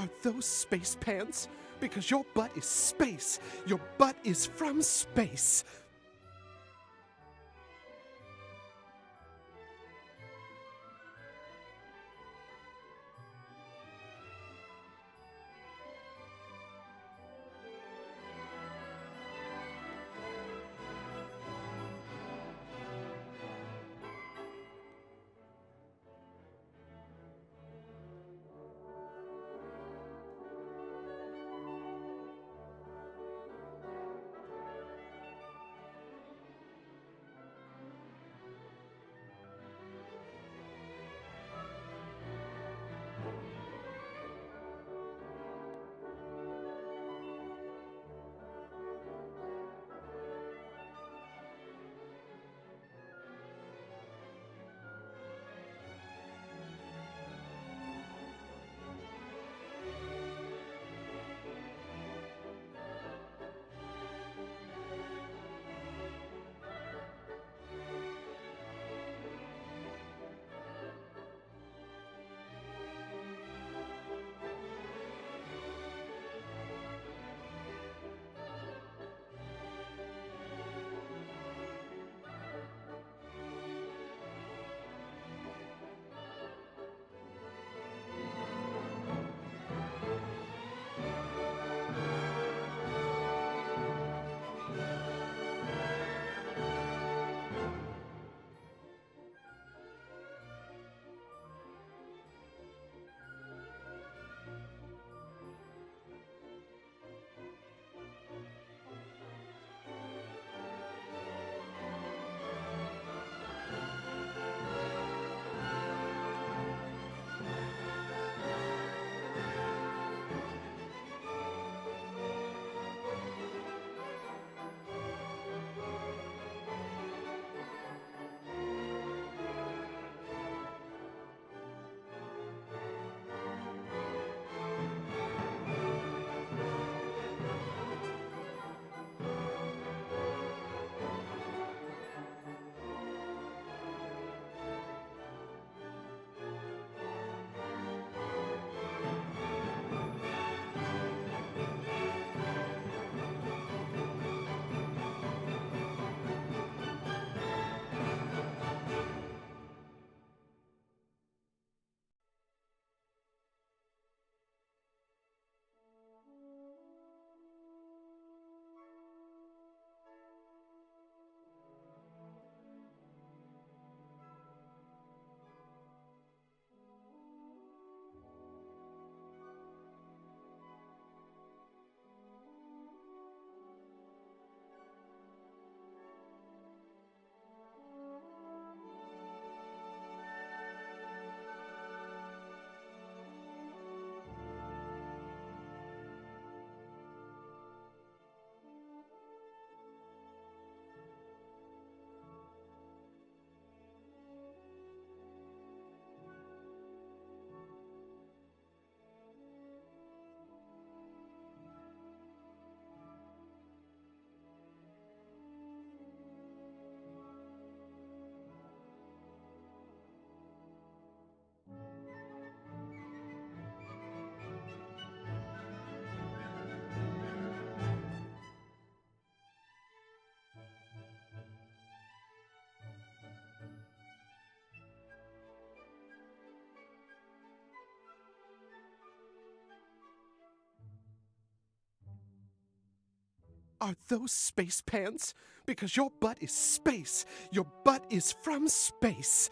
Are those space pants? Because your butt is space. Your butt is from space. Are those space pants? Because your butt is space. Your butt is from space.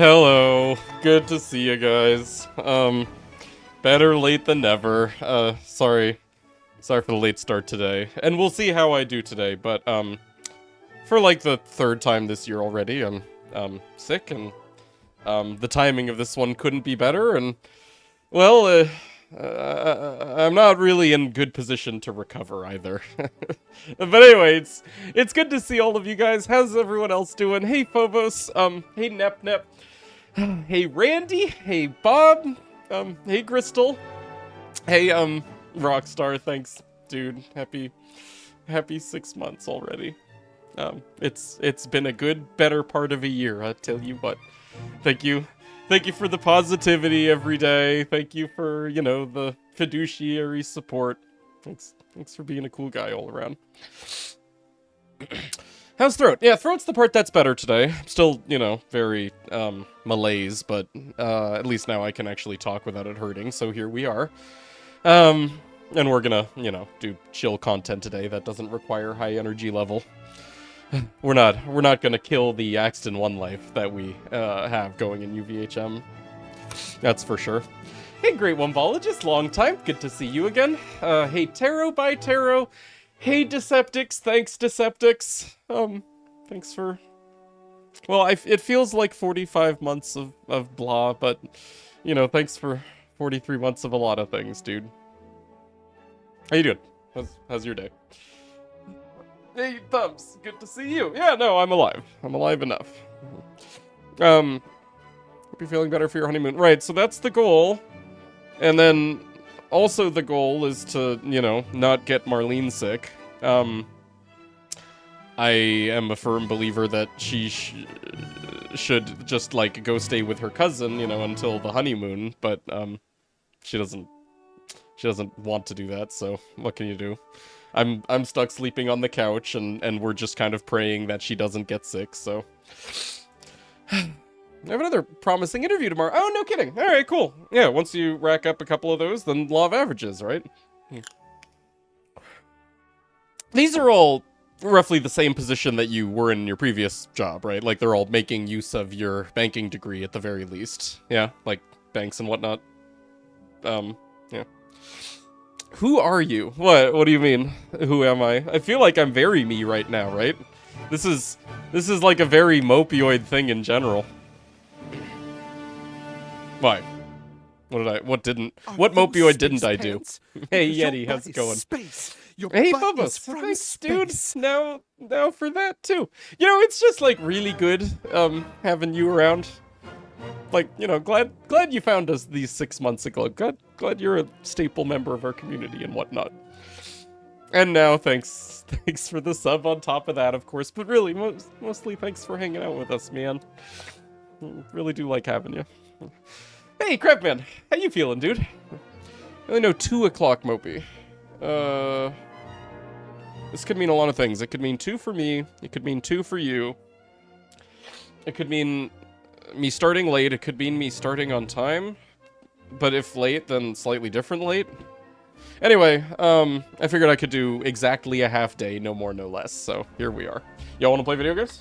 Hello. Good to see you guys. Better late than never. Sorry for the late start today. And we'll see how I do today, but, for like the third time this year already, I'm sick, and, the timing of this one couldn't be better, and, well, I'm not really in good position to recover either. But anyway, it's good to see all of you guys. How's everyone else doing? Hey, Phobos. Hey, Nep. Hey, Randy. Hey, Bob. Hey, Crystal. Hey, Rockstar. Thanks, dude. Happy 6 months already. It's been a good, better part of a year, I tell you what. Thank you. Thank you for the positivity every day. Thank you for, you know, the fiduciary support. Thanks for being a cool guy all around. How's throat? Yeah, throat's the part that's better today. I'm still, you know, very, malaise, but, at least now I can actually talk without it hurting, so here we are. And we're gonna, you know, do chill content today that doesn't require high energy level. We're not gonna kill the Axton 1 life that we, have going in UVHM. That's for sure. Hey, Great One-vologist, long time. Good to see you again. Hey, Tarot by Tarot. Hey, Deceptics, thanks, Deceptics. Thanks for... Well, it feels like 45 months of blah, but, you know, thanks for 43 months of a lot of things, dude. How you doing? How's your day? Hey, Thumbs, good to see you. Yeah, no, I'm alive. I'm alive enough. Hope you're feeling better for your honeymoon. Right, so that's the goal. And then... also the goal is to, you know, not get Marlene sick. I am a firm believer that she should just, like, go stay with her cousin, you know, until the honeymoon, but, she doesn't want to do that, so what can you do? I'm stuck sleeping on the couch, and we're just kind of praying that she doesn't get sick, so... I have another promising interview tomorrow. Oh, no kidding. All right, cool. Yeah, once you rack up a couple of those, then law of averages, right? These are all roughly the same position that you were in your previous job, right? Like, they're all making use of your banking degree at the very least. Yeah, like banks and whatnot. Yeah. Who are you? What do you mean? Who am I? I feel like I'm very me right now, right? This is like a very mopioid thing in general. Why? What mopioid didn't I do? Hey, Yeti, how's it going? Hey, Bubba, thanks, dude. Now for that, too. You know, it's just, like, really good, having you around. Like, you know, glad you found us these 6 months ago. Glad you're a staple member of our community and whatnot. And now, thanks for the sub on top of that, of course. But really, mostly thanks for hanging out with us, man. Really do like having you. Hey, Crepman, how you feeling, dude? I only know 2 o'clock, Mopey. This could mean a lot of things. It could mean 2 for me. It could mean 2 for you. It could mean me starting late. It could mean me starting on time. But if late, then slightly different late. Anyway, I figured I could do exactly a half day, no more, no less. So here we are. Y'all want to play video games?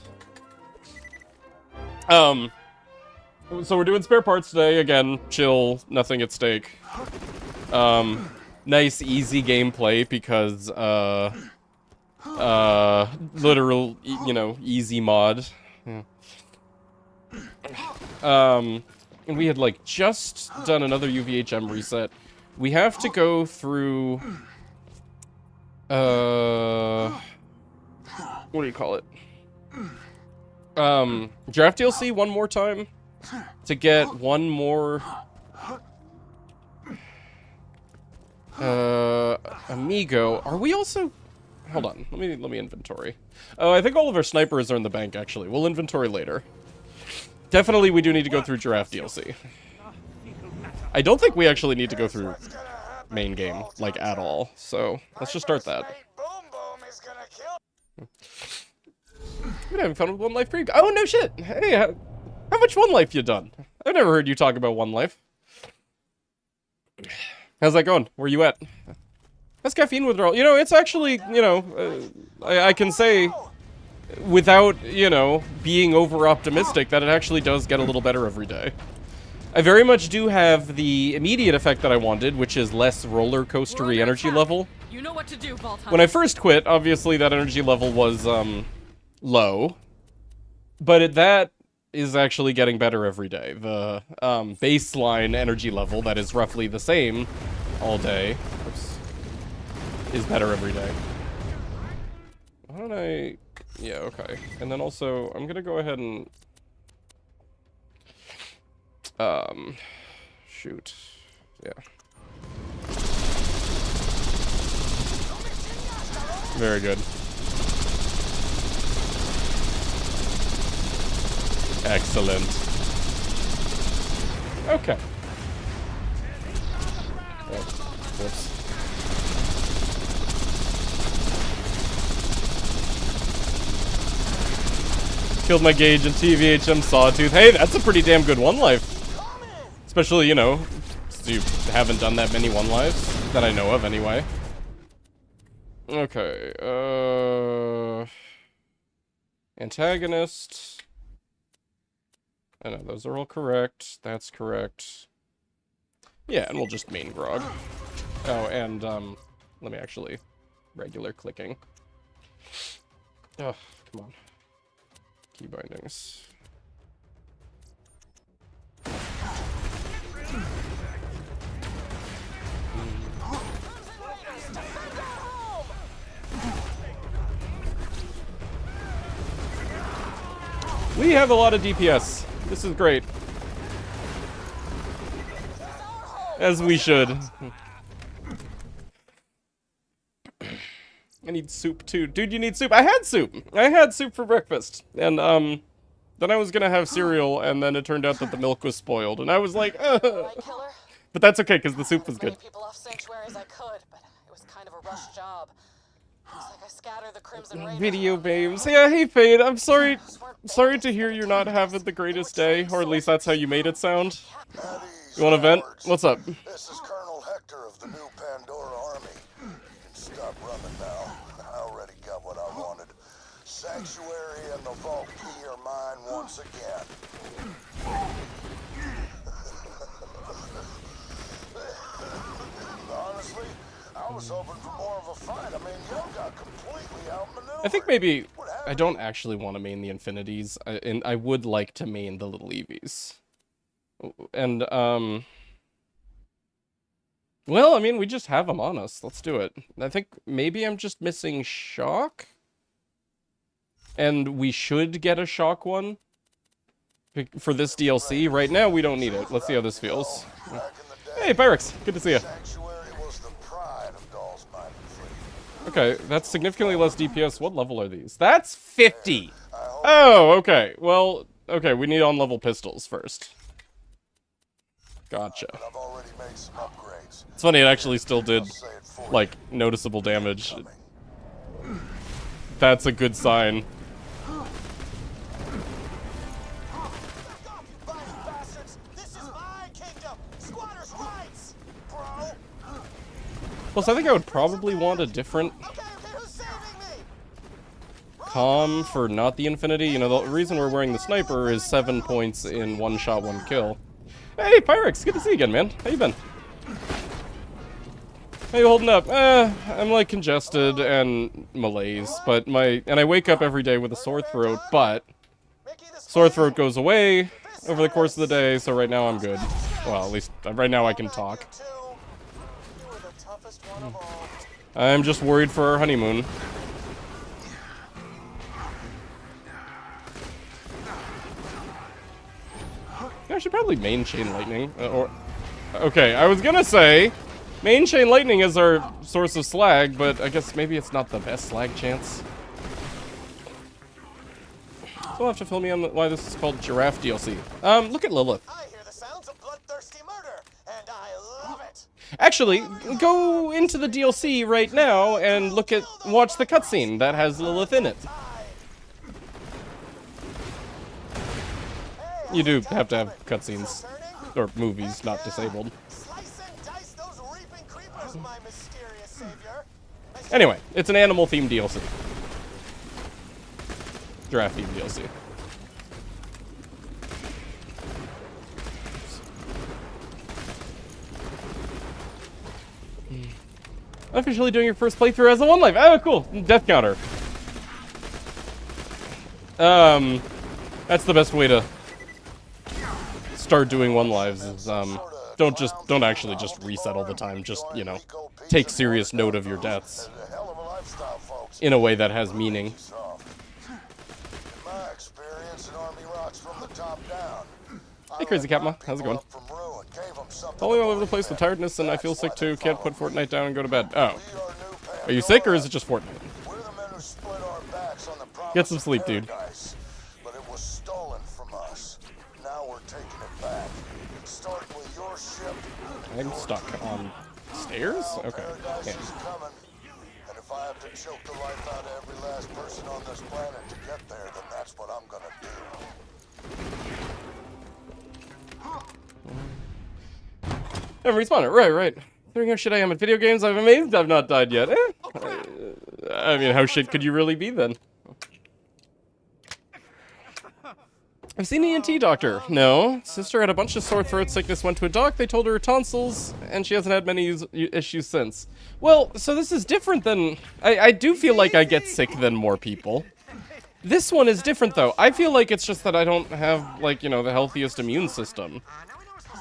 So we're doing spare parts today. Again, chill, nothing at stake. Nice, easy gameplay because, literal, you know, easy mod. Yeah. And we had, like, just done another UVHM reset. We have to go through, what do you call it? Draft DLC one more time to get one more, amigo. Are we also... Hold on, let me inventory. Oh, I think all of our snipers are in the bank, actually. We'll inventory later. Definitely we do need to go through Giraffe DLC. I don't think we actually need to go through main game, like, at all. So, let's just start that. We're having fun with One Life Pre. Oh, no shit! Hey, how much One Life you done? I've never heard you talk about One Life. How's that going? Where you at? That's caffeine withdrawal. You know, it's actually, you know, I can say without, you know, being over-optimistic, that it actually does get a little better every day. I very much do have the immediate effect that I wanted, which is less roller coastery energy level. You know what to do, Vault Hunter. When I first quit, obviously that energy level was, low. But that is actually getting better every day. The, baseline energy level that is roughly the same all day is better every day. Why don't I... Yeah, okay. And then also, I'm gonna go ahead and... shoot. Yeah. Very good. Excellent. Okay. Oh, whoops. Killed my gauge and TVHM Sawtooth. Hey, that's a pretty damn good one life. Especially, you know, you haven't done that many one lives that I know of anyway. Okay, antagonist. I know those are all correct. That's correct. Yeah, and we'll just main grog. Oh, and let me actually regular clicking. Oh, come on. Key bindings. We have a lot of DPS. This is great. As we should. I need soup too. Dude, you need soup. I had soup. I had soup for breakfast. And, then I was gonna have cereal, and then it turned out that the milk was spoiled. And I was like, ugh. But that's okay, because the soup was good. People off sanctuary as I could, but it was kind of a rush job. Looks like I scattered the Crimson Raven. Video babes. Yeah, hey Fade, I'm sorry to hear you're not having the greatest day, or at least that's how you made it sound. You want to vent? What's up? This is Colonel Hector of the new Pandora Army. You can stop running now. I already got what I wanted. Sanctuary and the vault key are mine once again. Honestly, I was hoping for more of a fight. I mean, y'all got completely outmaneuvered. I think maybe I don't actually want to main the Infinities, and I would like to main the Little Eevees. And, well, I mean, we just have them on us. Let's do it. I think maybe I'm just missing Shock? And we should get a Shock one for this DLC. Right now, we don't need it. Let's see how this feels. Hey, Pyrex. Good to see you. Okay, that's significantly less DPS. What level are these? That's 50! Oh, okay. Well, okay, we need on-level pistols first. Gotcha. It's funny, it actually still did, like, noticeable damage. That's a good sign. Plus, I think I would probably want a different comm for not the Infinity. You know, the reason we're wearing the sniper is 7 points in one shot, one kill. Hey, Pyrex, good to see you again, man. How you been? How you holding up? I'm like congested and malaise, but I wake up every day with a sore throat, but sore throat goes away over the course of the day, so right now I'm good. Well, at least right now I can talk. I'm just worried for our honeymoon. I should probably main Chain Lightning. Okay, I was gonna say, main Chain Lightning is our source of slag, but I guess maybe it's not the best slag chance. So you'll have to fill me on why this is called Giraffe DLC. Look at Lilith. I hear the sounds of bloodthirsty murder, and I love it. Actually, go into the DLC right now and watch the cutscene that has Lilith in it. You do have to have cutscenes, or movies, not disabled. Anyway, it's an animal-themed DLC. Draft Eve DLC. Officially doing your first playthrough as a one life. Oh, cool. Death counter. That's the best way to start doing one lives is, don't actually just reset all the time. Just, you know, take serious note of your deaths in a way that has meaning. In my experience, an army rocks from the top down. Hey, Crazy Capma. How's it going? Falling all over the place with tiredness, and I feel sick too. Can't put Fortnite down and go to bed. Oh. Are you sick, or is it just Fortnite? Get some sleep, dude. But it was stolen from us. Now we're taking it back. Starting with your ship. I'm stuck on stairs? Okay. Yeah. And if I have to choke the life out of every last person on this planet to get there, then that's what I'm gonna do. Never responded. Right. Considering how shit I am at video games, I'm amazed I've not died yet. I mean, how shit could you really be then? I've seen an ENT doctor. No. Sister had a bunch of sore throat sickness, went to a doc, they told her tonsils, and she hasn't had many issues since. Well, so this is different than... I do feel like I get sick than more people. This one is different, though. I feel like it's just that I don't have, like, you know, the healthiest immune system.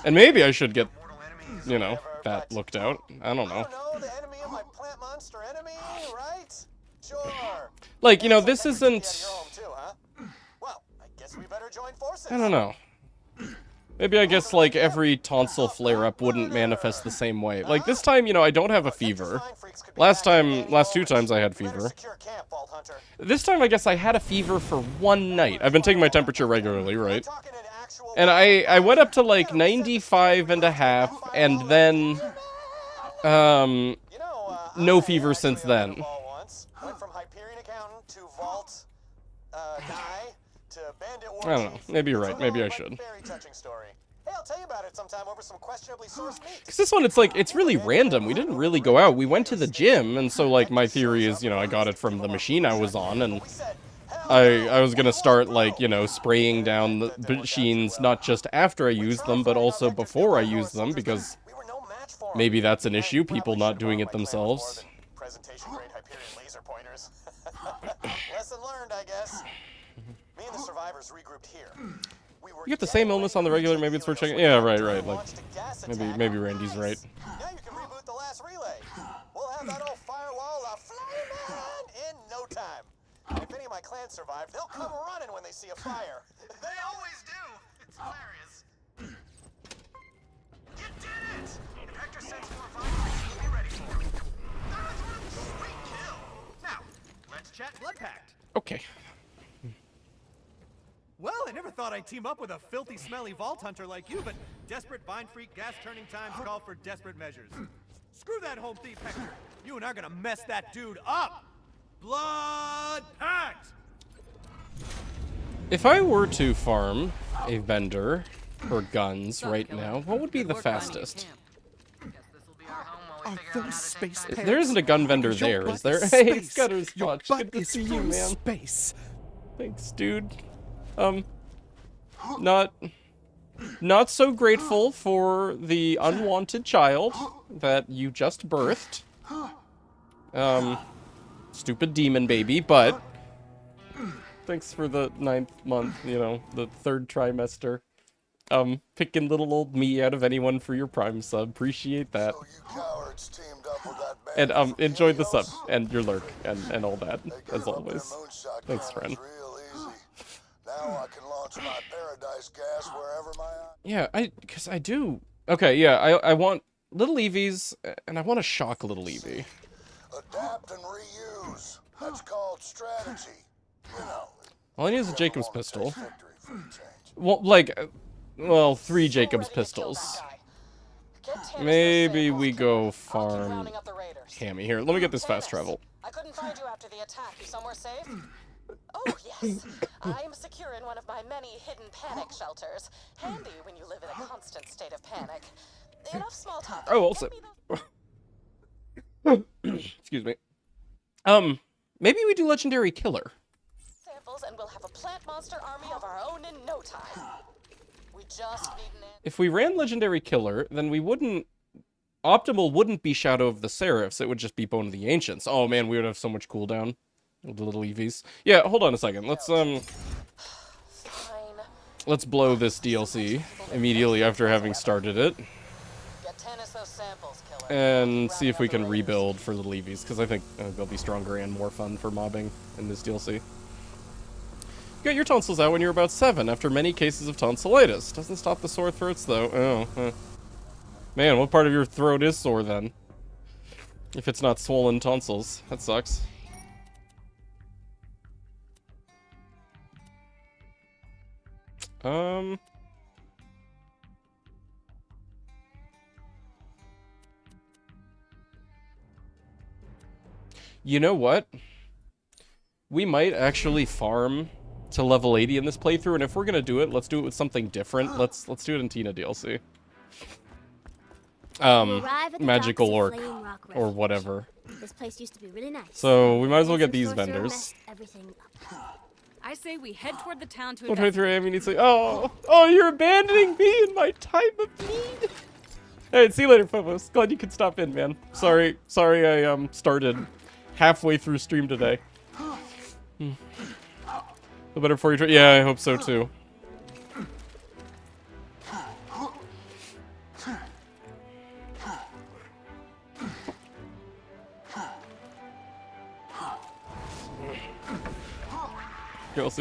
And maybe I should get, you know, that looked out. I don't know. The enemy of my plant monster enemy, right? Sure. Like, you know, this isn't... Well, I guess we better join forces. I don't know. Maybe I guess, like, every tonsil flare-up wouldn't manifest the same way. Like, this time, you know, I don't have a fever. Last two times I had fever. This time, I guess I had a fever for one night. I've been taking my temperature regularly, right? And I went up to, like, 95.5, and then, no fever since then. Went from Hyperion accountant to vault guy to bandit I don't know. Maybe you're right. Maybe I should. Very touching story. Hey, I'll tell you about it sometime over some questionably sourced meat. Because this one, it's like, it's really random. We didn't really go out. We went to the gym, and so, like, my theory is, you know, I got it from the machine I was on, and I was gonna start, like, you know, spraying down the machines, not just after I use them, but also before I use them, because maybe that's an issue, people not doing it themselves. Presentation grade Hyperion laser pointers. Lesson learned, I guess. Me and the survivors regrouped here. You get the same illness on the regular, maybe it's worth checking. Yeah, right, like, maybe Randy's right. Now you can reboot the last relay. We'll have that old firewall flaming in no time. And if any of my clan survive, they'll come running when they see a fire. They always do. It's hilarious. You did it! If Hector sends more violence, we'll be ready for it. That was one sweet kill. Now, let's chat Blood Pact. Okay. Well, I never thought I'd team up with a filthy, smelly vault hunter like you, but desperate bind freak gas turning times call for desperate measures. Screw that home thief, Hector. You and I are gonna mess that dude up. Blood Pact! If I were to farm a vendor for guns right now, what would be the fastest? Are those space pants? There isn't a gun vendor there, is there? Hey, Scudder's Watch. Good to see you, man. Space. Thanks, dude. Not so grateful for the unwanted child that you just birthed. Stupid demon baby, but thanks for the 9th month, you know, the 3rd trimester. Picking little old me out of anyone for your Prime sub. Appreciate that. So you cowards teamed up with that And, bandit from enjoyed the sub, Helios? and your lurk, and all that, They as give up their always. moonshot Thanks, guns friend. real easy. Now I can launch my paradise gas wherever my eye. Yeah, because I do. Okay, yeah, I want little Eevees, and I want to shock little Eevee. Adapt and reuse. That's called strategy. You know. All I need is a Jacob's pistol. Victory for a change. Well, like, well, 3 Jacob's pistols. Maybe we go farm Cammy. Here, let me get this fast travel. I couldn't find you after the attack. You somewhere safe? Oh, yes. I'm secure in one of my many hidden panic shelters. Handy when you live in a constant state of panic. Enough small talk. Oh, also. Excuse me. Maybe we do Legendary Killer. Samples materials, and we'll have a plant monster army of our own in no time. We just need an... If we ran Legendary Killer, then we wouldn't... Optimal wouldn't be Shadow of the Seraphs, it would just be Bone of the Ancients. Oh man, we would have so much cooldown. The little EVs. Yeah, hold on a second. Fine. Let's blow this DLC immediately after having started it. Get 10 of those samples, killer. And see if we can rebuild for little EVs, because I think they'll be stronger and more fun for mobbing in this DLC. You got your tonsils out when you're about 7 after many cases of tonsillitis. Doesn't stop the sore throats, though. Oh, man, what part of your throat is sore, then? If it's not swollen tonsils. That sucks. You know what? We might actually farm to level 80 in this playthrough, and if we're gonna do it, let's do it with something different. Let's do it in Tina DLC. Magical Orc or whatever. This place used to be really nice. So we might as well get these vendors. I say we head toward the town to 1:23 a.m. You need to say, oh, you're abandoning me in my time of need. Hey, see you later, Phobos. Glad you could stop in, man. Sorry, I started halfway through stream today. The better for you. Yeah, I hope so too.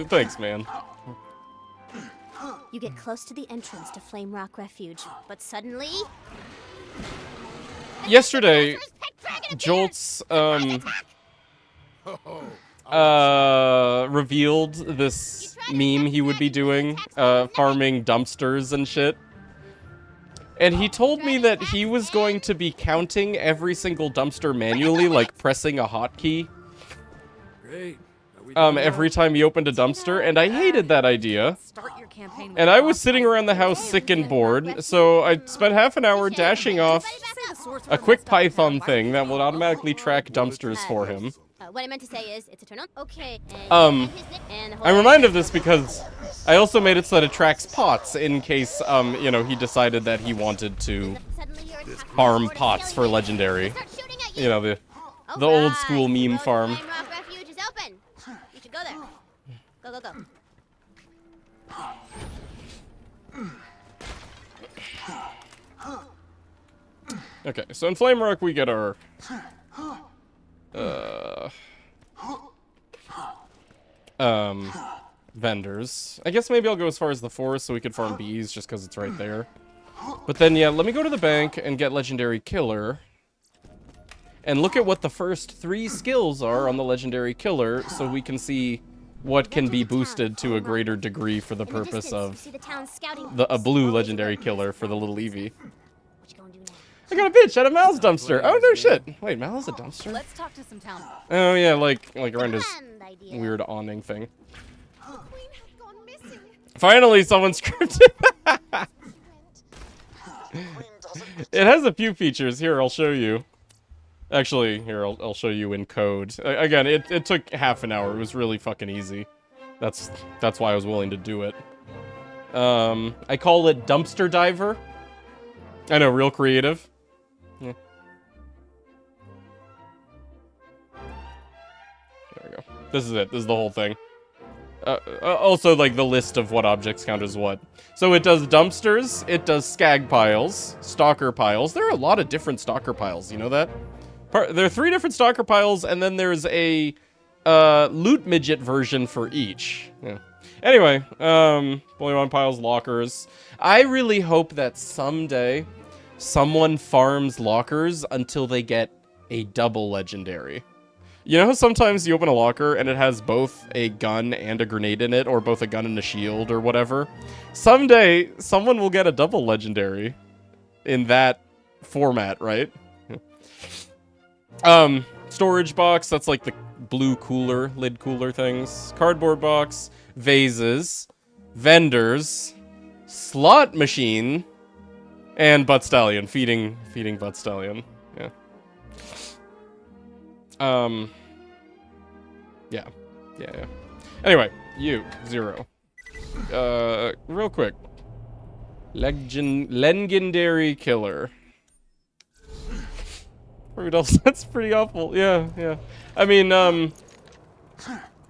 Thanks, man. You get close to the entrance to Flame Rock Refuge, but suddenly... Yesterday, Jolts, revealed this meme he would be doing, farming dumpsters and shit. And he told me that he was going to be counting every single dumpster manually, like pressing a hotkey. Great. Every time he opened a dumpster, and I hated that idea. And I was sitting around the house sick and bored, so I spent half an hour dashing off a quick Python thing that will automatically track dumpsters for him. What I meant to say is, it's a turn on. Okay. I'm reminded of this because I also made it so that it tracks pots in case, you know, he decided that he wanted to farm pots for legendary. You know, the old school meme farm. Flame Rock Refuge is open. You should go there. Go. Okay, so in Flame Rock we get our vendors. I guess maybe I'll go as far as the forest so we could farm bees just because it's right there. But then, yeah, let me go to the bank and get Legendary Killer. And look at what the first 3 skills are on the Legendary Killer so we can see what can be boosted to a greater degree for the purpose of a blue Legendary Killer for the little Eevee. I got a bitch out of Mal's dumpster. Oh, no shit. Wait, Mal has a dumpster? Let's talk to some town. Oh, yeah, like around his weird awning thing. Finally, someone scripted. It has a few features. Here, I'll show you. Actually, here, I'll show you in code. Again, it took half an hour. It was really fucking easy. That's why I was willing to do it. I call it Dumpster Diver. I know, real creative. Yeah. There we go. This is it. This is the whole thing. Also, like, the list of what objects count as what. So it does dumpsters, it does skag piles, stalker piles. There are a lot of different stalker piles, you know that? There are 3 different stalker piles, and then there's a loot midget version for each. Yeah. Anyway, Polymon piles, lockers. I really hope that someday someone farms lockers until they get a double legendary. You know how sometimes you open a locker and it has both a gun and a grenade in it, or both a gun and a shield, or whatever? Someday, someone will get a double legendary in that format, right? Storage box, that's like the blue cooler, lid cooler things. Cardboard box, vases, vendors, slot machine, and butt stallion, feeding butt stallion. Yeah. Yeah. Anyway, you, 0. Real quick. Legendary killer. Rudolph, that's pretty awful. Yeah, yeah. I mean,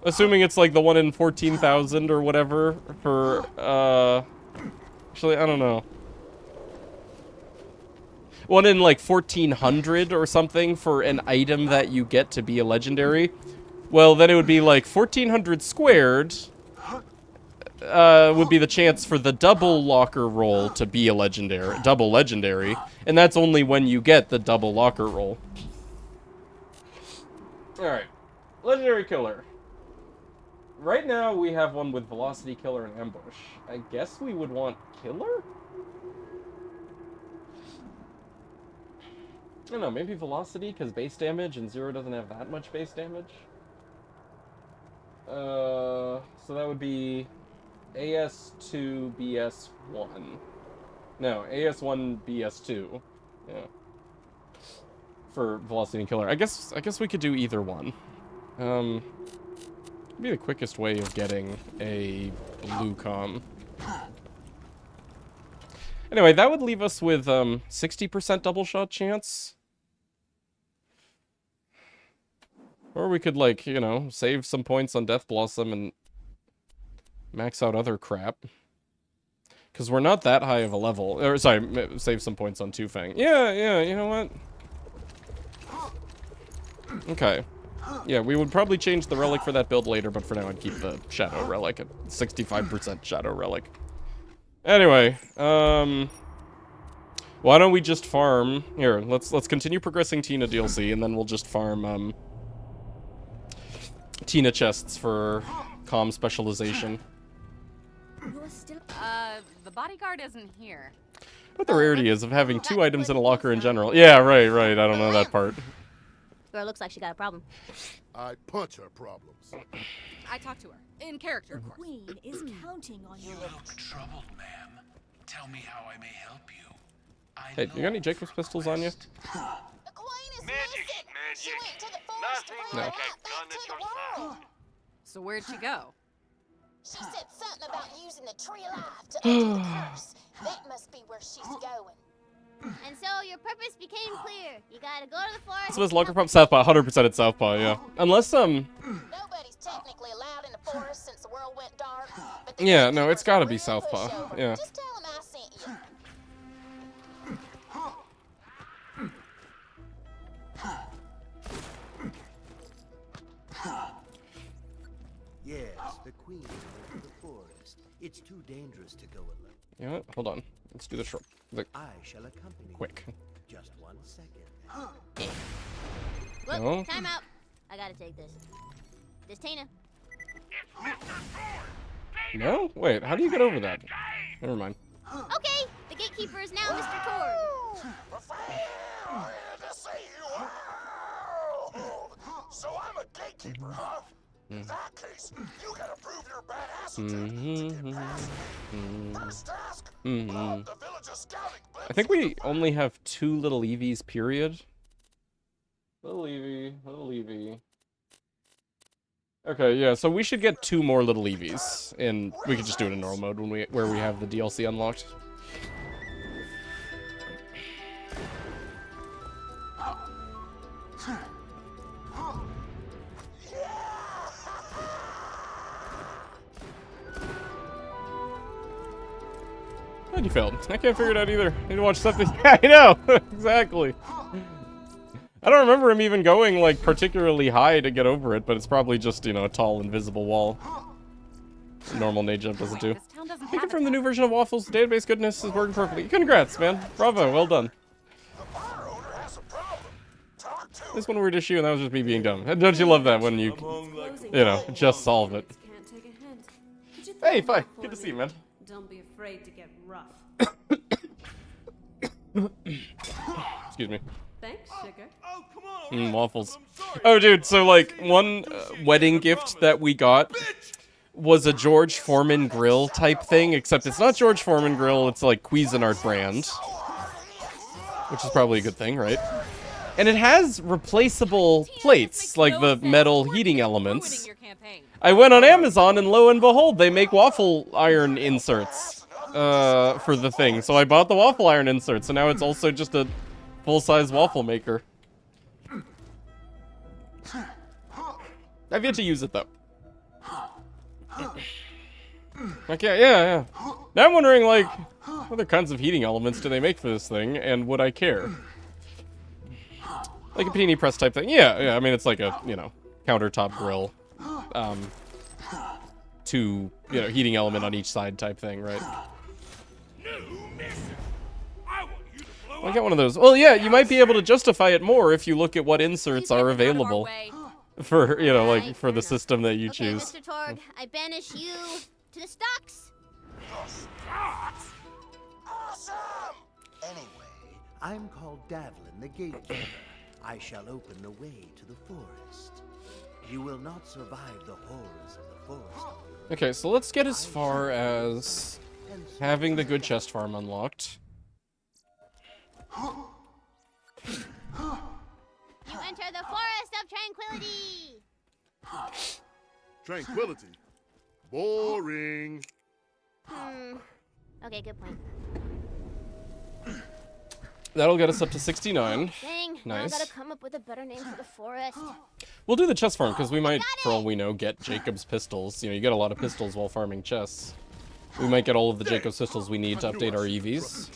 assuming it's like the one in 14,000 or whatever for, actually, I don't know. One in like 1,400 or something for an item that you get to be a legendary. Well, then it would be like 1,400 squared would be the chance for the double locker roll to be a legendary, double legendary, and that's only when you get the double locker roll. Alright, legendary killer. Right now we have one with velocity, killer, and ambush. I guess we would want killer? I don't know, maybe velocity, because base damage, and 0 doesn't have that much base damage. So that would be AS2, BS1. No, AS1, BS2. Yeah. For velocity and killer. I guess we could do either one. It'd be the quickest way of getting a blue comm. Anyway, that would leave us with 60% double shot chance. Or we could, like, you know, save some points on Death Blossom and max out other crap. Because we're not that high of a level. Or, sorry, save some points on Two Fang. Yeah, you know what? Okay. Yeah, we would probably change the relic for that build later, but for now I'd keep the Shadow Relic at 65% Shadow Relic. Anyway, why don't we just farm... Here, let's continue progressing Tina DLC, and then we'll just farm, Tina chests for comm specialization. The bodyguard isn't here. What the rarity is of having 2 items in a locker in general. Yeah, right, I don't know that part. Girl looks like she got a problem. I punch her problems. I talked to her. In character, of course. Queen is counting on you. You look troubled, ma'am. Tell me how I may help you. Hey, you got any Jacob's pistols on you? The queen is missing. She went to the forest to bring her back to the world. So where'd she go? She said something about using the tree alive to undo the curse. That must be where she's going. And so your purpose became clear. You gotta go to the forest. So this locker from Southpaw, 100% at Southpaw, yeah. Unless, Nobody's technically allowed in the forest since the world went dark. But the yeah, no, it's gotta be real Southpaw, pushover. yeah. Just tell them I sent you. Yes, the queen went to the forest. It's too dangerous to go alone. You know what? Hold on. Let's do the short. I shall accompany Quick. you. Just 1 second. Whoop, No. time out. I gotta take this. This Tina. No? Wait, how do you get over that? Never mind. Okay, the gatekeeper is now Mr. Tord. So I'm a gatekeeper, huh? In that case, you gotta prove your badass First task, rob the village's scouting blimp. I think we only have 2 little Eevees, period. Little Eevee. Okay, yeah, so we should get 2 more little Eevees, and we could just do it in normal mode where we have the DLC unlocked. How'd you failed? I can't figure it out either. I need to watch something. Yeah, I know! Exactly. I don't remember him even going, like, particularly high to get over it, but it's probably just, you know, a tall, invisible wall. Normal nade jump doesn't do. This town doesn't Thank you have from the new version of Waffles. Database goodness is working perfectly. Congrats, man. Bravo, well done. The bar owner has a problem. Talk to This one weird issue, and that was just me being dumb. Don't you love that when you know, just solve it. Can't take a hint. Could you Hey, throw Fi. one Good to for see you, me? man. Don't be afraid to get rough. Excuse me. Thanks, sugar. Oh, come on. Waffles. Oh, dude, so, like, one wedding gift that we got was a George Foreman grill type thing, except it's not George Foreman grill, it's, like, Cuisinart brand. Which is probably a good thing, right? And it has replaceable plates, like the metal heating elements. I went on Amazon and lo and behold, they make waffle iron inserts for the thing. So I bought the waffle iron inserts, and now it's also just a full-size waffle maker. I've yet to use it though. Okay, yeah. Now I'm wondering, like, what other kinds of heating elements do they make for this thing, and would I care? Like a panini press type thing. Yeah, I mean, it's like a, you know, countertop grill. Two, you know, heating element on each side type thing, right? I got one of those. Well, yeah, you might be able to justify it more if you look at what inserts are available for, you know, like, for the system that you choose. Mr. Torg, I banish you to the stocks. Awesome! Anyway, I'm called Davlin, the gatekeeper. I shall open the way to the forest. You will not survive the horrors of the forest. Okay, so let's get as far as having the good chest farm unlocked. You enter the forest of tranquility. Tranquility. Boring. Okay, good point. That'll get us up to 69. Dang, now I Nice. gotta come up with a better name for the forest. We'll do the chest farm, because we might, for all we know, get Jacob's pistols. You know, you get a lot of pistols while farming chests. We might get all of the Jacob's pistols we need to update our EVs.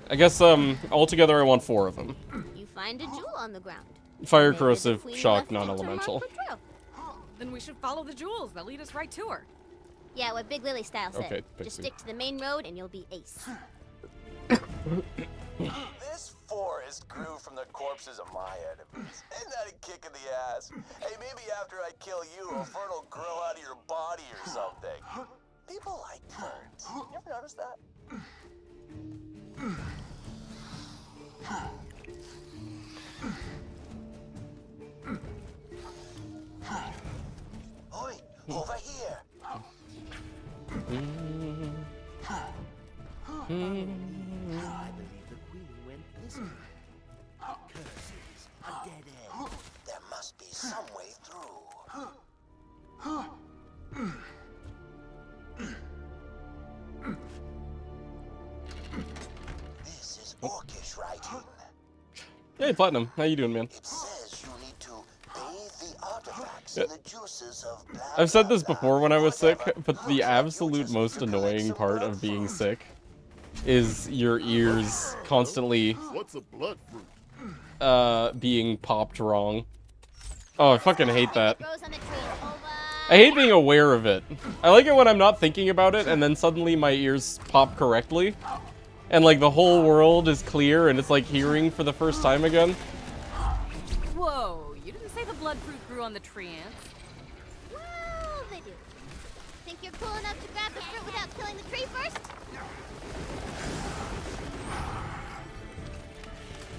I guess, altogether I want 4 of them. You find a jewel on the ground. Fire, Maybe the corrosive, queen shock, left it to non-elemental. mark the trail. Then we should follow the jewels. They'll lead us right to her. Yeah, what Big Lily style said. Okay, Just Pixie. stick to the main road and you'll be ace. This forest grew from the corpses of my enemies. Isn't that a kick in the ass? Hey, maybe after I kill you, a fern will grow out of your body or something. People like ferns. You ever notice that? Oi, over here. I believe the queen went this way. Curses, a dead end. There must be some way through. This is orcish writing. Hey, Platinum. How you doing, man? It says you need to bathe the artifacts in the juices of blah, I've said blah, this blah, before when I was sick, whatever. but the absolute most annoying part of being sick is your ears constantly What's a blood fruit? being popped wrong. Oh, I fucking hate that. Grows on the tree. Over. I hate being aware of it. I like it when I'm not thinking about it and then suddenly my ears pop correctly. And like the whole world is clear and it's like hearing for the first time again. Whoa, you didn't say the blood fruit grew on the tree ants. Well, they do. Think you're cool enough to grab the fruit without killing the tree first?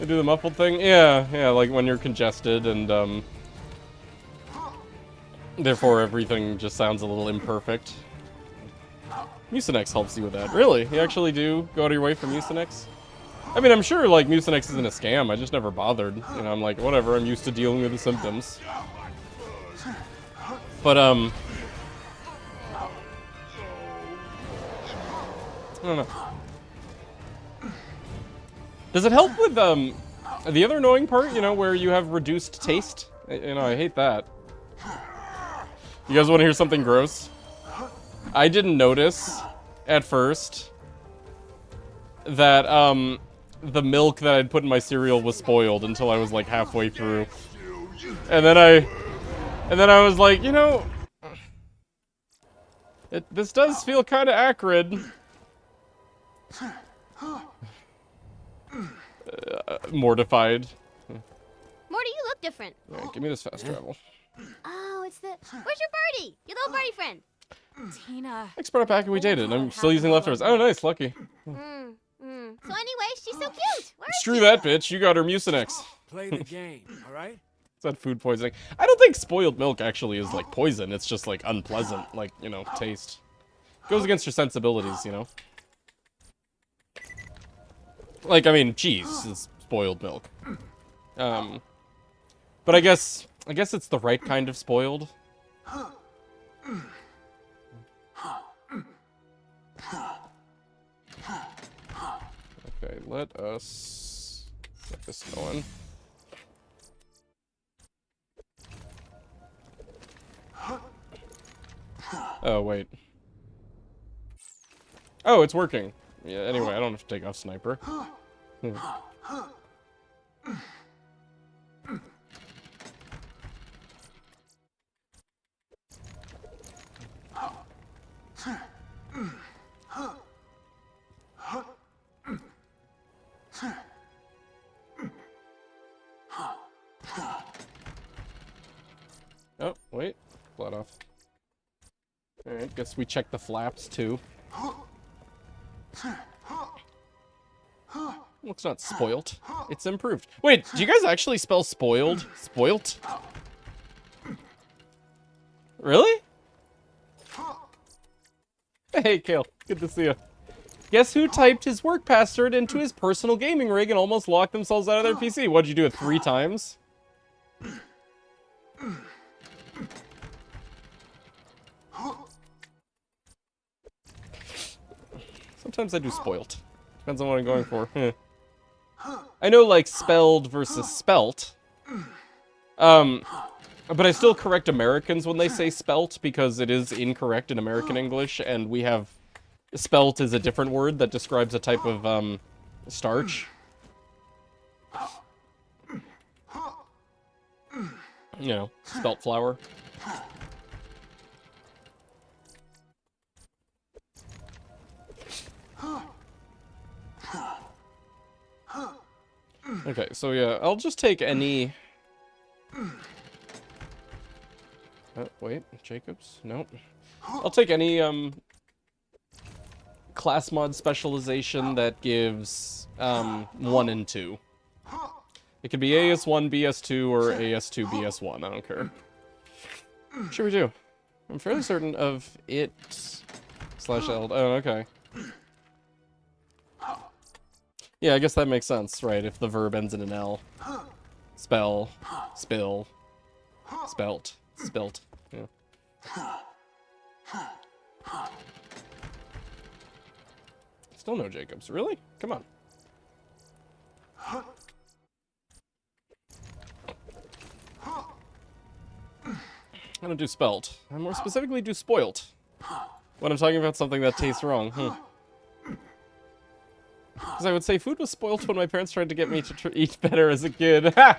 They do the muffled thing? Yeah, like when you're congested and therefore everything just sounds a little imperfect. Mucinex helps you with that. Really? You actually do go out of your way for Mucinex? I mean, I'm sure, like, Mucinex isn't a scam. I just never bothered. You know, I'm like, whatever, I'm used to dealing with the symptoms. But, I don't know. Does it help with, the other annoying part, you know, where you have reduced taste? You know, I hate that. You guys want to hear something gross? I didn't notice at first that the milk that I'd put in my cereal was spoiled until I was like halfway through. And then I was like, you know, this does feel kind of acrid. Mortified. Morty, you look different. Yeah, give me this fast travel. Oh, it's the... Where's your birdie? Your little birdie friend. Tina. Expert back and we dated. I'm still using leftovers. Oh, nice, lucky. So anyway, she's so cute. Where is Screw she? that bitch. You got her Mucinex. Play the game, all right? It's that food poisoning. I don't think spoiled milk actually is like poison. It's just like unpleasant, like, you know, taste. Goes against your sensibilities, you know. Like, I mean, cheese is spoiled milk. But I guess I guess it's the right kind of spoiled. Okay, let us get this going. Oh, wait. Oh, it's working. Yeah, anyway, I don't have to take off sniper. Oh, wait. Blood off. Alright, guess we check the flaps, too. Well, it's not spoilt. It's improved. Wait, do you guys actually spell spoiled? Spoilt? Really? Hey, Kale. Good to see you. Guess who typed his work password into his personal gaming rig and almost locked themselves out of their PC? What'd you do it 3 times? Sometimes I do spoilt. Depends on what I'm going for. I know, like, spelled versus spelt. But I still correct Americans when they say spelt, because it is incorrect in American English, and we have... Spelt is a different word that describes a type of, starch. You know, spelt flour. Okay, so yeah, I'll just take any... Oh, wait, Jacobs? Nope. I'll take any, class mod specialization that gives, 1 and 2. It could be AS1, BS2, or AS2, BS1, I don't care. Sure we do. I'm fairly certain of it... /L... Oh, okay. Yeah, I guess that makes sense, right, if the verb ends in an L. Spell, spill, spelt, spilt, yeah. Still no Jacobs, really? Come on. I don't do spelt. I more specifically do spoilt. When I'm talking about something that tastes wrong. Because I would say food was spoilt when my parents tried to get me to eat better as a kid. Ha!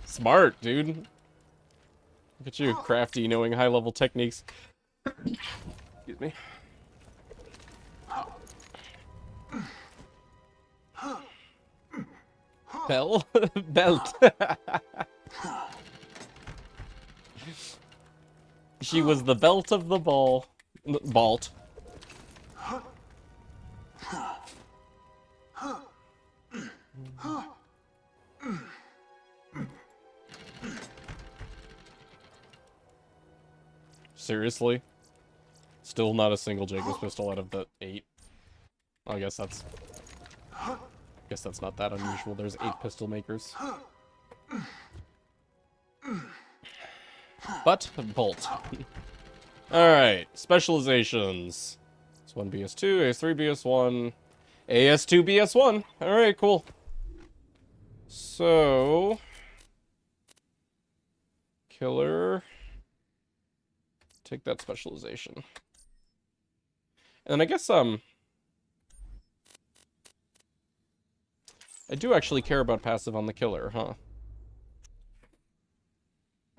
Smart, dude. Look at you, crafty, knowing high-level techniques. Excuse me. Bell? Belt. She was the belt of the ball. Balt. Seriously? Still not a single Jacob's pistol out of the 8. I guess that's not that unusual. There's 8 pistol makers. But bolt. Alright, specializations. S1 BS2, AS3 BS1, AS2 BS1. Alright, cool. So killer. Take that specialization. And I guess I do actually care about passive on the killer, huh?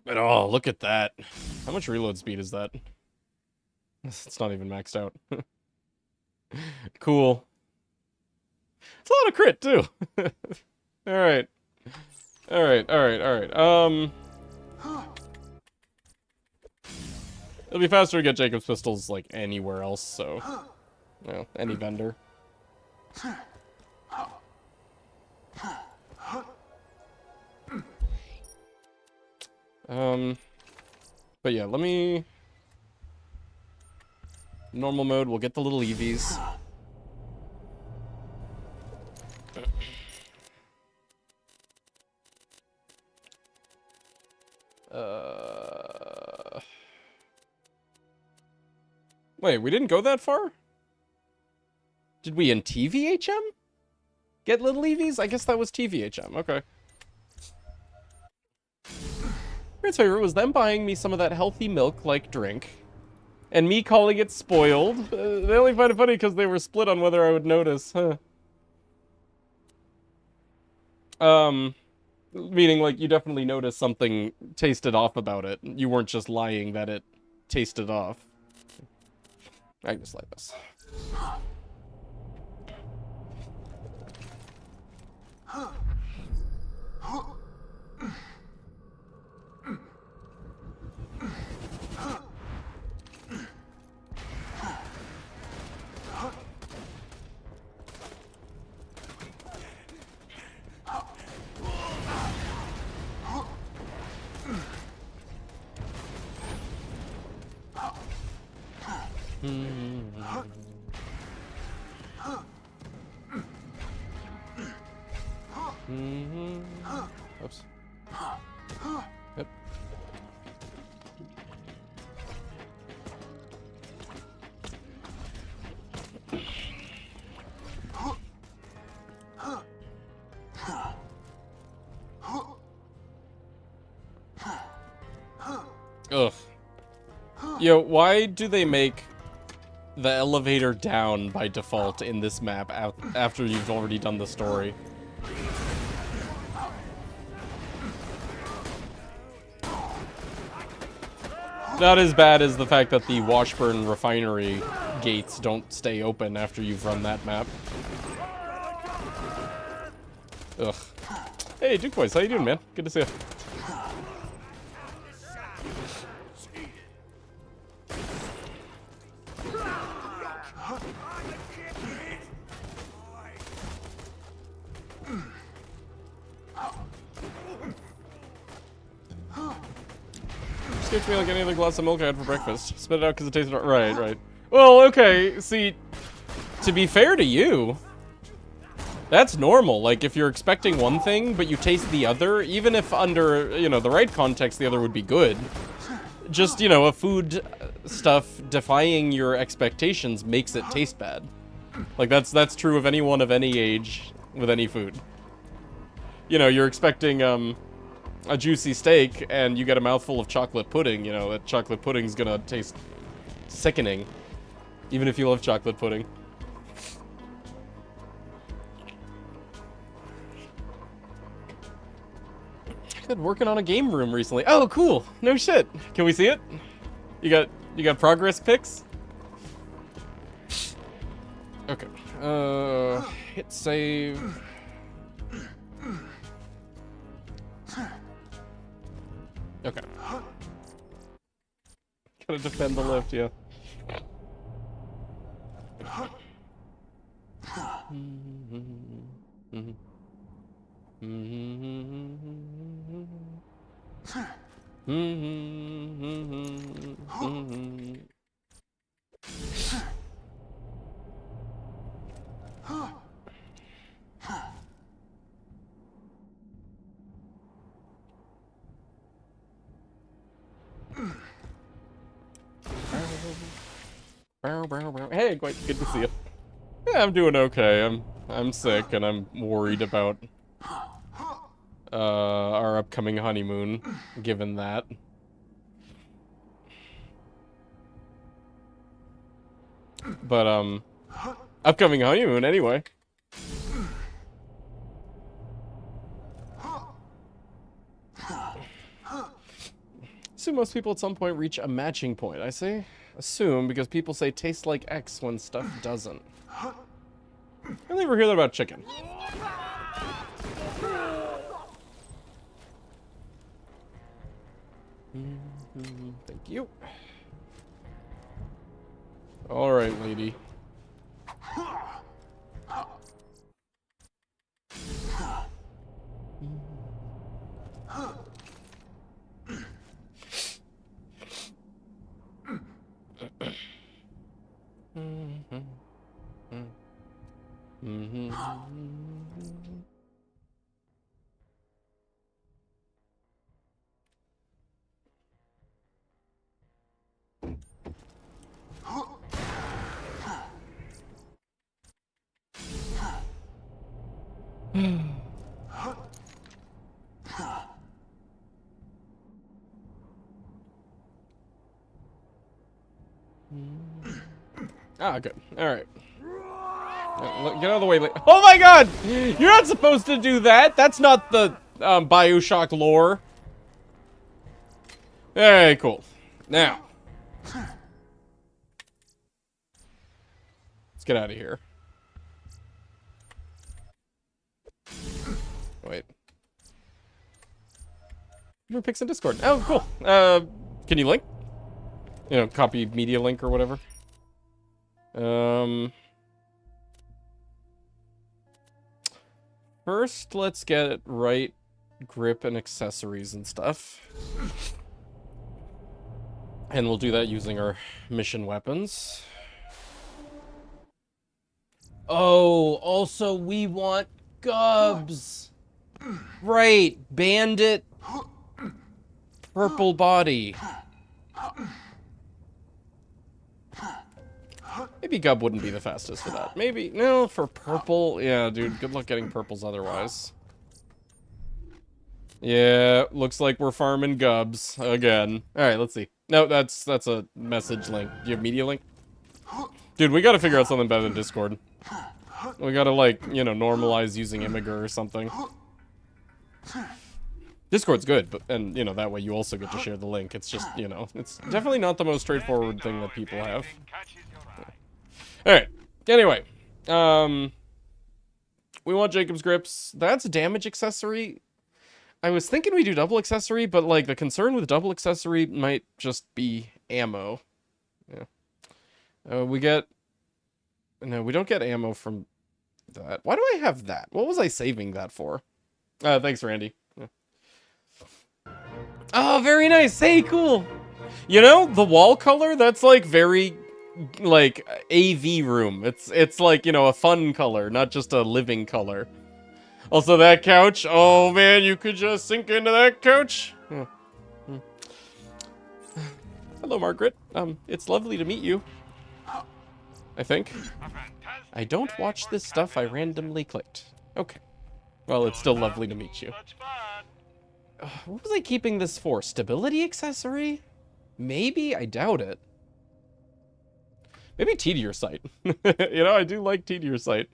But oh, look at that. How much reload speed is that? It's not even maxed out. Cool. It's a lot of crit, too. Alright. Alright. It'll be faster to get Jacob's pistols, like, anywhere else, so... Well, any vendor. But yeah, let me... Normal mode, we'll get the little EVs. Wait, we didn't go that far? Did we in TVHM get Little Eevees? I guess that was TVHM. Okay. Parents' favorite was them buying me some of that healthy milk-like drink, and me calling it spoiled. They only find it funny because they were split on whether I would notice. Huh. Meaning, like, you definitely noticed something tasted off about it. You weren't just lying that it tasted off. I just like this. Oops. Yep. Ugh. Yo, why do they make the elevator down by default in this map after you've already done the story? Not as bad as the fact that the Washburn refinery gates don't stay open after you've run that map. Ugh. Hey, Duke Boys, how you doing, man? Good to see you. Tastes to me like any other glass of milk I had for breakfast. Spit it out because it tasted right, right. Well, okay, see, to be fair to you, that's normal. Like, if you're expecting one thing, but you taste the other, even if under, you know, the right context, the other would be good. Just, you know, a food stuff defying your expectations makes it taste bad. Like, that's true of anyone of any age with any food. You know, you're expecting, a juicy steak, and you get a mouthful of chocolate pudding, you know, that chocolate pudding's gonna taste sickening. Even if you love chocolate pudding. Good, working on a game room recently. Oh, cool. No shit. Can we see it? You got progress pics? Okay. Hit save. Okay. Gotta defend the lift, yeah. Hey, quite good to see you. Yeah, I'm doing okay. I'm sick and I'm worried about our upcoming honeymoon, given that. But upcoming honeymoon anyway. Assume most people at some point reach a matching point. I say assume because people say tastes like X when stuff doesn't. I never hear that about chicken. Thank you. All right, lady. Ah, good. Alright. Get out of the way. Oh my god! You're not supposed to do that! That's not the Bioshock lore. Hey, cool. Now. Let's get out of here. Wait. Pics in Discord. Oh, cool. Can you link? You know, copy media link or whatever. First, let's get right grip and accessories and stuff. And we'll do that using our mission weapons. Oh, also we want gubs. Right, bandit. Purple body. Maybe Gub wouldn't be the fastest for that. Maybe, no, for purple. Yeah, dude, good luck getting purples otherwise. Yeah, looks like we're farming Gubs again. Alright, let's see. No, that's a message link. Do you have media link? Dude, we gotta figure out something better than Discord. We gotta, like, you know, normalize using Imgur or something. Discord's good, but, and, you know, that way you also get to share the link. It's just, you know, it's definitely not the most straightforward thing that people have. Alright, anyway. We want Jacob's grips. That's a damage accessory. I was thinking we do double accessory, but, like, the concern with double accessory might just be ammo. Yeah. We get... No, we don't get ammo from that. Why do I have that? What was I saving that for? Thanks, Randy. Yeah. Oh, very nice. Hey, cool. You know, the wall color, that's, like, very, like, AV room. It's like, you know, a fun color, not just a living color. Also, that couch. Oh, man, you could just sink into that couch. Oh. Hello, Margaret. It's lovely to meet you. I think. I don't watch this stuff I randomly clicked. Okay. Well, it's still lovely to meet you. What was I keeping this for? Stability accessory? Maybe? I doubt it. Maybe Tedier sight. You know, I do like Tedier sight.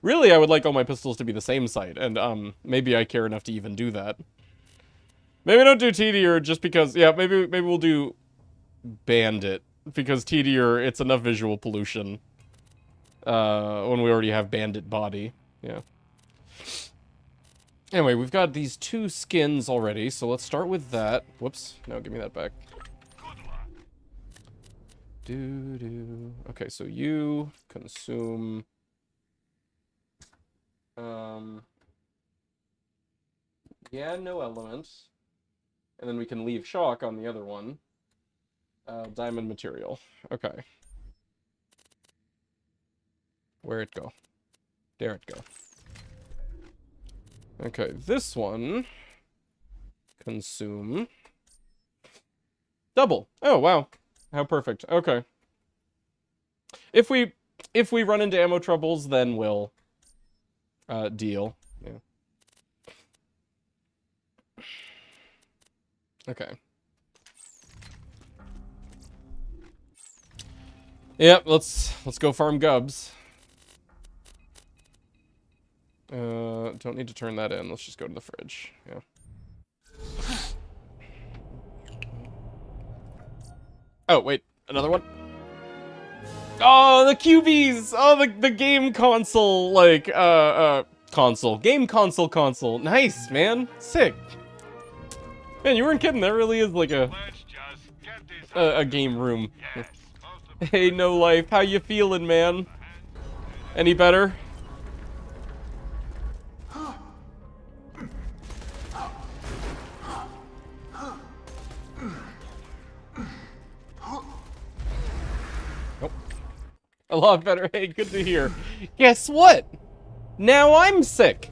Really, I would like all my pistols to be the same sight, and maybe I care enough to even do that. Maybe don't do Tedier just because, yeah, maybe we'll do Bandit, because Tedier, it's enough visual pollution. When we already have Bandit body, yeah. Anyway, we've got these 2 skins already, so let's start with that. Whoops, no, give me that back. Okay, so you consume... Yeah, no elements. And then we can leave shock on the other one. Diamond material. Okay. Where'd it go? There it go. Okay, this one... Consume... Double! Oh, wow. How perfect. Okay. If we run into ammo troubles, then we'll deal. Yeah. Okay. Yep, let's go farm gubs. Don't need to turn that in. Let's just go to the fridge. Yeah. Oh, wait. Another one? Oh, the QBs! Oh, the game console, like, console. Game console. Nice, man. Sick. Man, you weren't kidding. That really is like a game room. Hey, No Life. How you feeling, man? Any better? A lot better. Hey, good to hear. Guess what? Now I'm sick.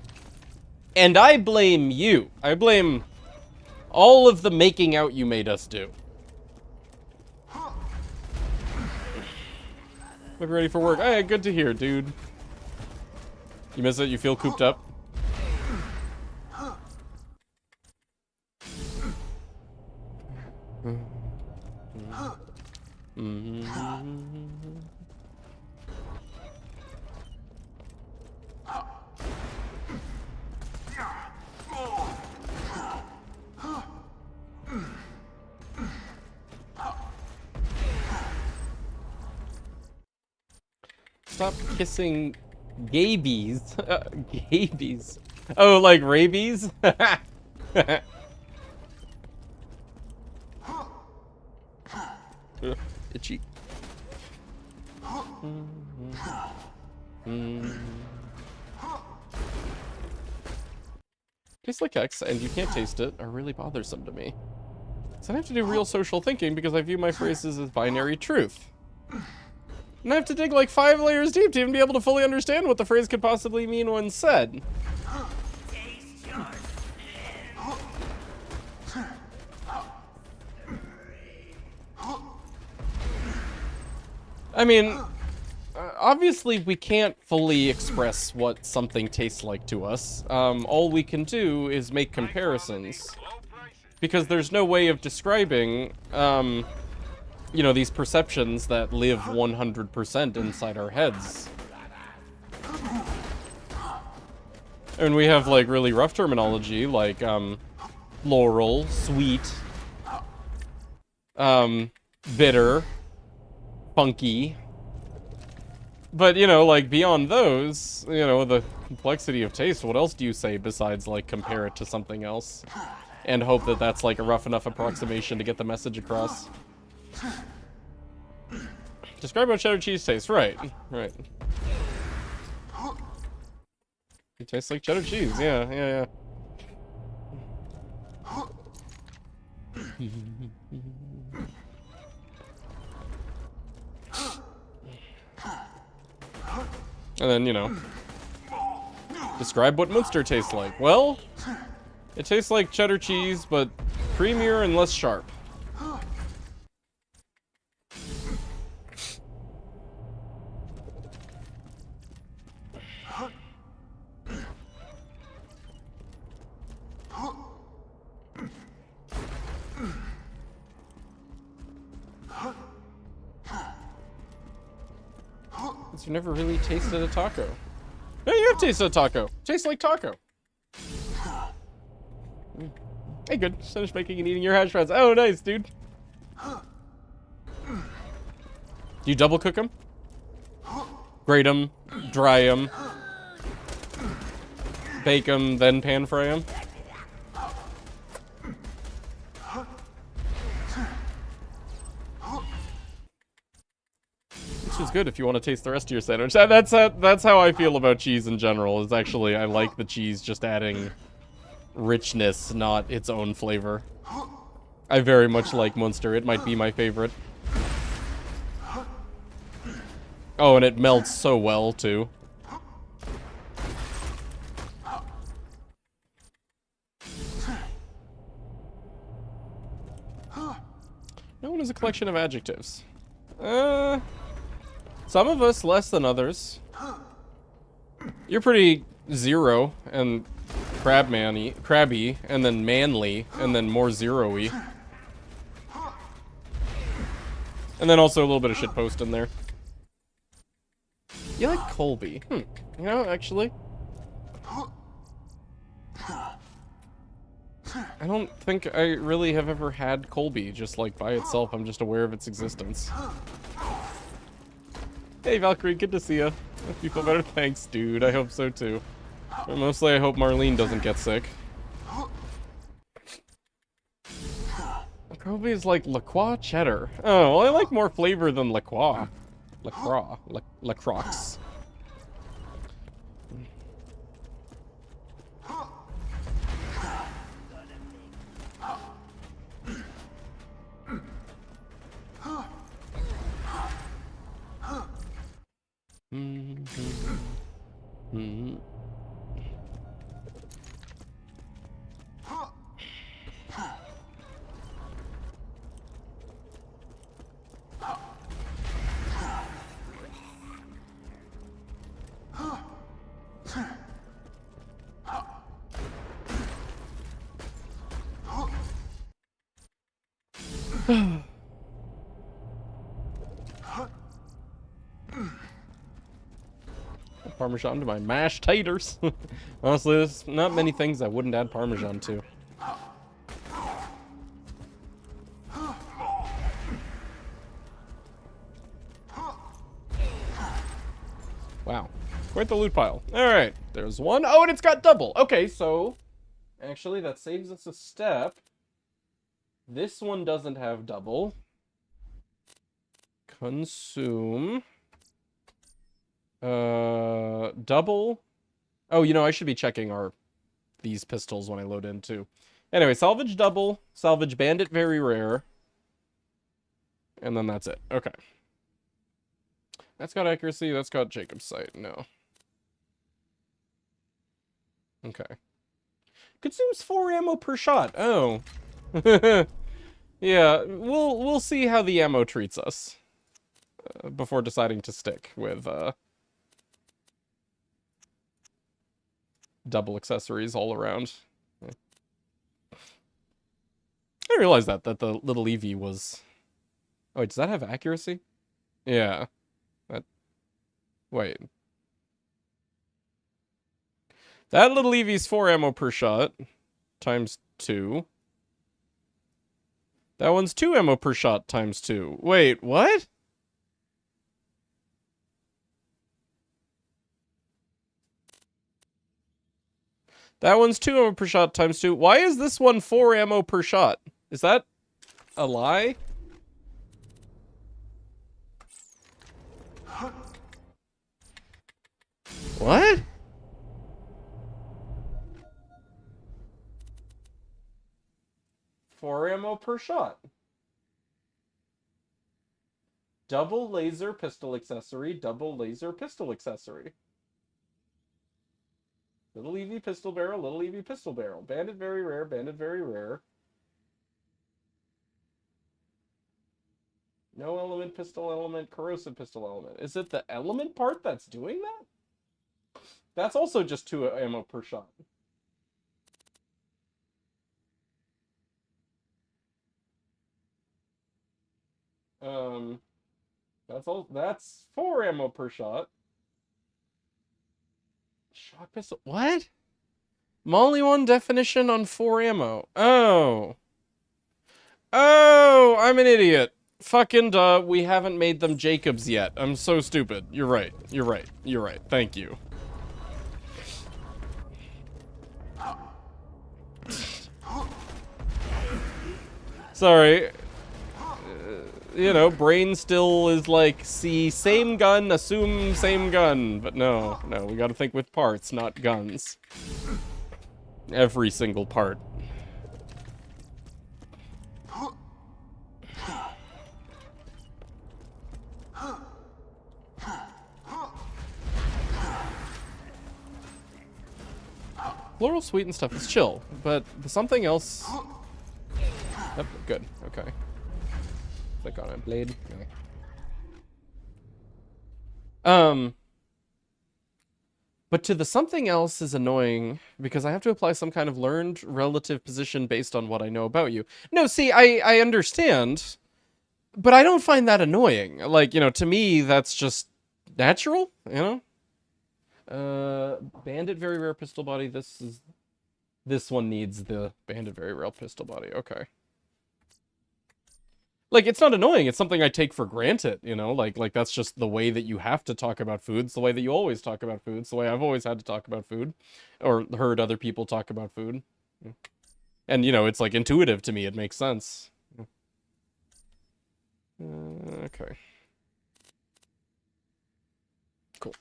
And I blame you. I blame all of the making out you made us do. Look ready for work. Hey, good to hear, dude. You miss it? You feel cooped up? Stop kissing gabies. Gabies. Oh, like rabies? Itchy. Tastes like X, and you can't taste it, are really bothersome to me. So I have to do real social thinking because I view my phrases as binary truth. And I have to dig like 5 layers deep to even be able to fully understand what the phrase could possibly mean when said. I mean, obviously we can't fully express what something tastes like to us. All we can do is make comparisons. Because there's no way of describing, you know, these perceptions that live 100% inside our heads. And we have, like, really rough terminology, like, laurel, sweet, bitter, funky. But, you know, like, beyond those, you know, the complexity of taste, what else do you say besides, like, compare it to something else? And hope that that's, like, a rough enough approximation to get the message across. Describe how cheddar cheese tastes. Right. Right. It tastes like cheddar cheese. Yeah, yeah, yeah. And then, you know, describe what Munster tastes like. Well, it tastes like cheddar cheese, but creamier and less sharp. You never really tasted a taco. No, you have tasted a taco. Tastes like taco. Hey, good. Just finished making and eating your hash browns. Oh, nice, dude. Do you double cook them? Grate them, dry them, bake them, then pan fry them? Which is good if you want to taste the rest of your sandwich. That's how I feel about cheese in general. Is actually I like the cheese just adding richness, not its own flavor. I very much like Munster. It might be my favorite. Oh, and it melts so well too. No one is a collection of adjectives. Some of us less than others. You're pretty zero and crabby, and then manly, and then more zero-y. And then also a little bit of shitpost in there. You like Colby? You know, actually, I don't think I really have ever had Colby just like by itself. I'm just aware of its existence. Hey Valkyrie, good to see ya. Hope you feel better. Thanks, dude. I hope so too. But mostly I hope Marlene doesn't get sick. Colby is like La Croix cheddar. Oh, well, I like more flavor than La Croix. La Croix. La Croix. Parmesan to my mashed taters. Honestly, there's not many things I wouldn't add Parmesan to. Wow. Quite the loot pile. Alright, there's one. Oh, and it's got double. Okay, so actually that saves us a step. This one doesn't have double. Consume. Double. Oh, you know, I should be checking these pistols when I load in too. Anyway, salvage double, salvage bandit very rare. And then that's it. Okay. That's got accuracy, that's got Jacob's sight. No. Okay. Consumes 4 ammo per shot. Oh. Yeah, we'll see how the ammo treats us before deciding to stick with double accessories all around. Yeah. I realized that the little Eevee was... Oh, wait, does that have accuracy? Yeah. Wait. That little Eevee's 4 ammo per shot. Times 2. That one's 2 ammo per shot times 2. Wait, what? That one's 2 ammo per shot times 2. Why is this one 4 ammo per shot? Is that a lie? What? Four ammo per shot. Double laser pistol accessory, double laser pistol accessory. Little Eevee pistol barrel, little Eevee pistol barrel. Bandit very rare, bandit very rare. No element, pistol element, corrosive pistol element. Is it the element part that's doing that? That's also just 2 ammo per shot. That's 4 ammo per shot. Shock pistol. What? Molly 1 definition on 4 ammo. Oh. Oh, I'm an idiot. Fucking duh, we haven't made them Jacobs yet. I'm so stupid. You're right. You're right. You're right. Thank you. Sorry. You know, brain still is like, see, same gun, assume same gun. But no, we gotta think with parts, not guns. Every single part. Floral sweet and stuff is chill, but something else... Yep, good, okay. Click on it, blade. Okay. But to the something else is annoying because I have to apply some kind of learned relative position based on what I know about you. No, see, I understand, but I don't find that annoying. Like, you know, to me, that's just natural, you know? Bandit very rare pistol body. This one needs the bandit very rare pistol body. Okay. Like, it's not annoying. It's something I take for granted, you know? Like that's just the way that you have to talk about food. It's the way that you always talk about food. It's the way I've always had to talk about food. Or heard other people talk about food. And, you know, it's, like, intuitive to me. It makes sense. Okay. Cool.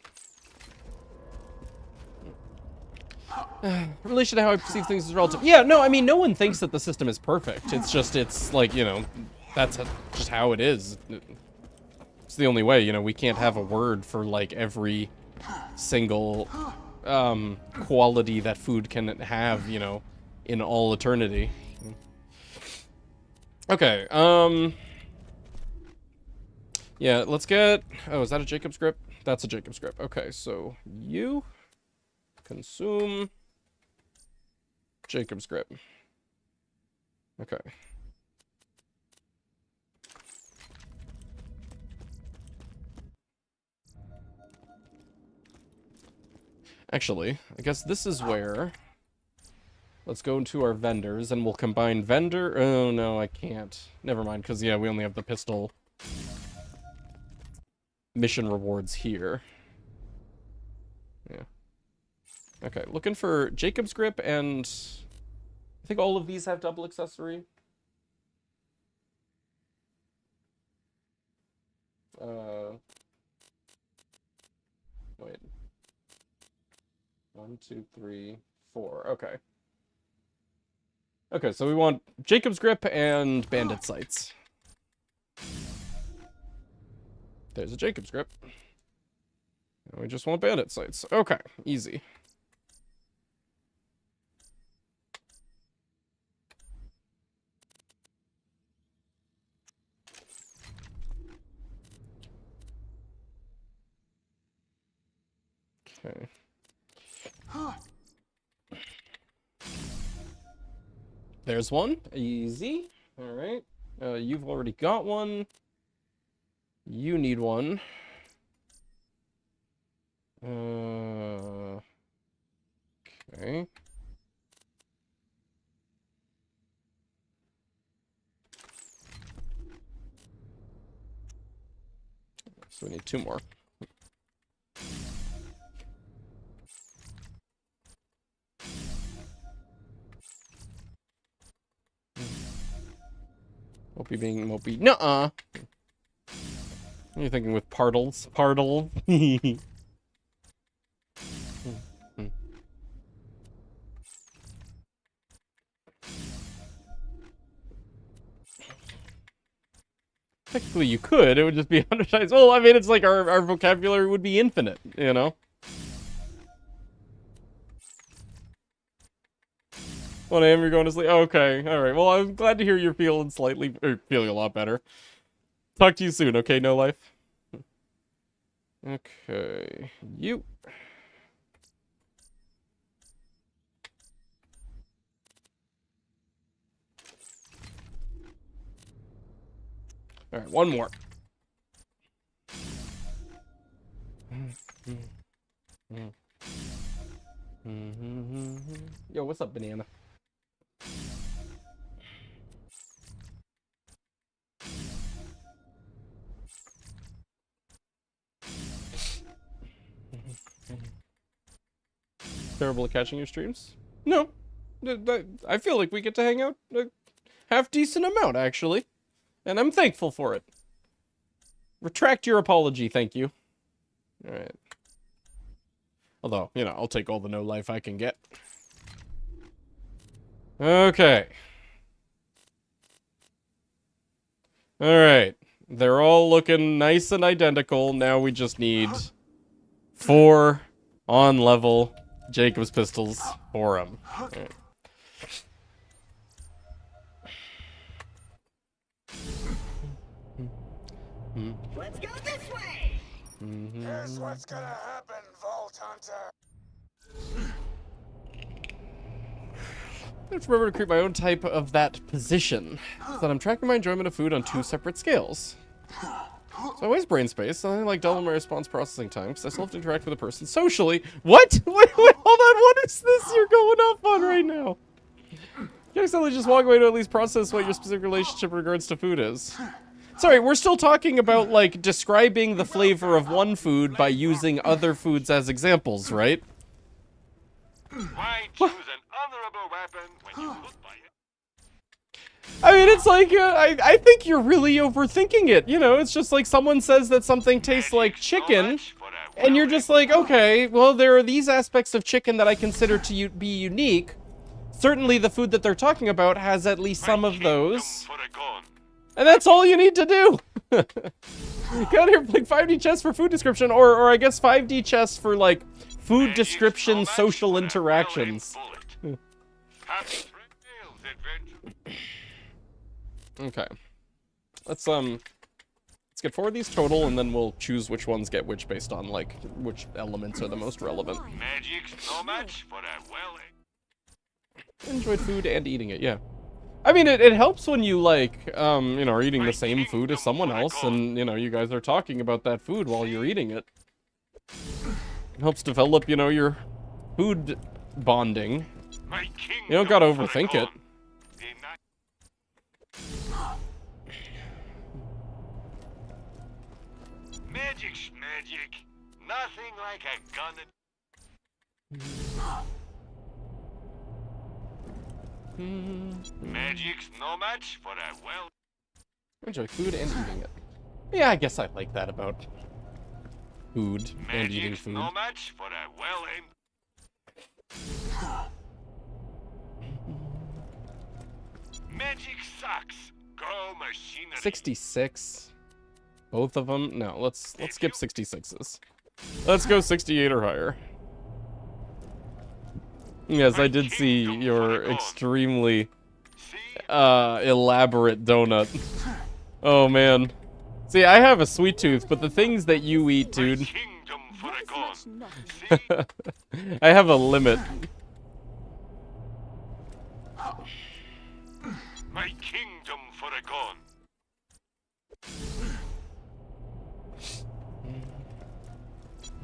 Relation to how I perceive things is relative. Yeah, no, I mean, no one thinks that the system is perfect. It's just, it's, like, you know... That's just how it is. It's the only way, you know, we can't have a word for, like, every single quality that food can have, you know, in all eternity. Okay, yeah, let's get... Oh, is that a Jacob's grip? That's a Jacob's grip. Okay, so you consume Jacob's grip. Okay. Actually, I guess this is where... Let's go into our vendors, and we'll combine vendor... Oh, no, I can't. Never mind, because, yeah, we only have the pistol mission rewards here. Yeah. Okay, looking for Jacob's Grip, and... I think all of these have double accessory. Wait. 1, 2, 3, 4. Okay. Okay, so we want Jacob's Grip and Bandit Sights. There's a Jacob's Grip. And we just want Bandit Sights. Okay, easy. Okay. There's one. Easy. Alright. You've already got one. You need one. Okay. So we need 2 more. Mopey being Mopey. Nuh-uh! What are you thinking with Partles? Partle? Technically you could, it would just be 100 times. Well, I mean, it's like our vocabulary would be infinite, you know? 1 a.m. you're going to sleep? Okay, alright. Well, I'm glad to hear you're feeling feeling a lot better. Talk to you soon, okay, No Life? Okay, you. Alright, 1 more. Yo, what's up, Banana? Terrible at catching your streams? No. I feel like we get to hang out a half-decent amount, actually. And I'm thankful for it. Retract your apology, thank you. Alright. Although, you know, I'll take all the No Life I can get. Okay. Alright. They're all looking nice and identical. Now we just need 4 on-level Jacob's pistols for them. Right. Let's go this way! Here's what's gonna happen, Vault Hunter. I have to remember to create my own type of that position, so that I'm tracking my enjoyment of food on 2 separate scales. So I waste brain space, and I like double my response processing time, because I still have to interact with a person socially. What? Wait, hold on, what is this you're going off on right now? You accidentally just walk away to at least process what your specific relationship in regards to food is. Sorry, we're still talking about, like, describing the flavor of one food by using other foods as examples, right? Why choose an honorable weapon when you could buy it? I mean, it's like, I think you're really overthinking it, you know? It's just like someone says that something tastes like chicken, and you're just like, okay, well, there are these aspects of chicken that I consider to be unique. Certainly the food that they're talking about has at least some of those. And that's all you need to do! Get out here playing 5D chess for food description, or I guess 5D chess for, like, food description social interactions. Okay. Let's get 4 of these total, and then we'll choose which ones get which based on, like, which elements are the most relevant. Magic's no match for a well. Enjoyed food and eating it, yeah. I mean, it helps when you, like, you know, are eating the same food as someone else, and, you know, you guys are talking about that food while you're eating it. It helps develop, you know, your food bonding. My You don't gotta kingdom for the overthink it. gone. Deny- Magic's magic. Nothing like a gun. Magic's no match for a well. Enjoy food and eating it. Yeah, I guess I like that about food and eating Magic's food. no match for a well-aimed. Magic sucks. Go machinery. 66. Both of them? No, let's skip 66s. Let's go 68 or higher. Yes, I did see your extremely elaborate donut. Oh man. See, I have a sweet tooth, but the things that you eat, dude. Kingdom for a gone. See? I have a limit. My kingdom for a gone.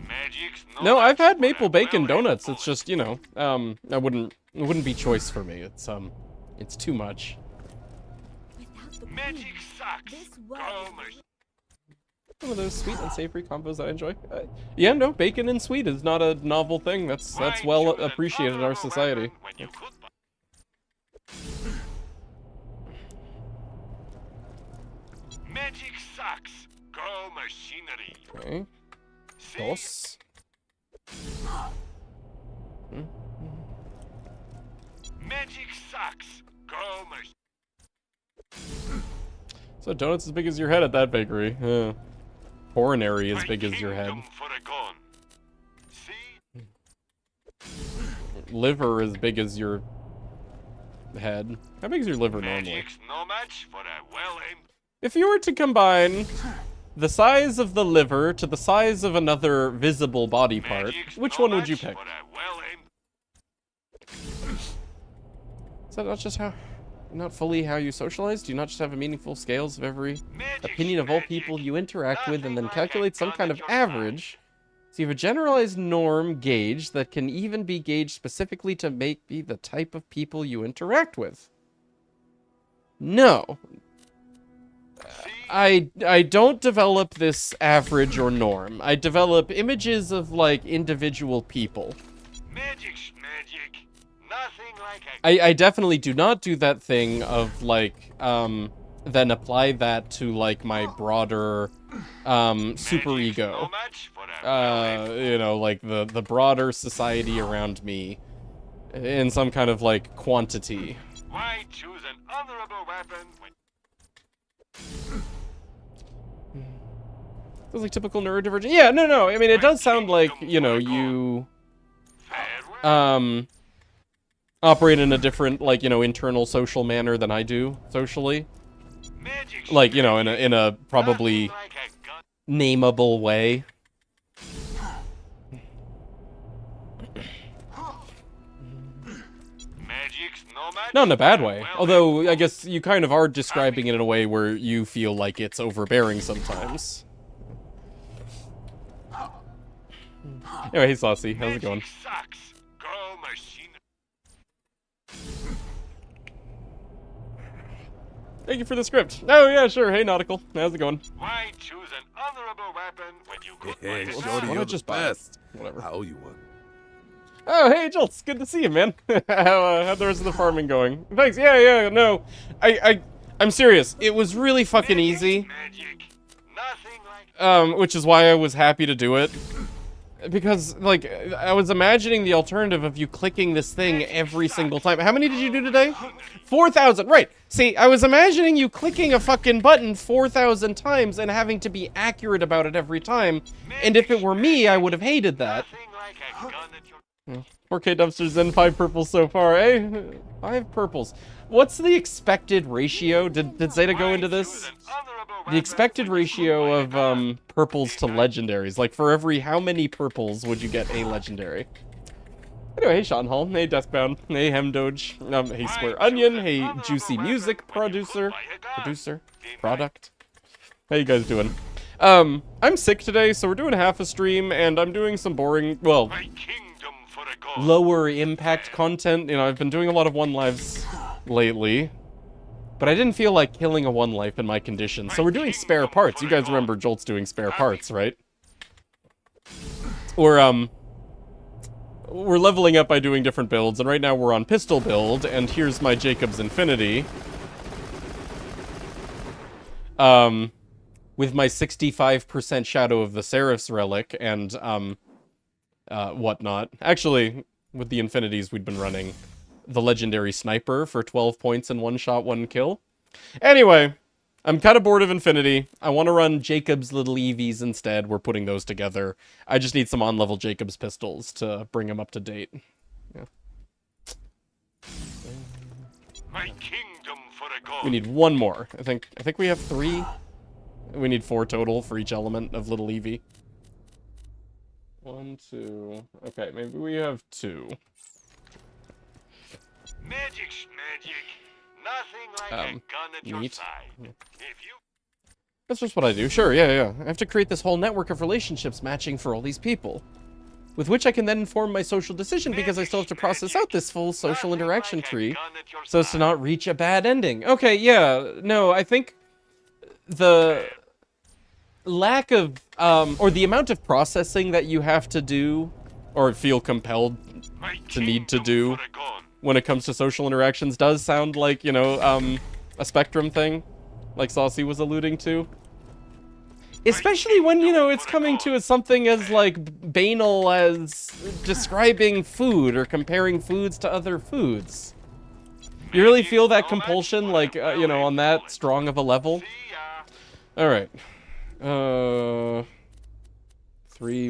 Magic's No, I've had match maple for a bacon well-aimed donuts. It's bullet. just, you know, it wouldn't be choice for me. It's too much. Without the Magic queen, sucks. this Go world machine. Some of those sweet and savory combos I enjoy. Yeah, no, bacon and sweet is not a novel thing. That's well appreciated in our society. Magic sucks. Go machinery. Okay. See? Dos. Magic sucks. Go machine. So donuts as big as your head at that bakery. Coronary as big as your head. For a gone. See? Liver as big as your head. How big is your liver normally? Magic's no match for a well-aimed. If you were to combine the size of the liver to the size of another visible body part, Magic's which no one would you match pick? for a well-aimed. Is that not just how, not fully how you socialize? Do you not just have a meaningful scales of every Magic's opinion of all magic. people you interact with and then Nothing like calculate a some gun kind at of your average? So you have a generalized norm gauge that can even be gauged specifically to be the type of people you interact with. No. I don't develop this average or norm. I develop images of, like, individual people. Magic's magic. Nothing like a. I definitely do not do that thing of, like, then apply that to, like, my broader, super Magic's ego. No match for a well-aimed. You know, like, the broader society around me in some kind of, like, quantity. Why choose an honorable weapon when Feels like typical neurodivergent. Yeah, no. I mean, it does sound like, you know, you farewell? operate in a different, like, you know, internal social manner than I do socially. Magic's Like, you know, in magic. a probably Nothing like a gun. nameable way. Magic's no match. Not in a bad for way. well-aimed. Although, I guess you kind of are describing it in a way where you feel like it's overbearing sometimes. Anyway, hey Saucy, how's it going? Magic sucks. Go machine. Thank you for the script. Oh, yeah, sure. Hey, Nautical. How's it going? Why choose an honorable weapon when you could Hey, play Shorty, Why you're not the just buy it? best. Whatever. I owe you one. Oh, hey, Jolts. Good to see you, man. How'd the rest of the farming going? Thanks. Yeah, no. I'm serious. It was really fucking easy. Magic. Nothing like Which is why I was happy to do it. Because, like, I was imagining the alternative of you clicking this thing every single time. How many did you do today? 4,000. Right. See, I was imagining you clicking a fucking button 4,000 times and having to be accurate about it every time. And if it were me, I would have hated that. nothing like a gun at your 4K dumpsters and 5 purples so far, eh? 5 purples. What's the expected ratio? Did Zeta go into this? The expected ratio of purples to legendaries. Like, for every how many purples would you get a legendary? Anyway, hey Sean Hall, hey Deathbound, hey Hemdoge, hey Square Onion, hey Juicy Music product. How you guys doing? I'm sick today, so we're doing half a stream, and I'm doing some boring, well, My kingdom for a lower impact content. You know, I've been doing a lot of one lives lately, but I didn't feel like killing a one life in my condition. So we're doing spare parts. You guys remember Jolt's doing spare parts, right? We're leveling up by doing different builds, and right now we're on pistol build, and here's my Jacob's Infinity. With my 65% Shadow of the Seraph's relic and, whatnot. Actually, with the Infinities we'd been running, the Legendary Sniper for 12 points and 1 shot, 1 kill. Anyway, I'm kind of bored of Infinity. I want to run Jacob's little EVs instead. We're putting those together. I just need some on-level Jacob's pistols to bring them up to date. Yeah. My kingdom for a god. We need one more. I think we have 3. We need 4 total for each element of little Eevee. 1, 2. Okay, maybe we have 2. Magic's magic. Nothing like a gun at your neat. side. If you That's just what I do. Sure, yeah. I have to create this whole network of relationships matching for all these people, with which I can then inform my social decision because I still have to process out this full social interaction tree so as to not reach a bad ending. Okay, yeah, no, I think the lack of, or the amount of processing that you have to do, or feel compelled to need to do when it comes to social interactions does sound like, you know, a spectrum thing, like Saucy was alluding to. Especially when, you know, it's coming to something as, like, banal as describing food or comparing foods to other foods. You really feel that compulsion, like, you know, on that strong of a level? Alright. 3,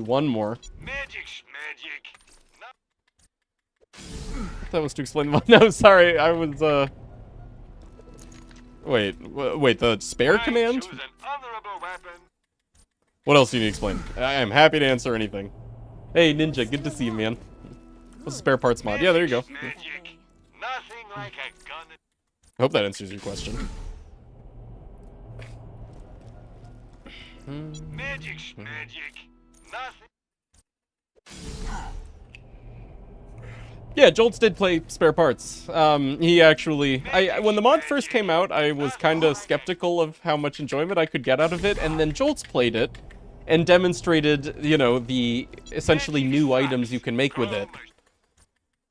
1 more. magic's magic. That was to explain the... No, sorry, I was, Wait, the spare command? Choose an honorable weapon. What else do you need to explain? I am happy to answer anything. Hey, Ninja, good to see you, man. What's the spare parts mod? Yeah, there you go. Magic. Nothing like a gun. I hope that answers your question. Magic's magic. Nothing. Yeah, Jolts did play spare parts. He actually... when the mod first came out, I was kind of skeptical of how much enjoyment I could get out of it, and then Jolts played it and demonstrated, you know, the essentially new items you can make with it.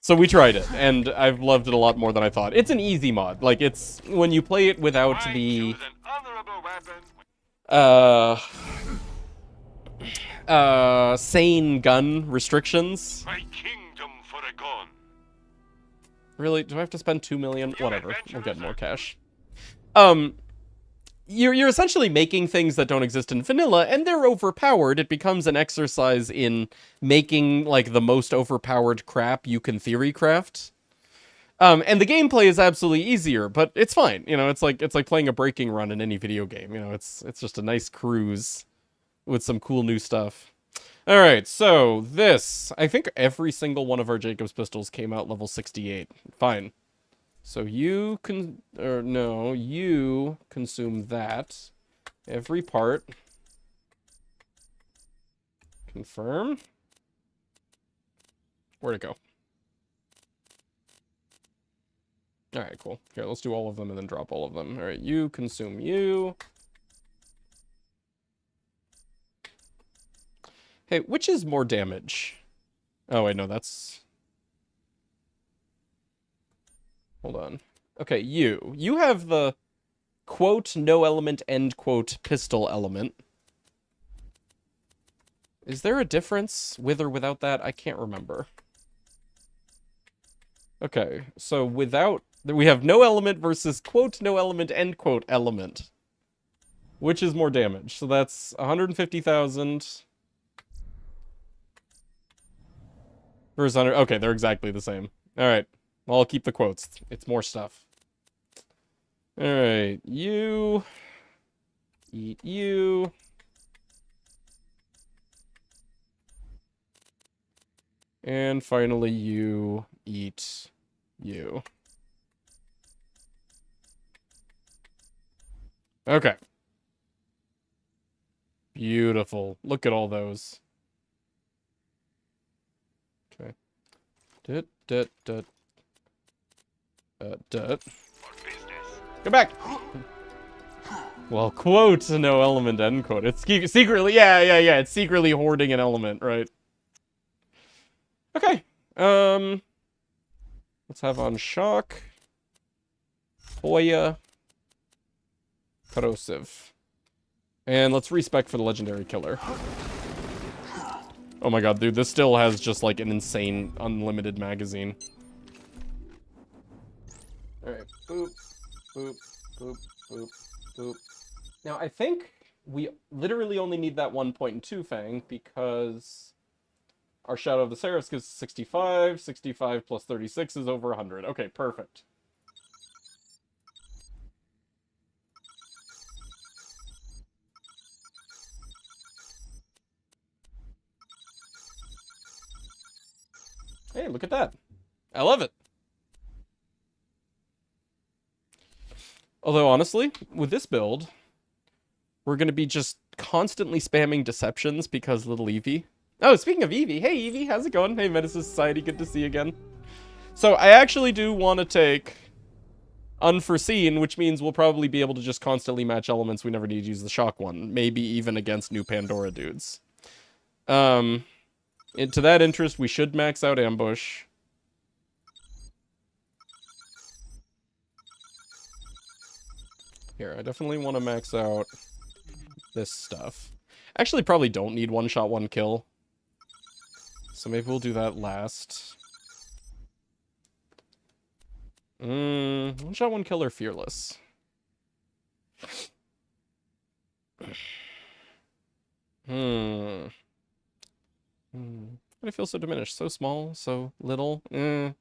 So we tried it, and I've loved it a lot more than I thought. It's an easy mod. Like, it's... when you play it without the... Choose an honorable weapon. Sane gun restrictions. My kingdom for a gun. Really? Do I have to spend 2 million? Whatever. We'll get more cash. You're essentially making things that don't exist in vanilla, and they're overpowered. It becomes an exercise in making, like, the most overpowered crap you can theory craft. And the gameplay is absolutely easier, but it's fine. You know, it's like playing a breaking run in any video game. You know, it's just a nice cruise with some cool new stuff. All right, so this, I think every single one of our Jacob's pistols came out level 68. Fine. So you you consume that. Every part. Confirm. Where'd it go? All right, cool. Here, let's do all of them and then drop all of them. All right, you consume you. Hey, which is more damage? Oh, wait, no, that's... Hold on. Okay, you. You have the quote, no element, end quote, pistol element. Is there a difference with or without that? I can't remember. Okay, so without... We have no element versus quote, no element, end quote, element. Which is more damage? So that's 150,000... versus 100... Okay, they're exactly the same. Alright. Well, I'll keep the quotes. It's more stuff. Alright. You... eat you... and finally, you eat you. Okay. Beautiful. Look at all those. Okay. Go back. Well, quote, no element, end quote. It's secretly, yeah. It's secretly hoarding an element, right? Okay. Let's have on shock. Hoya. Corrosive. And let's respec for the legendary killer. Oh my god, dude, this still has just like an insane unlimited magazine. Alright, boop, boop, boop, boop, boop. Now, I think we literally only need that 1.2 Fang because our Shadow of the Seraphs gives 65. 65 plus 36 is over 100. Okay, perfect. Hey, look at that. I love it. Although, honestly, with this build, we're going to be just constantly spamming deceptions because little Eevee. Oh, speaking of Eevee. Hey, Eevee, how's it going? Hey, Menace Society, good to see you again. So, I actually do want to take Unforeseen, which means we'll probably be able to just constantly match elements we never need to use the Shock one. Maybe even against new Pandora dudes. To that interest, we should max out Ambush. Here, I definitely want to max out this stuff. Actually, probably don't need one shot, one kill. So maybe we'll do that last. One shot, one kill or Fearless? I feel so diminished, so small, so little. I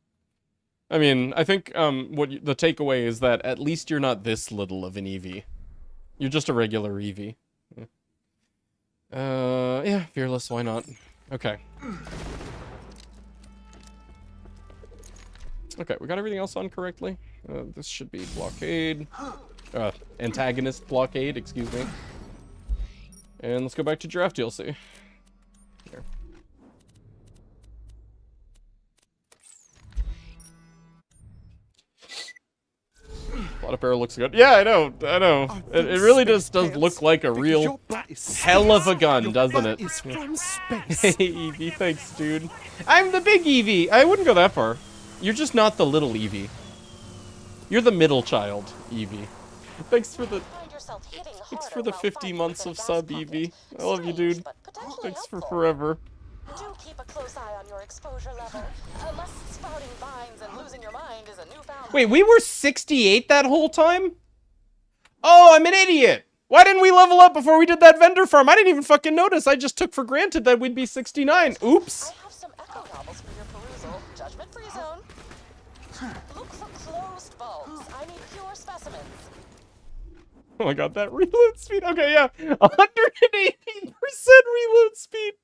mean, I think the takeaway is that at least you're not this little of an Eevee. You're just a regular Eevee. Yeah, Fearless, why not? Okay. Okay, we got everything else on correctly. This should be Blockade. Antagonist Blockade, excuse me. And let's go back to Giraffe DLC. Here. Plot Arrow looks good. Yeah, I know. It really just does look like a real hell of a gun, doesn't it? Hey, Eevee, thanks, dude. I'm the big Eevee. I wouldn't go that far. You're just not the little Eevee. You're the middle child, Eevee. Thanks for the 50 months of sub, Eevee. I love you, dude. Thanks for forever. Do keep a close eye on your exposure level. Unless spouting vines and losing your mind is a newfound... Wait, we were 68 that whole time? Oh, I'm an idiot! Why didn't we level up before we did that vendor farm? I didn't even fucking notice. I just took for granted that we'd be 69. Oops. I have some echo novels for your perusal. Judgment-free zone. Look for closed bulbs. I need pure specimens. Oh my god, that reload speed. Okay, yeah. 180% reload speed.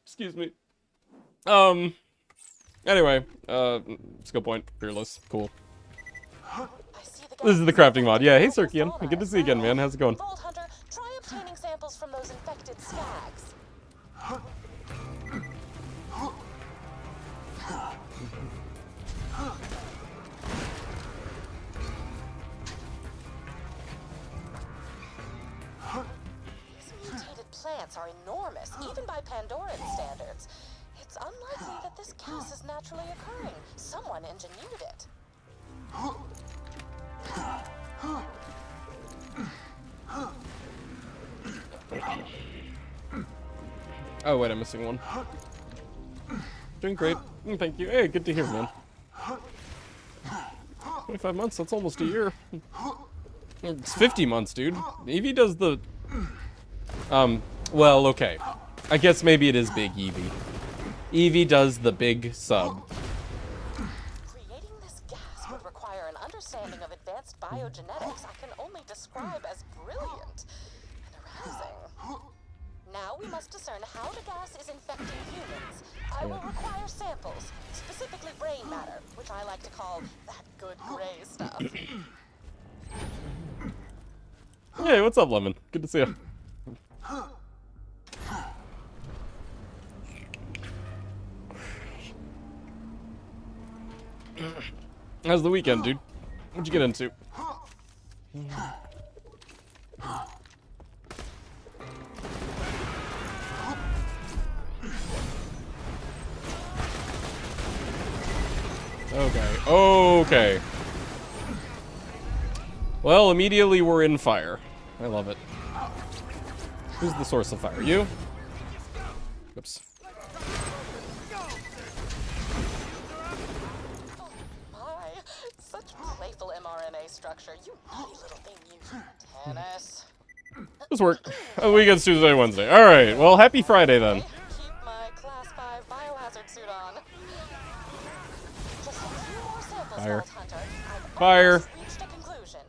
Excuse me. Anyway, skill point, Fearless, cool. This is the crafting mod. Yeah, hey Cirkian, good to see you again, man. How's it going? Vault Hunter, try obtaining samples from those infected skags. These mutated plants are enormous, even by Pandoran standards. It's unlikely that this gas is naturally occurring. Someone engineered it. Oh wait, I'm missing one. Doing great. Thank you. Hey, good to hear, man. 25 months, that's almost a year. It's 50 months, dude. Eevee does the... well, okay. I guess maybe it is big Eevee. Eevee does the big sub. Creating this gas would require an understanding of advanced biogenetics I can only describe as brilliant and arousing. Now we must discern how the gas is infecting humans. I will require samples, specifically brain matter, which I like to call that good gray stuff. Hey, what's up, Lemon? Good to see you. How's the weekend, dude? What'd you get into? Okay. Okay. Well, immediately we're in fire. I love it. Who's the source of fire? You? Oops. My, such playful mRNA structure. You naughty little thing, you. Tennis. This work. Oh, weekend's Tuesday, Wednesday. All right. Well, happy Friday then. Keep my class 5 biohazard suit on. Just a few more samples, Fire. Vault Hunter. I've Fire. almost reached a conclusion.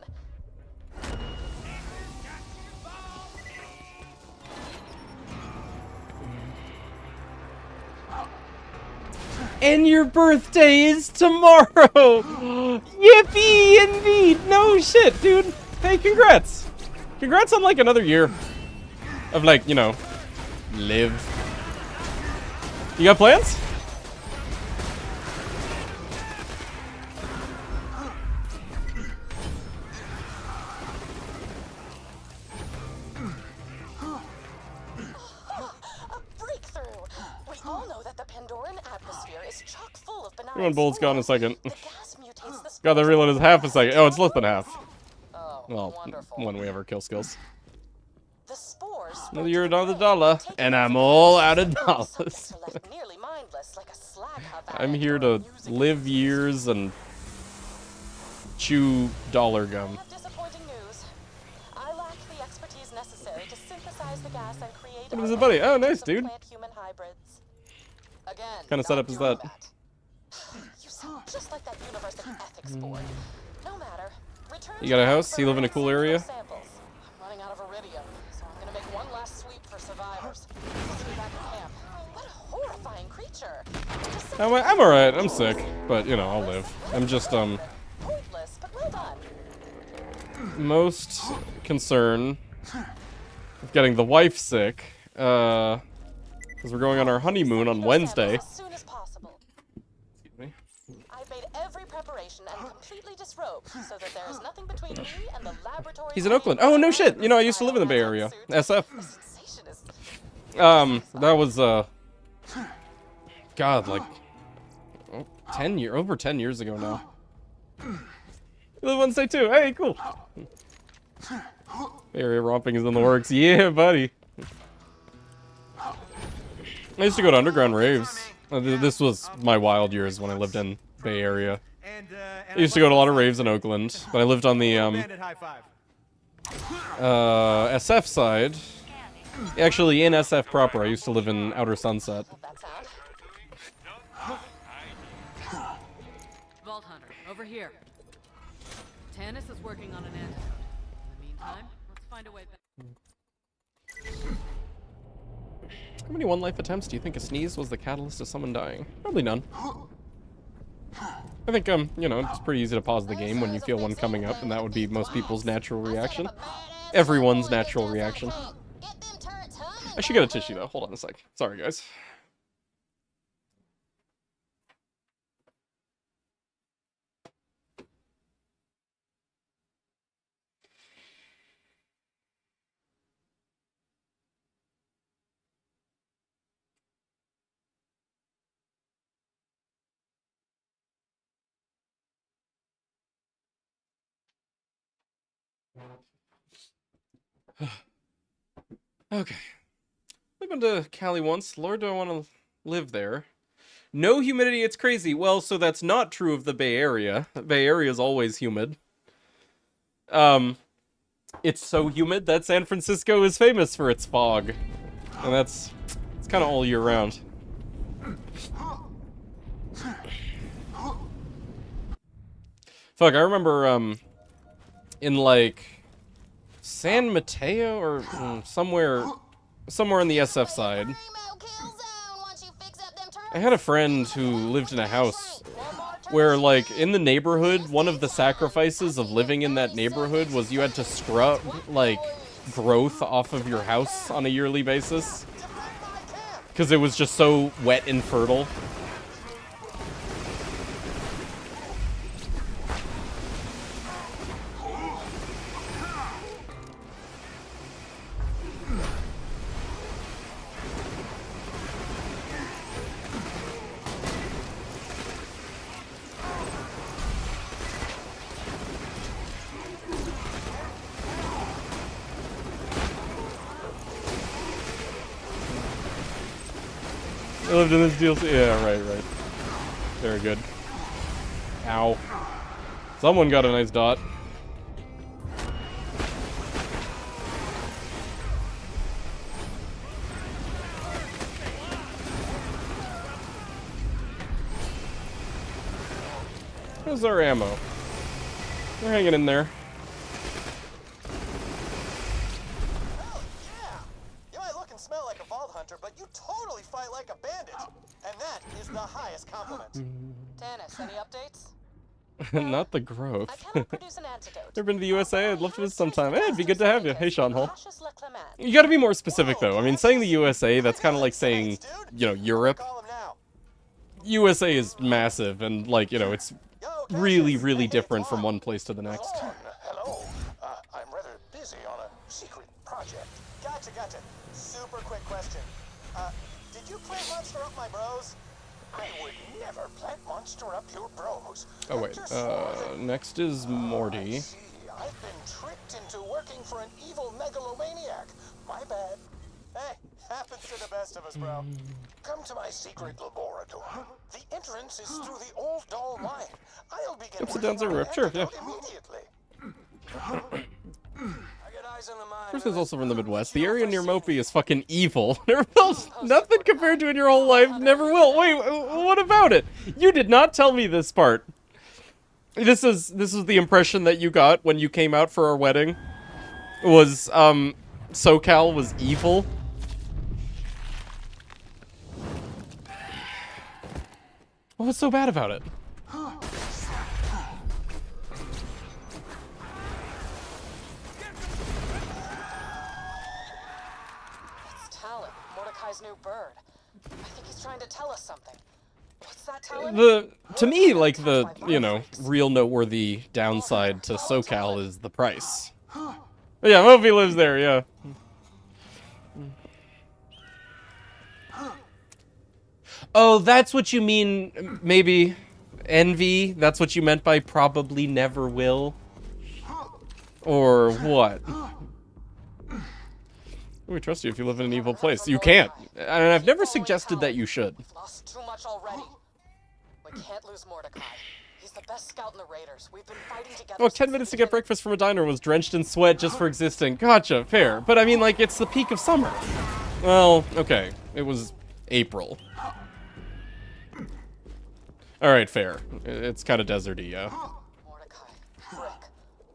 And your birthday is tomorrow! Yippee, indeed! No shit, dude! Hey, congrats! Congrats on, like, another year of, like, you know, live. You got plans? Everyone bolt's gone in a second. God, that reload is half a second. Oh, it's less than half. Well, when we ever kill skills. You're another dollar, and I'm all out of dollars. I'm here to live years and chew dollar gum. What is it, buddy? Oh, nice, dude. What kind of setup is that? Just like that university ethics board. No matter. You got a house? You live in a cool area? I'm running out of iridium, so I'm gonna make one last sweep for survivors. Let's be back at camp. What a horrifying creature. I'm alright. I'm sick, but you know, I'll live. I'm just Pointless, but well done. most concerned with getting the wife sick, because we're going on our honeymoon on Wednesday. As soon as possible. Excuse me. I've made every preparation and completely disrobed so that there is nothing between me and the laboratory. He's in Oakland. Oh, no shit. You know, I used to live in the Bay Area. SF. That was, God, like, over 10 years ago now. You live on state too. Hey, cool. Bay Area romping is in the works. Yeah, buddy. I used to go to underground raves. This was my wild years when I lived in Bay Area. I used to go to a lot of raves in Oakland, but I lived on the SF side. Actually, in SF proper, I used to live in Outer Sunset. Vault Hunter, over here. Tannis is working on an antidote. In the meantime, let's find a way back. How many one-life attempts do you think a sneeze was the catalyst to someone dying? Probably none. I think, you know, it's pretty easy to pause the game when you feel one coming up, and that would be most people's natural reaction. Everyone's natural reaction. I should get a tissue, though. Hold on a sec. Sorry, guys. Okay. I've been to Cali once. Lord, do I want to live there? No humidity, it's crazy. Well, so that's not true of the Bay Area. The Bay Area is always humid. It's so humid that San Francisco is famous for its fog. And it's kind of all year round. Fuck, I remember, in, like, San Mateo or somewhere in the SF side. I had a friend who lived in a house where, like, in the neighborhood, one of the sacrifices of living in that neighborhood was you had to scrub, like, growth off of your house on a yearly basis. Because it was just so wet and fertile. I lived in this DLC. Yeah, right. Very good. Ow. Someone got a nice dot. Where's our ammo? We're hanging in there. Hell yeah! You might look and smell like a vault hunter, but you totally fight like a bandit. And that is the highest compliment. Dennis, any updates? Not the growth. I cannot produce an antidote. Ever been to the USA? I'd love to visit sometime. Hey, it'd be good to have you. Hey, Sean Hall. Cautious Le Clement. You gotta be more specific, though. I mean, saying the USA, that's kind of like saying, you know, Europe. Call him now. USA is massive, and, like, you know, it's really, really different from one place to the next. Hello. I'm rather busy on a secret project. Gotcha. Super quick question. Did you plant monster up my bros? I would never plant monster up your bros. Oh, wait. Next is Morty. See, I've been tricked into working for an evil megalomaniac. My bad. Hey, happens to the best of us, bro. Come to my secret laboratory. The entrance is through the old doll mine. I'll begin Ups and downs are rough. Sure, yeah. immediately. I get eyes on the mine. Person's also from the Midwest. The area near Mopi is fucking evil. Never felt nothing compared to in your whole life. Never will. Wait, what about it? You did not tell me this part. This is the impression that you got when you came out for our wedding. Was SoCal was evil. What was so bad about it? It's Talon, Mordecai's new bird. I think he's trying to tell us something. What's that, Talon? To me, like, the, you know, real noteworthy downside to SoCal is the price. Yeah, Moby lives there, yeah. Oh, that's what you mean, maybe, envy? That's what you meant by probably never will? Or what? We trust you if you live in an evil place. You can't. And I've never suggested that you should. We've lost too much already. We can't lose Mordecai. He's the best scout in the Raiders. We've been fighting together. Oh, 10 minutes to get breakfast from a diner was drenched in sweat just for existing. Gotcha, fair. But I mean, like, it's the peak of summer. Well, okay. It was April. Alright, fair. It's kind of deserty, yeah. Mordecai, Rick,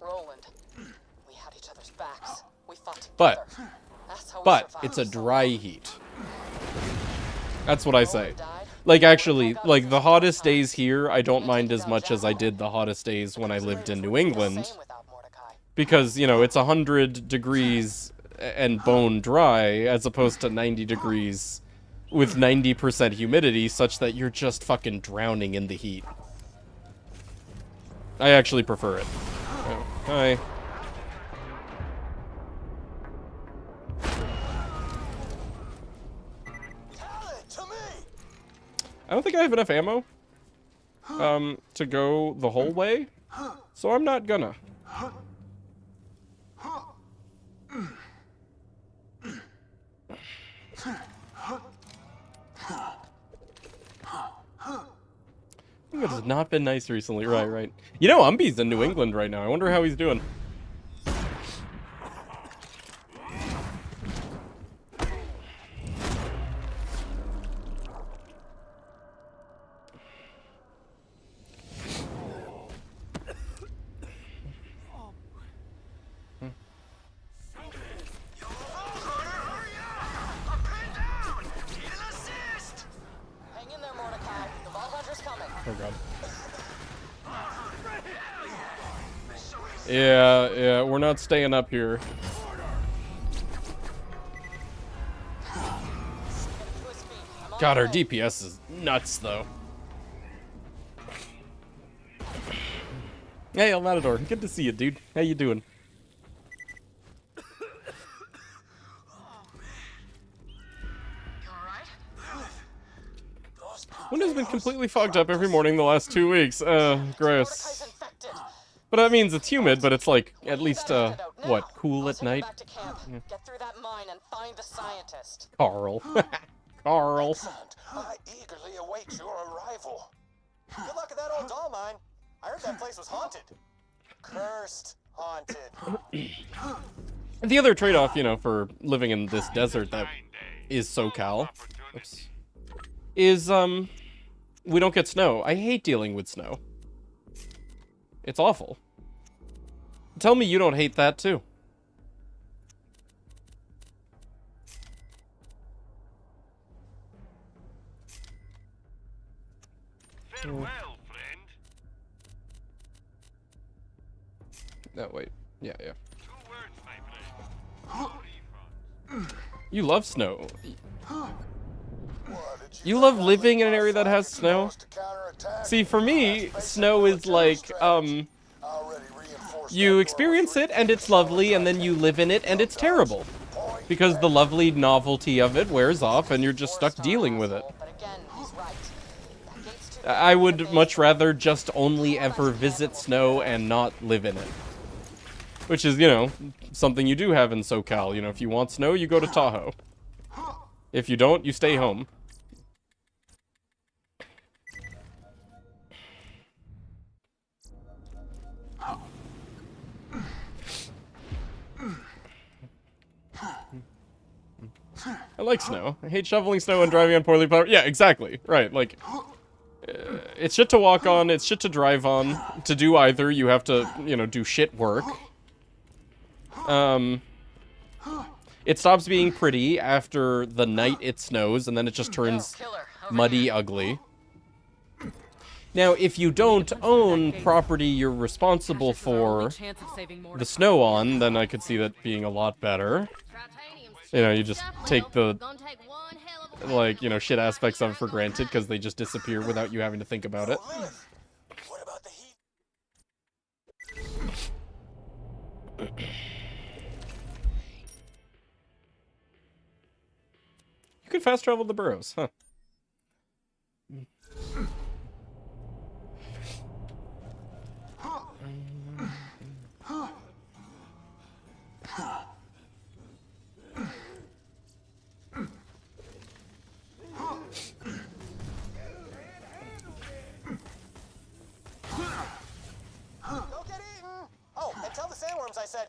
Roland. We had each other's backs. We fought together. But That's how we But survived. it's a dry heat. That's what I say. Like, actually, like, the hottest days here, I don't mind as much as I did the hottest days when I lived in New England. Because, you know, it's 100 degrees and bone dry, as opposed to 90 degrees with 90% humidity, such that you're just fucking drowning in the heat. I actually prefer it. Oh, hi. I don't think I have enough ammo to go the whole way, so I'm not gonna. It has not been nice recently, right. You know, Umby's in New England right now. I wonder how he's doing. Hang in there, Mordecai. The Vault Hunter's coming. Oh god. Yeah, we're not staying up here. God, our DPS is nuts, though. Hey, El Matador. Good to see you, dude. How you doing? Window's been completely fogged up every morning the last 2 weeks. Gross. But that means it's humid, but it's like, at least, what, cool at night? Get through that mine and find the scientist. Carl. Carl. Excellent. I eagerly await your arrival. Good luck at that old doll mine. I heard that place was haunted. Cursed haunted. The other trade-off, you know, for living in this desert that is SoCal, oops, is, we don't get snow. I hate dealing with snow. It's awful. Tell me you don't hate that, too. Farewell, friend. No, wait. Yeah. 2 words, my friend. No refund. You love snow. What, did You love living in an area that has snow? to counterattack? See, for me, snow is like, Already reinforced you that experience door it and it's lovely, and then you live in it and it's terrible. Because the lovely novelty of it wears off and you're just stuck dealing with it. But again, he's right. That gate's too I would much rather just only ever visit snow and not live in it. Which is, you know, something you do have in SoCal. You know, if you want snow, you go to Tahoe. If you don't, you stay home. I like snow. I hate shoveling snow and driving on poorly powered. Yeah, exactly. Right, like... it's shit to walk on, it's shit to drive on. To do either, you have to, you know, do shit work. It stops being pretty after the night it snows, and then it just turns muddy, ugly. Now, if you don't own property you're responsible for the snow on, then I could see that being a lot better. You know, you just take the, like, you know, shit aspects of it for granted because they just disappear without you having to think about it. What about the heat? You could fast travel the burrows, huh? Go get eaten! Oh, and tell the sandworms I said...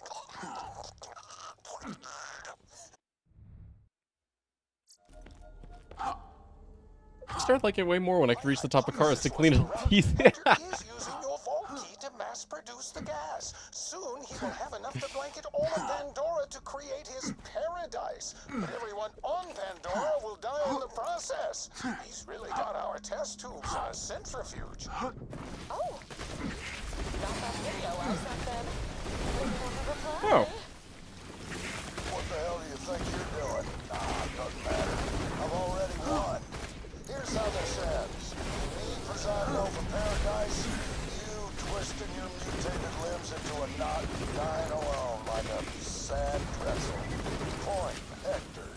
I start liking it way more when I can reach the top of cars to clean up teeth. He is using your vault key to mass produce the gas. Soon he will have enough to blanket all of Pandora to create his paradise. But everyone on Pandora will die in the process. He's really got our test tubes on a centrifuge. Oh! Got that video I sent them. Oh. What the hell do you think you're doing? Doesn't matter. I've already won. Here's how this ends. Me presiding over paradise, you twisting your mutated limbs into a knot and dying alone like a sad pretzel. Point, Hector.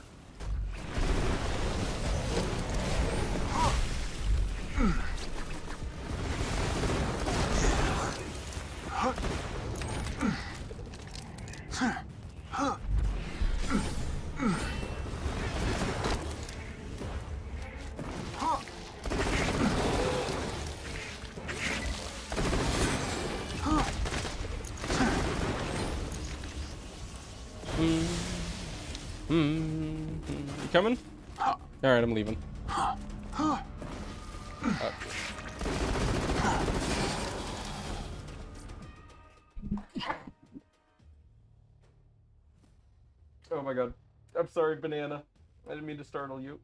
You coming? Alright, I'm leaving. Oh my god. I'm sorry, Banana. I didn't mean to startle you.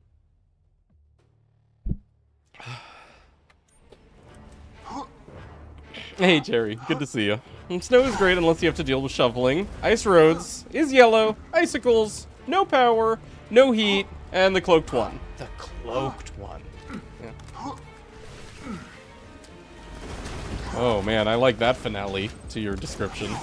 Hey, Jerry. Good to see you. Snow is great unless you have to deal with shoveling. Ice roads is yellow. Icicles. No power. No heat. And the cloaked one. The cloaked one. Yeah. Oh man, I like that finale to your description.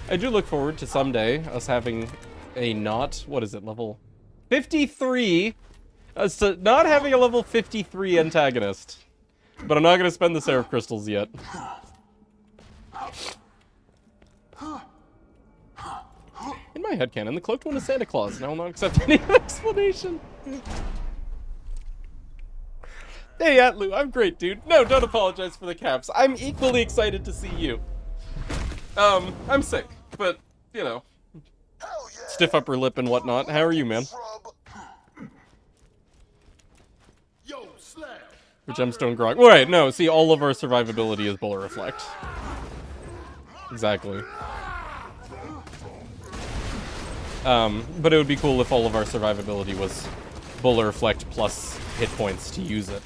I do look forward to someday us having a not, what is it, level 53. So not having a level 53 antagonist. But I'm not going to spend the Seraph Crystals yet. In my headcanon, the cloaked one is Santa Claus, and I will not accept any explanation. Hey, Atlu, I'm great, dude. No, don't apologize for the caps. I'm equally excited to see you. I'm sick, but, you know, stiff upper lip and whatnot. How are you, man? For Gemstone Grog. Wait, no, see, all of our survivability is Bull Reflect. Exactly. But it would be cool if all of our survivability was Bull Reflect plus hit points to use it.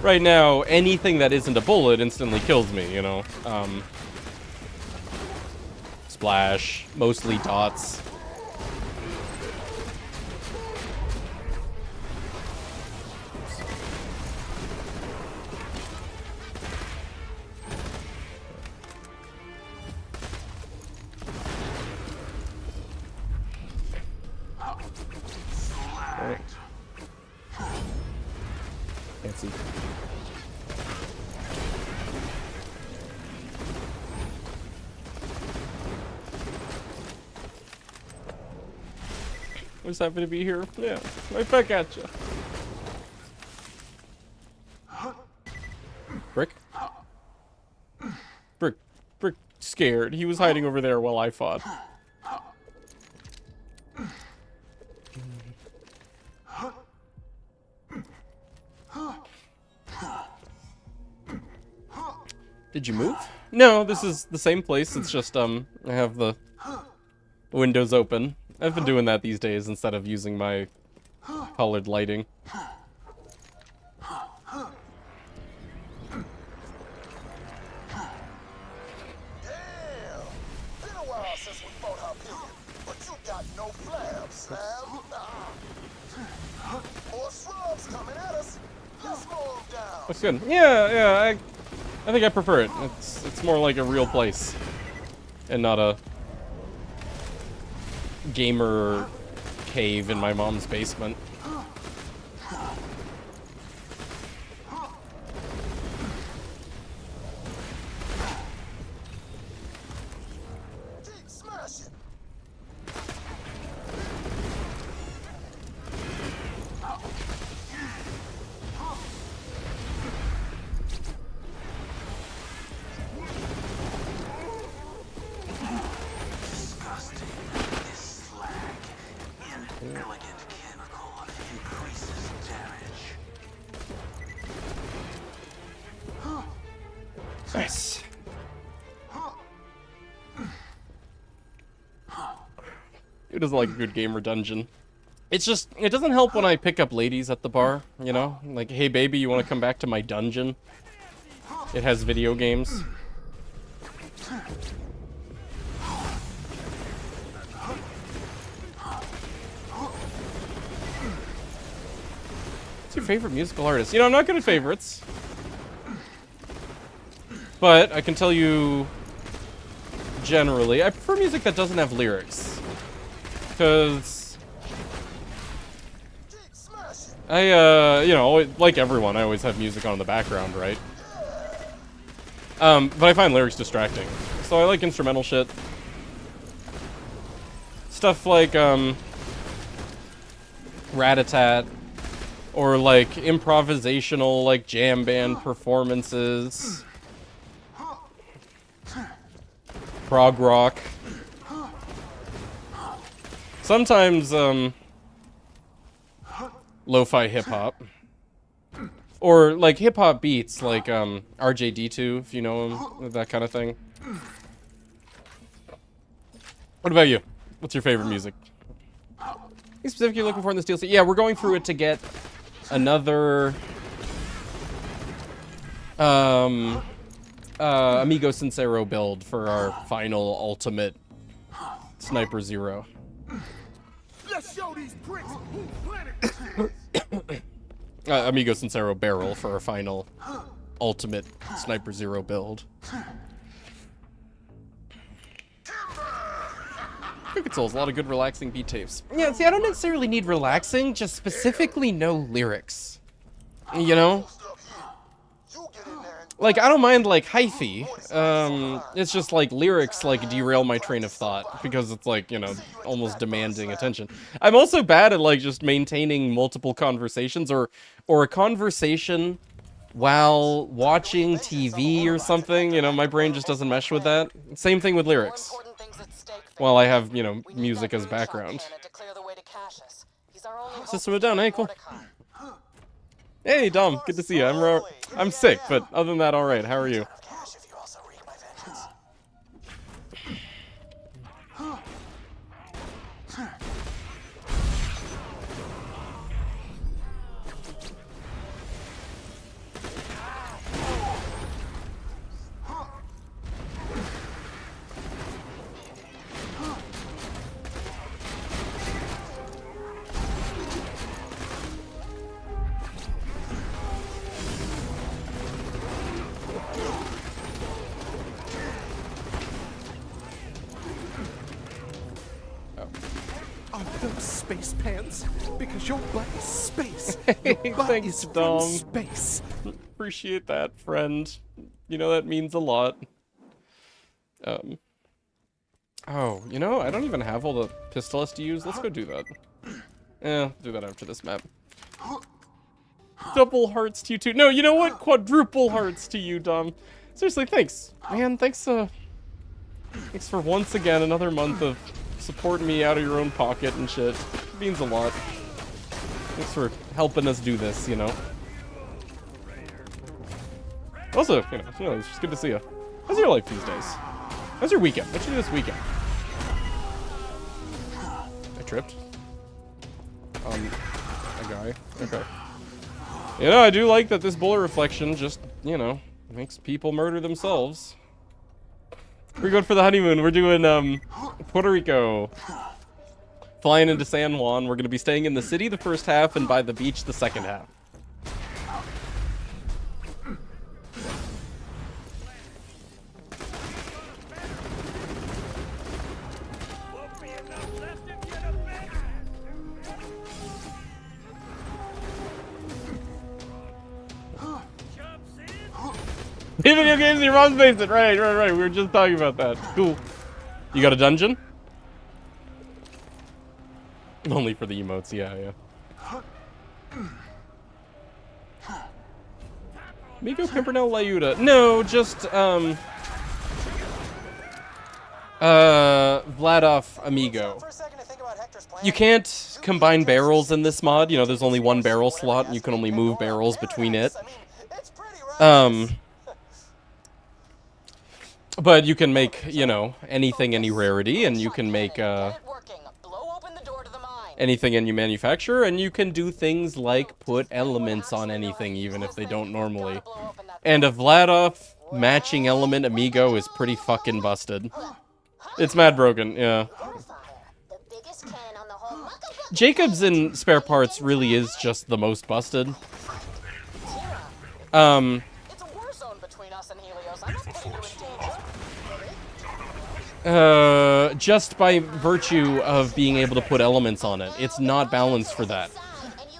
Right now, anything that isn't a bullet instantly kills me, you know? Splash, mostly dots. Can't see. I just happen to be here. Yeah, right back at you. Brick? Brick scared. He was hiding over there while I fought. Did you move? No, this is the same place. It's just, I have the windows open. I've been doing that these days instead of using my colored lighting. Looks good. Yeah, I think I prefer it. It's more like a real place. And not a gamer cave in my mom's basement. Nice. Who doesn't like a good gamer dungeon? It's just, it doesn't help when I pick up ladies at the bar, you know? Like, hey baby, you want to come back to my dungeon? It has video games. What's your favorite musical artist? You know, I'm not good at favorites. But I can tell you, generally, I prefer music that doesn't have lyrics. Because you know, like everyone, I always have music on in the background, right? But I find lyrics distracting. So I like instrumental shit. Stuff like, Rat-a-tat. Or like improvisational, like jam band performances. Prog rock. Sometimes, lo-fi hip-hop. Or, like, hip-hop beats, like, RJD2, if you know him, that kind of thing. What about you? What's your favorite music? You specifically looking for in this DLC? Yeah, we're going through it to get another, Amigo Sincero build for our final ultimate Sniper Zero. Let's show these pricks whose planet this is. Amigo Sincero barrel for our final ultimate Sniper Zero build. Crooked Souls, a lot of good relaxing beat tapes. Yeah, see, I don't necessarily need relaxing, just specifically no lyrics. You know? Like, I don't mind, like, hyphy. It's just, like, lyrics, like, derail my train of thought. Because it's, like, you know, almost demanding attention. I'm also bad at, like, just maintaining multiple conversations. Or a conversation while watching TV or something. You know, my brain just doesn't mesh with that. Same thing with lyrics. While I have, you know, music as background. System of Down, hey, cool. Hey, Dom, good to see you. I'm sick, but other than that, all right. How are you? Are those space pants? Because your butt is space. Your butt Thanks, is from Dom. space. Appreciate that, friend. You know, that means a lot. Oh, you know, I don't even have all the pistols to use. Let's go do that. Do that after this map. Double hearts to you too. No, you know what? Quadruple hearts to you, Dom. Seriously, thanks. Man, thanks for once again another month of supporting me out of your own pocket and shit. It means a lot. Thanks for helping us do this, you know. Also, you know, it's just good to see you. How's your life these days? How's your weekend? What you do this weekend? I tripped. A guy. Okay. You know, I do like that this bullet reflection just, you know, makes people murder themselves. We're going for the honeymoon. We're doing, Puerto Rico. Flying into San Juan. We're going to be staying in the city the first half and by the beach the second half. Video games in your mom's basement. Right. We were just talking about that. Cool. You got a dungeon? Only for the emotes, yeah. Miko Pimpernel Layuda. No, just, Vladov Amigo. You can't combine barrels in this mod. You know, there's only one barrel slot, and you can only move barrels between it. But you can make, you know, anything, any rarity, and you can make, anything you manufacture, and you can do things like put elements on anything, even if they don't normally. And a Vladov matching element Amigo is pretty fucking busted. It's mad broken, yeah. Jacobs in spare parts really is just the most busted. Just by virtue of being able to put elements on it. It's not balanced for that.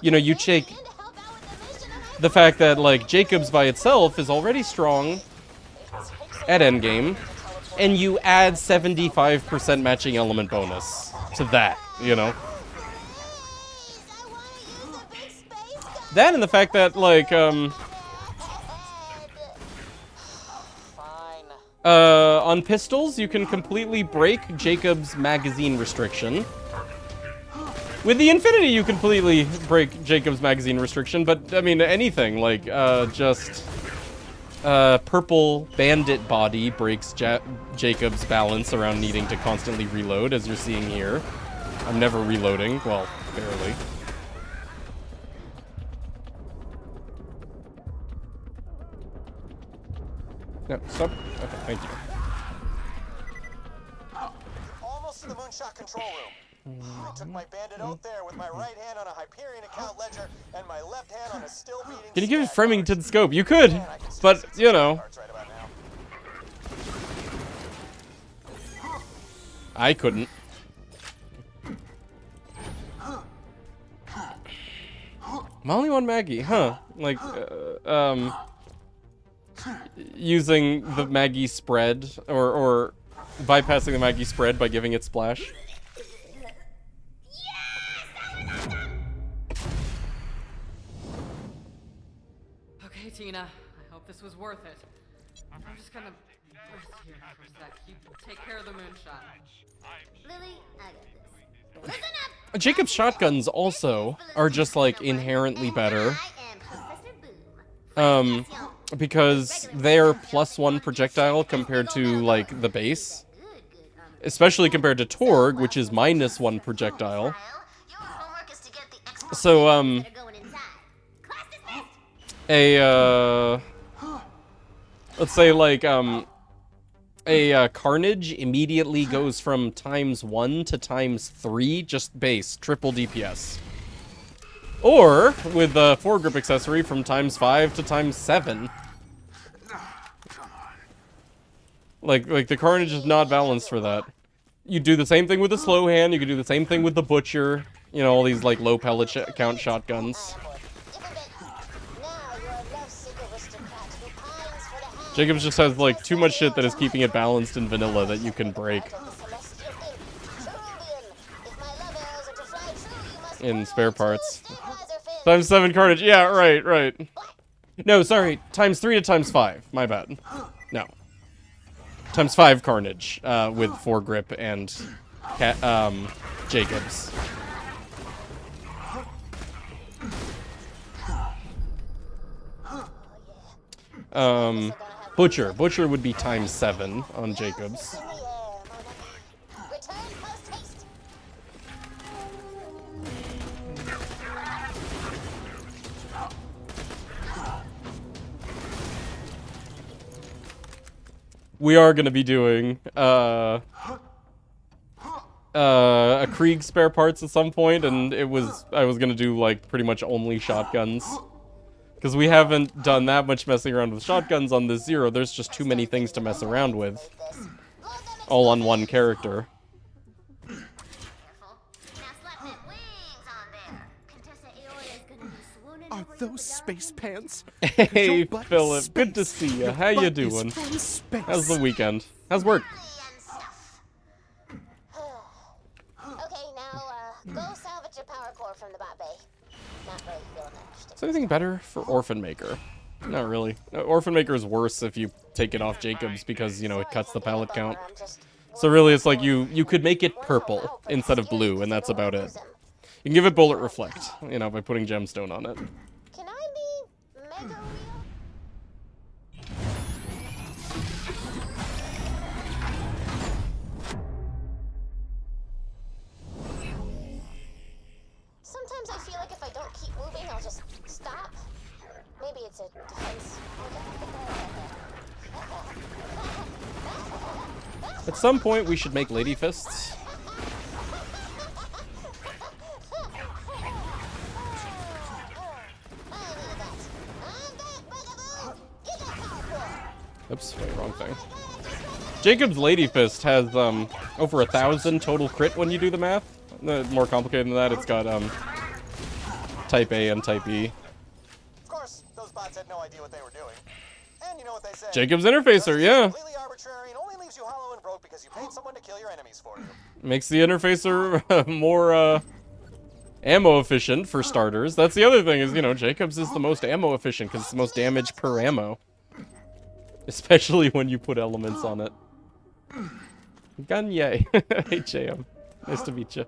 You know, you take the fact that, like, Jacobs by itself is already strong at endgame, and you add 75% matching element bonus to that, you know? That and the fact that, like, on pistols, you can completely break Jacob's magazine restriction. With the Infinity, you completely break Jacob's magazine restriction, but, I mean, anything, like, just, purple bandit body breaks Jacob's balance around needing to constantly reload, as you're seeing here. I'm never reloading, well, barely. No, stop. Okay, thank you. Almost to the moonshot control room. I took my bandit out there with my right hand on a Hyperion account ledger and my left hand on a still beating. Can you give Fremington scope? You could, but you know. I couldn't. Molly on Maggie, huh? Like, using the Maggie spread, or bypassing the Maggie spread by giving it splash. Okay, Tina. I hope this was worth it. I'm just gonna rest here for a sec. You take care of the moonshot. Lily, I got this. Listen up! Jacob's shotguns also are just like inherently better. I am Professor Boom. Because they're +1 projectile compared to like the base. Especially compared to Torg, which is -1 projectile. Your homework is to get the explosives So, that are going inside. Class dismissed! let's say like, a Carnage immediately goes from ×1 to ×3, just base, triple DPS. Or, with the foregrip accessory, from ×5 to ×7. Like, the Carnage is not balanced for that. You do the same thing with the slow hand, you can do the same thing with the Butcher, you know, all these, like, low pellet count shotguns. Jacobs just has, like, too much shit that is keeping it balanced in vanilla that you can break. In spare parts. ×7 Carnage, yeah, right. No, sorry, ×3 to ×5, my bad. No. ×5 Carnage, with foregrip and, Jacobs. Butcher would be ×7 on Jacobs. We are gonna be doing, a Krieg spare parts at some point, and I was gonna do, like, pretty much only shotguns. Because we haven't done that much messing around with shotguns on this Zero, there's just too many things to mess around with. All on one character. Are those space pants? Hey, Your butt is Philip, good to space. see you. Your How you butt is doing? from space. How's the weekend? How's work? Okay, now, go salvage your power core from the bot bay. Not really feeling interested. Is anything better for Orphan Maker? Not really. Orphan Maker is worse if you take it off Jacobs because, you know, it cuts the pallet count. So really, it's like you could make it purple instead of blue, and that's about it. You can give it Bullet Reflect, you know, by putting Gemstone on it. Can I be mega real? Sometimes I feel like if I don't keep moving, I'll just stop. Maybe it's a defense. At some point, we should make Lady Fists. Oops, wait, wrong thing. Jacob's Lady Fist has, over 1,000 total crit when you do the math. More complicated than that, it's got, Type A and Type E. Of course, those bots had no idea what they were doing. And you know what they say. Jacob's Interfacer, yeah. Completely arbitrary and only leaves you hollow and broke because you paid someone to kill your enemies for you. Makes the Interfacer, more, ammo efficient, for starters. That's the other thing is, you know, Jacob's is the most ammo efficient because it's the most damage per ammo. Especially when you put elements on it. Ganye. Hey, JM. Nice to meet you.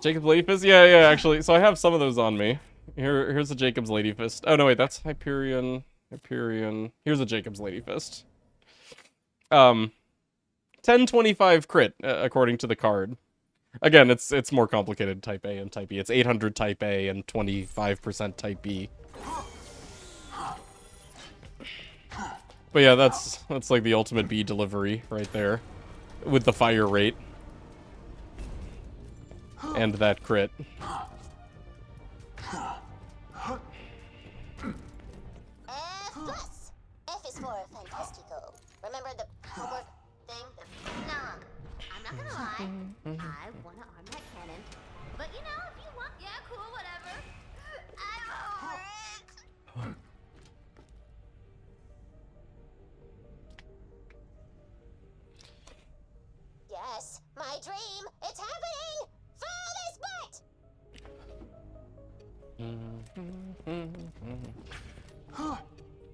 Jacob's Lady Fist? Yeah, actually. So I have some of those on me. Here's a Jacob's Lady Fist. Oh, no, wait, that's Hyperion. Here's a Jacob's Lady Fist. 1025 crit, according to the card. Again, it's more complicated Type A and Type B. It's 800 Type A and 25% Type B. But yeah, that's like the ultimate B delivery right there. With the fire rate. And that crit. Plus. F is for fantastico. Remember the homework thing? No. I'm not gonna lie. I wanna arm that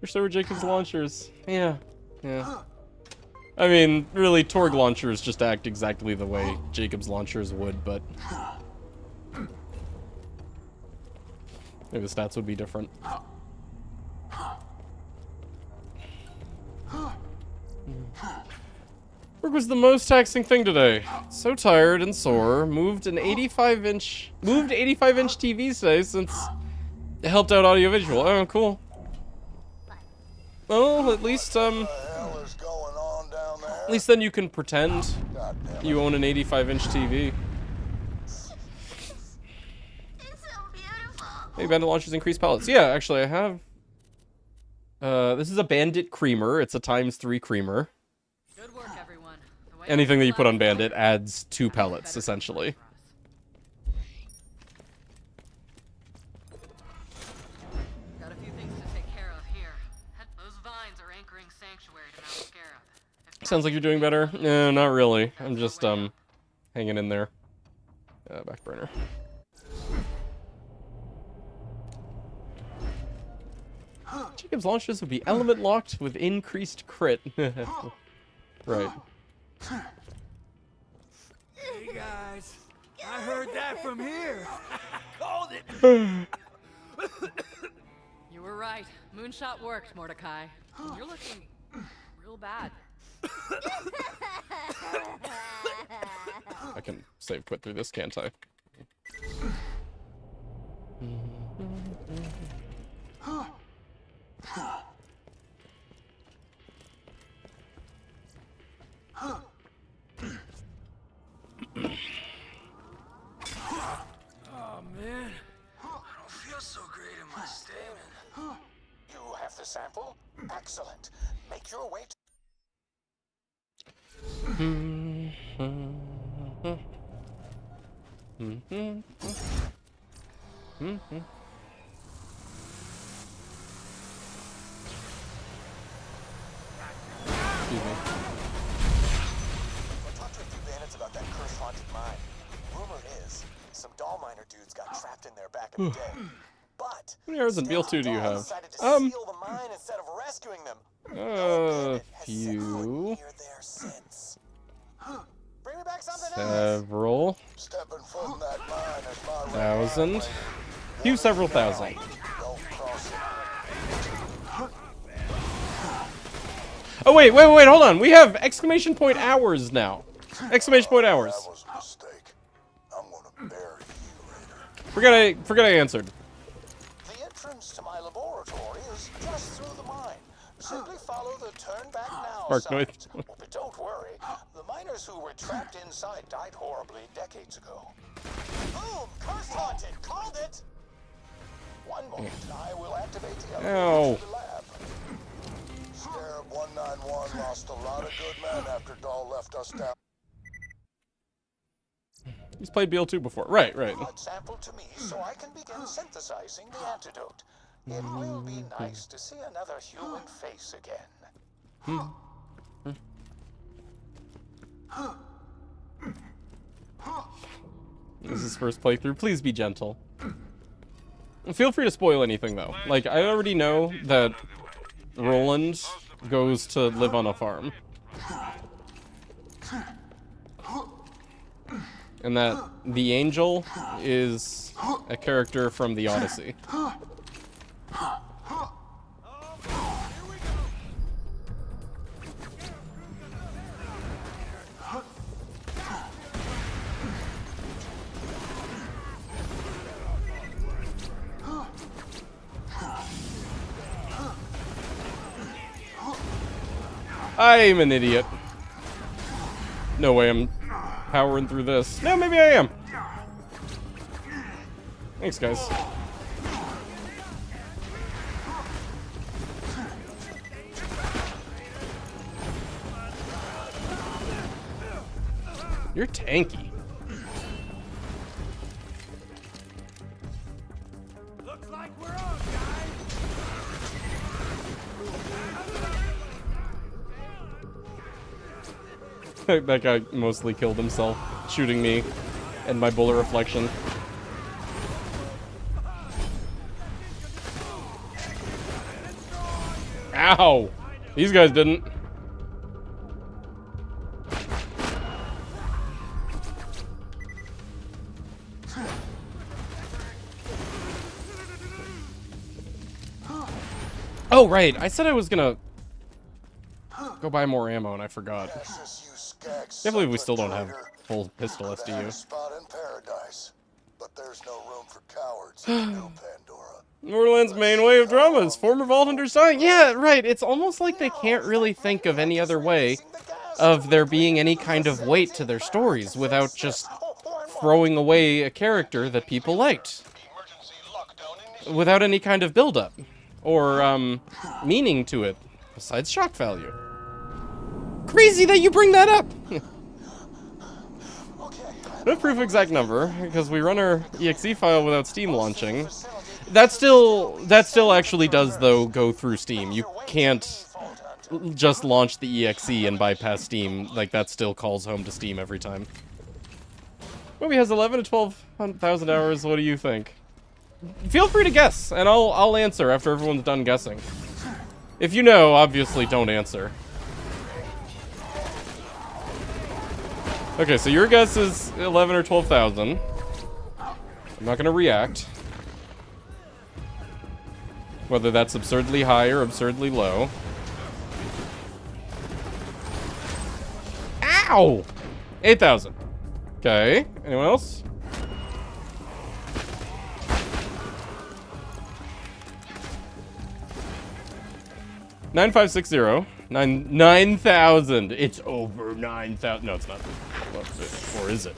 Wish there were Jacob's launchers. Yeah. I mean, really, Torg launchers just act exactly the way Jacob's launchers would, but maybe the stats would be different. Work was the most taxing thing today. So tired and sore. Moved 85-inch TV today since it helped out audiovisual. Oh, cool. Well, at least then you can pretend you own an 85-inch TV. Hey, bandit launchers increase pellets. Yeah, actually, I have. This is a bandit creamer. It's a ×3 creamer. Good work, everyone. Anything that you put on bandit adds 2 pellets, essentially. Got a few things to take care of here. Those vines are anchoring sanctuary to Mount Scarab. Sounds like you're doing better. No, not really. I'm just hanging in there. Back burner. Jacob's launches would be element locked with increased crit. Right. Hey guys, I heard that from here. Called it. You were right. Moonshot worked, Mordecai. You're looking real bad. I can save quit through this, can't I? Oh man, I don't feel so great in my stamen. You have the sample? Excellent. Make your way to... Excuse me. I talked to a few bandits about that curse-haunted mine. Rumor is, some doll miner dudes got trapped in there back in the day. But How many hours in Beal 2 do you have? decided to seal the mine instead of rescuing them. No bandit has set foot Few. near there since. Bring me back something Several. Stepping foot in that mine is my Thousand. Few several thousand. Don't cross it. Oh, wait, hold on. We have exclamation point hours now. Exclamation point hours. That was a mistake. I'm gonna bury you later. Forget I answered. The entrance to my laboratory is just through the mine. Simply follow the turn back now Mark signs. noise. But don't worry, the miners who were trapped inside died horribly decades ago. Boom! Curse haunted! Called it! One moment, I will activate the elevator Ow. to the lab. Scarab 191 lost a lot of good men after Dahl left us down. He's played BL2 before. Right. Blood sample to me so I can begin synthesizing the antidote. It will be nice to see another human face again. This is first playthrough. Please be gentle. Feel free to spoil anything, though. Like, I already know that Roland goes to live on a farm. And that the Angel is a character from the Odyssey. I'm an idiot. No way I'm powering through this. No, maybe I am. Thanks, guys. You're tanky. looks like we're on, guys. That guy mostly killed himself, shooting me and my bullet reflection. Ow! These guys didn't. Oh, right. I said I was gonna go buy more ammo, and I forgot. Can't believe we still don't have full pistol SDU. Spot in paradise, but there's no room for cowards in New Pandora. Borderlands' main way of drama is former Vault Hunters dying. Yeah, right. It's almost like they can't really think of any other way of there being any kind of weight to their stories without just throwing away a character that people liked. Without any kind of build-up. Or, meaning to it. Besides shock value. Crazy that you bring that up! No proof of exact number, because we run our exe file without Steam launching. That still actually does, though, go through Steam. You can't just launch the exe and bypass Steam. Like, that still calls home to Steam every time. Movie has 11 to 12,000 hours. What do you think? Feel free to guess, and I'll answer after everyone's done guessing. If you know, obviously don't answer. Okay, so your guess is 11 or 12,000. I'm not gonna react. Whether that's absurdly high or absurdly low. Ow! 8,000. Okay, anyone else? $9,560. 9,000. It's over 9,000. No, it's not. Or is it?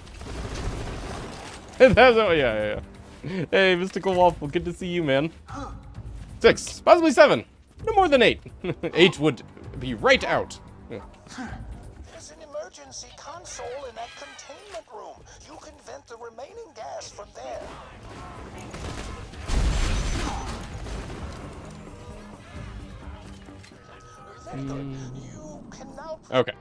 That's, oh, yeah. Hey, Mystical Waffle. Good to see you, man. 6. Possibly 7. No more than 8. 8 would be right out. There's an emergency console in that containment room. You can vent the remaining gas from there. Okay.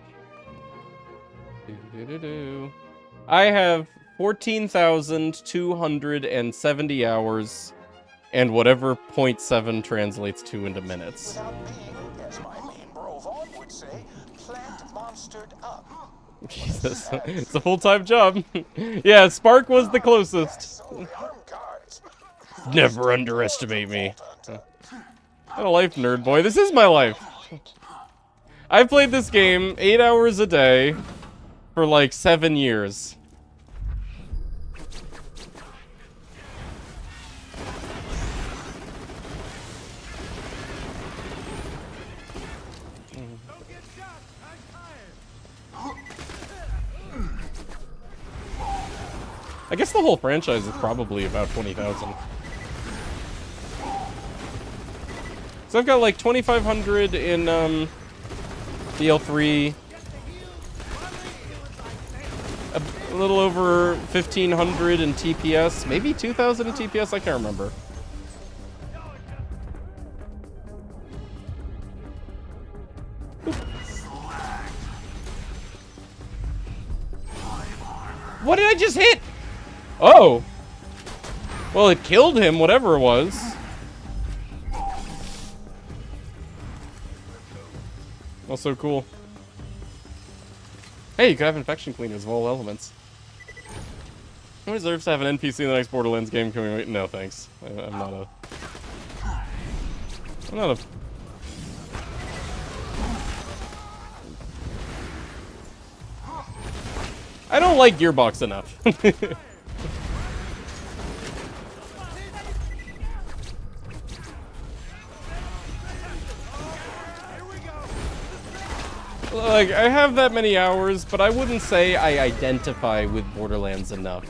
I have 14,270 hours and whatever 0.7 translates to into minutes. Without being, as my main bro Vaughn would say, plant monstered up. Jesus, it's a full-time job. Yeah, Spark was the closest. Never underestimate me. What a life, nerd boy. This is my life. I've played this game 8 hours a day for like 7 years. I guess the whole franchise is probably about 20,000. So I've got like 2,500 in DL3, a little over 1,500 in TPS, maybe 2,000 in TPS, I can't remember. What did I just hit? Oh! Well, it killed him, whatever it was. Also cool. Hey, you could have infection cleaners of all elements. Who deserves to have an NPC in the next Borderlands game? Can we wait? No, thanks. I'm not a... I don't like Gearbox enough. Like, I have that many hours, but I wouldn't say I identify with Borderlands enough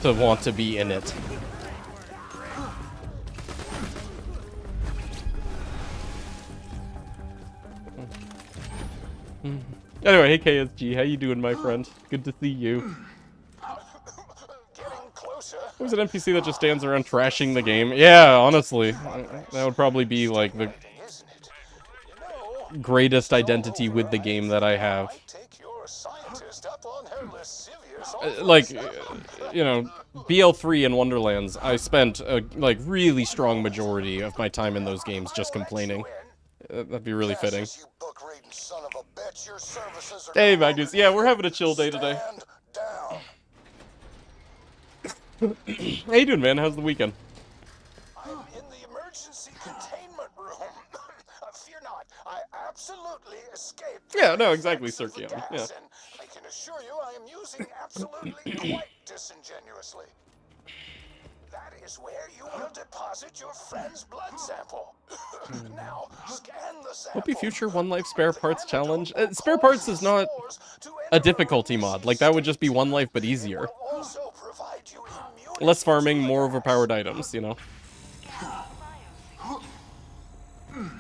to want to be in it. Anyway, hey KSG, how you doing, my friend? Good to see you. Who's an NPC that just stands around trashing the game? Yeah, honestly, that would probably be like the greatest identity with the game that I have. Like, you know, BL3 and Wonderlands, I spent a like really strong majority of my time in those games just complaining. That'd be really fitting. Cassius, you book-reading son of a bitch, your services are Hey, no Magnus. longer Yeah, we're needed. having a chill day today. Stand down. How you doing, man? How's the weekend? I'm in the emergency containment room. Fear not, I absolutely escaped. the Yeah, no, exactly, effects of the Circeon, gas, yeah. And I can assure you, I am using absolutely quite disingenuously. That is where you will deposit your friend's blood sample. Now, scan the sample. Hope you future One Life Spare Parts challenge. Spare Parts is not a difficulty mod. Like, that would just be One Life, but easier. Also provide you immunity Less farming, to the more gas. overpowered items, you know?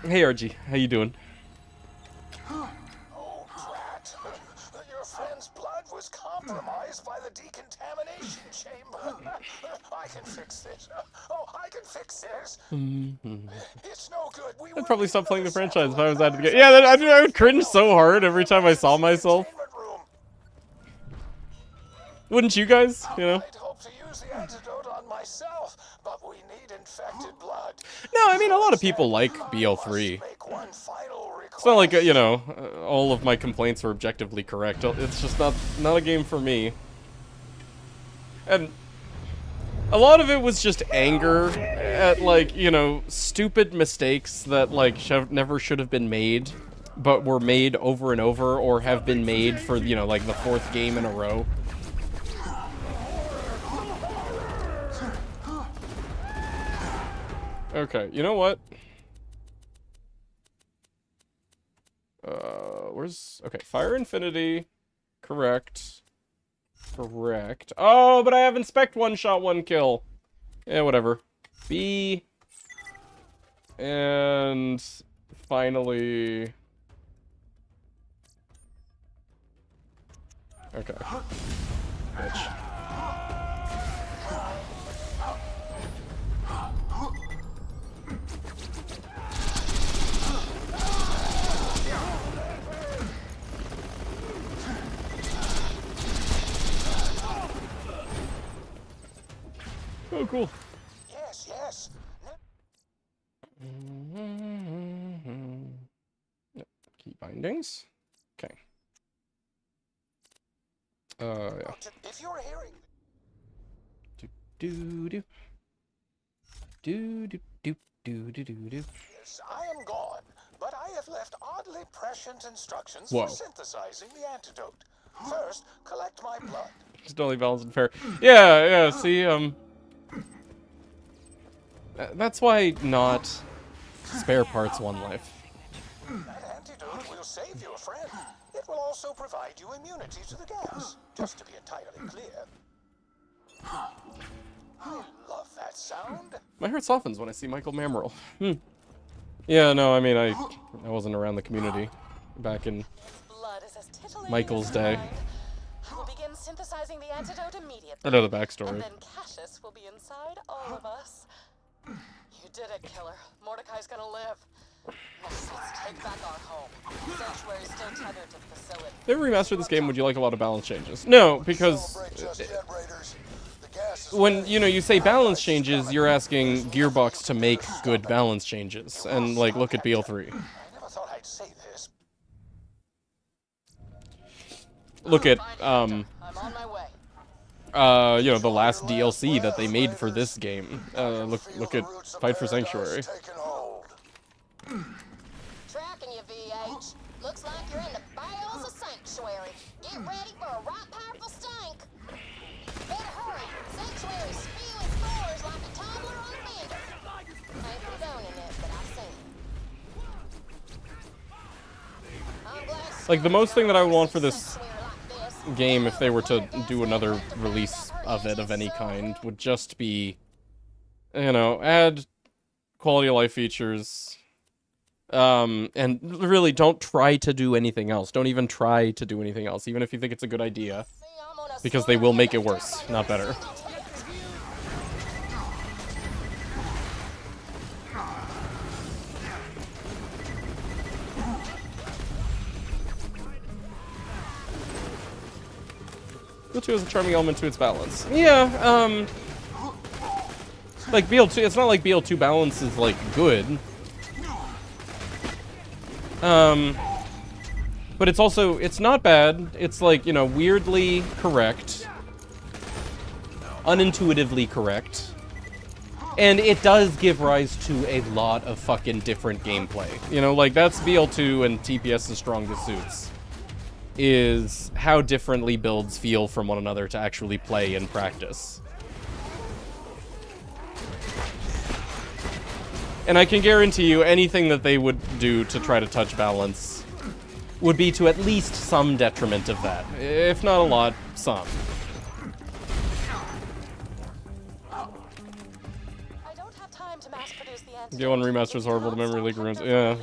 Hey, RG. How you doing? Oh, drat. Your friend's blood was compromised by the decontamination chamber. I can fix this. Oh, I can fix this. It's no good. We I'd probably stop playing the franchise if I was out of the game. Yeah, I would cringe so hard every time I saw myself. Wouldn't you guys? You know? I'd hope to use the antidote on myself, but we need infected blood. No, I mean, a lot of people like BL3. Make one final request. It's not like, you know, all of my complaints were objectively correct. It's just not a game for me. And a lot of it was just anger at, like, you know, stupid mistakes that, like, never should have been made, but were made over and over, or have been made for, you know, like, the 4th game in a row. Okay, you know what? Where's... Okay, Fire Infinity. Correct. Correct. Oh, but I have Inspect 1 shot, 1 kill. Yeah, whatever. B. And... finally... Okay. Bitch. Oh, cool. Yes, yes. Key bindings. Okay. Yeah. If you're hearing... Do. Yes, I am gone, but I have left oddly prescient instructions Whoa. for synthesizing the antidote. First, collect my blood. Just only balanced and fair. Yeah, see, that's why not Spare Parts One Life. That antidote will save your friend. It will also provide you immunity to the gas. Just to be entirely clear. I love that sound. My heart softens when I see Michael Mammerl. Yeah, no, I mean, I wasn't around the community back in Blood is as titillating Michael's as day. mine. I will begin synthesizing the antidote immediately. I know the backstory. And then Cassius will be inside all of us. You did it, killer. Mordecai's gonna live. Next, let's take back our home. Sanctuary's still tethered to the facility. If they remastered this game, would you like a lot of balance changes? No, because Celebrate just yet, Raiders. The gas is when, you know, you say balance changes, you're asking Gearbox to make good balance changes. And, like, look at BL3. I never thought I'd say this. Look at, I'm on my way. you know, the last DLC that they made for this game. Look at Fight for Sanctuary. Taking hold. Tracking you, VH. Looks like you're in the bowels of Sanctuary. Get ready for a right powerful stink. Better hurry. Sanctuary's spewing spores like a toddler on a bender. Ain't condoning it, but I've seen it. I'm glad Like, the most thing that I would want for this Sanctuary like this. game, if they were to do another release of it of any kind, would just be, you know, add quality of life features, and really don't try to do anything else. Don't even try to do anything else, even if you think it's a good idea, See, I'm gonna because they will make it worse, not better. BL2 has a charming element to its balance. Yeah, like BL2, it's not like BL2 balance is like good. But it's also, it's not bad. It's like, you know, weirdly correct. Unintuitively correct. And it does give rise to a lot of fucking different gameplay. You know, like, that's BL2 and TPS's strongest suits. Is how differently builds feel from one another to actually play and practice. And I can guarantee you anything that they would do to try to touch balance would be to at least some detriment of that. If not a lot, some. BL1 Remaster is horrible, the memory leak ruins. Yeah.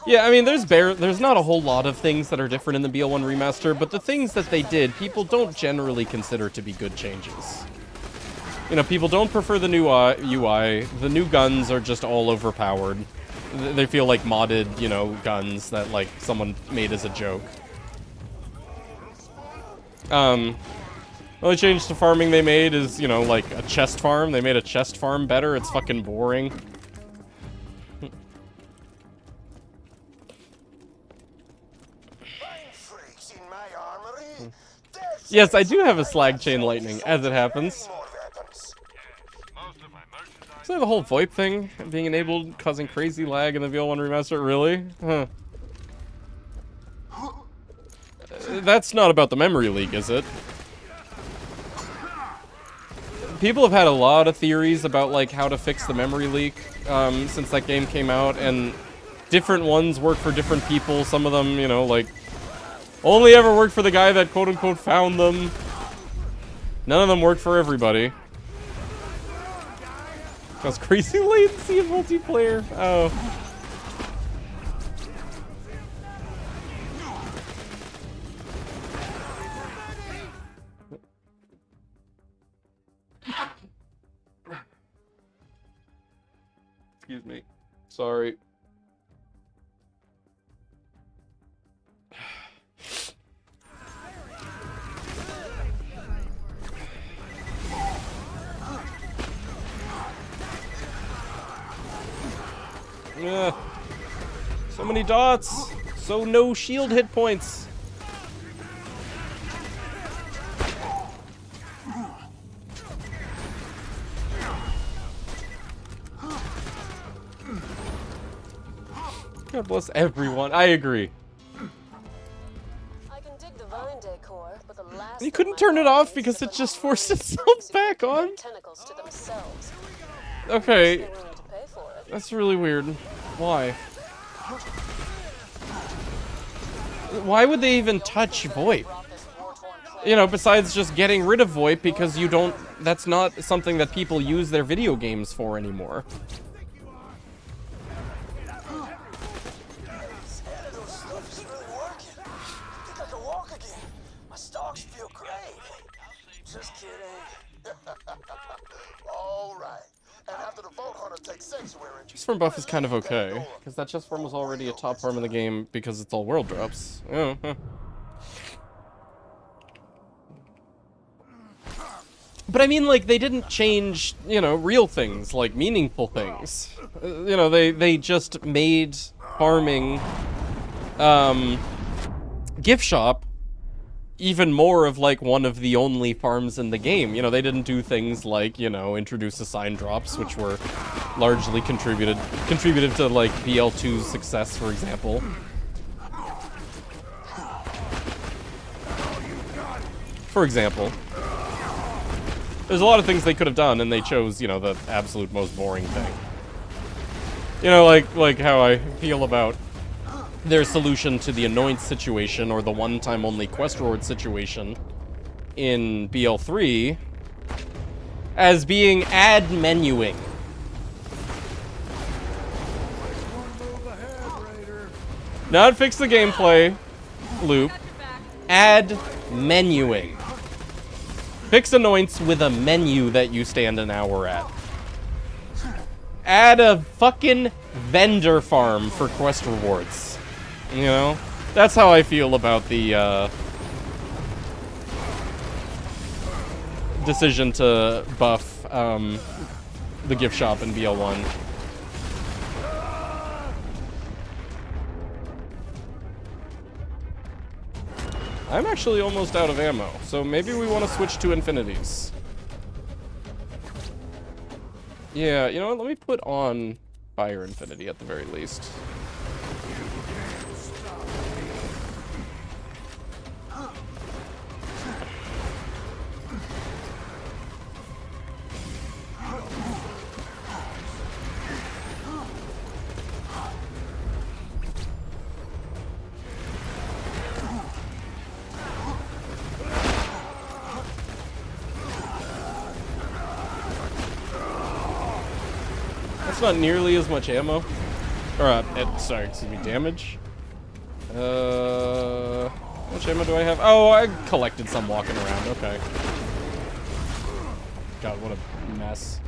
Yeah, I mean, there's not a whole lot of things that are different in the BL1 Remaster, but the things that they did, people don't generally consider to be good changes. You know, people don't prefer the new UI. The new guns are just all overpowered. They feel like modded, you know, guns that, like, someone made as a joke. The only change to farming they made is, you know, like, a chest farm. They made a chest farm better. It's fucking boring. Yes, I do have a slag chain lightning, as it happens. So the whole VoIP thing being enabled, causing crazy lag in the BL1 Remaster, really? Huh. That's not about the memory leak, is it? People have had a lot of theories about, like, how to fix the memory leak since that game came out, and different ones work for different people. Some of them, you know, like, only ever worked for the guy that quote-unquote found them. None of them work for everybody. Cause crazy latency in multiplayer. Oh. Excuse me. Sorry. Yeah. So many dots. So no shield hit points. God bless everyone. I agree. I can dig the vine decor, but the last You couldn't turn it off because it just forced itself back on? tentacles to themselves. Okay. That's really weird. Why? Why would they even touch VoIP? You know, besides just getting rid of VoIP because you don't... That's not something that people use their video games for anymore. Just kidding. All right. And after the Vault Hunter takes sanctuary, Chest farm buff is kind of okay, because that chest farm was already a top farm in the game because it's all world drops. Oh, huh. But I mean, like, they didn't change, you know, real things, like meaningful things. You know, they just made farming, gift shop even more of, like, one of the only farms in the game. You know, they didn't do things like, you know, introduce assign drops, which were largely contributed to, like, BL2's success, for example. For example. There's a lot of things they could have done, and they chose, you know, the absolute most boring thing. You know, like how I feel about their solution to the annoyance situation, or the one-time only quest reward situation in BL3 as being add menuing. Not fix the gameplay loop. Add menuing. Fix annoyance with a menu that you stand an hour at. Add a fucking vendor farm for quest rewards. You know? That's how I feel about the, decision to buff, the gift shop in BL1. I'm actually almost out of ammo, so maybe we want to switch to infinities. Yeah, you know what? Let me put on fire infinity at the very least. That's not nearly as much ammo. Or, sorry, excuse me, damage. How much ammo do I have? Oh, I collected some walking around, okay. God, what a mess.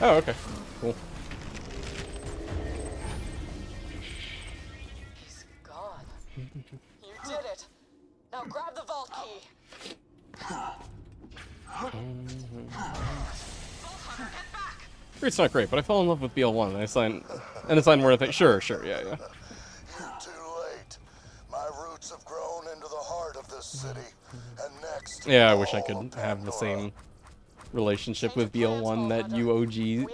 Oh, okay. Cool. He's gone. You did it. Now grab the vault key. Vault Hunter, get back. It's not great, but I fell in love with BL1 and I signed more things. Sure, yeah. You're too late. My roots have grown into the heart of this city. And next, Yeah, I wish I could have the same relationship with BL1 that you OG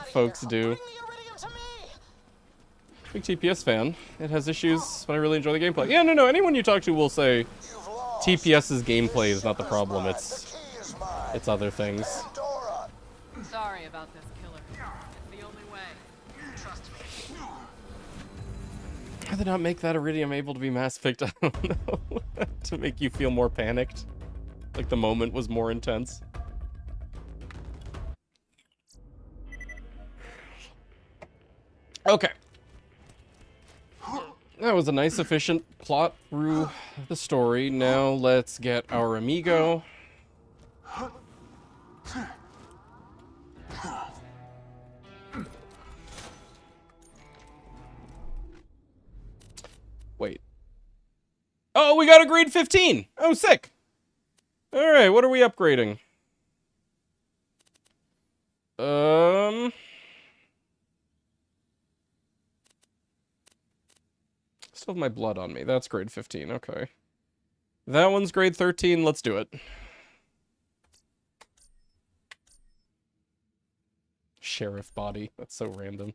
folks do. Big TPS fan. It has issues, but I really enjoy the gameplay. Yeah, no, anyone you talk to will say TPS's gameplay is not the problem, it's other things. Sorry about this, killer. It's the only way. Trust me. How did not make that iridium able to be mass picked? I don't know. To make you feel more panicked. Like the moment was more intense. Okay. That was a nice, efficient plot through the story. Now let's get our amigo. Wait. Oh, we got a grade 15! Oh, sick! Alright, what are we upgrading? Still have my blood on me. That's grade 15, okay. That one's grade 13, let's do it. Sheriff body, that's so random.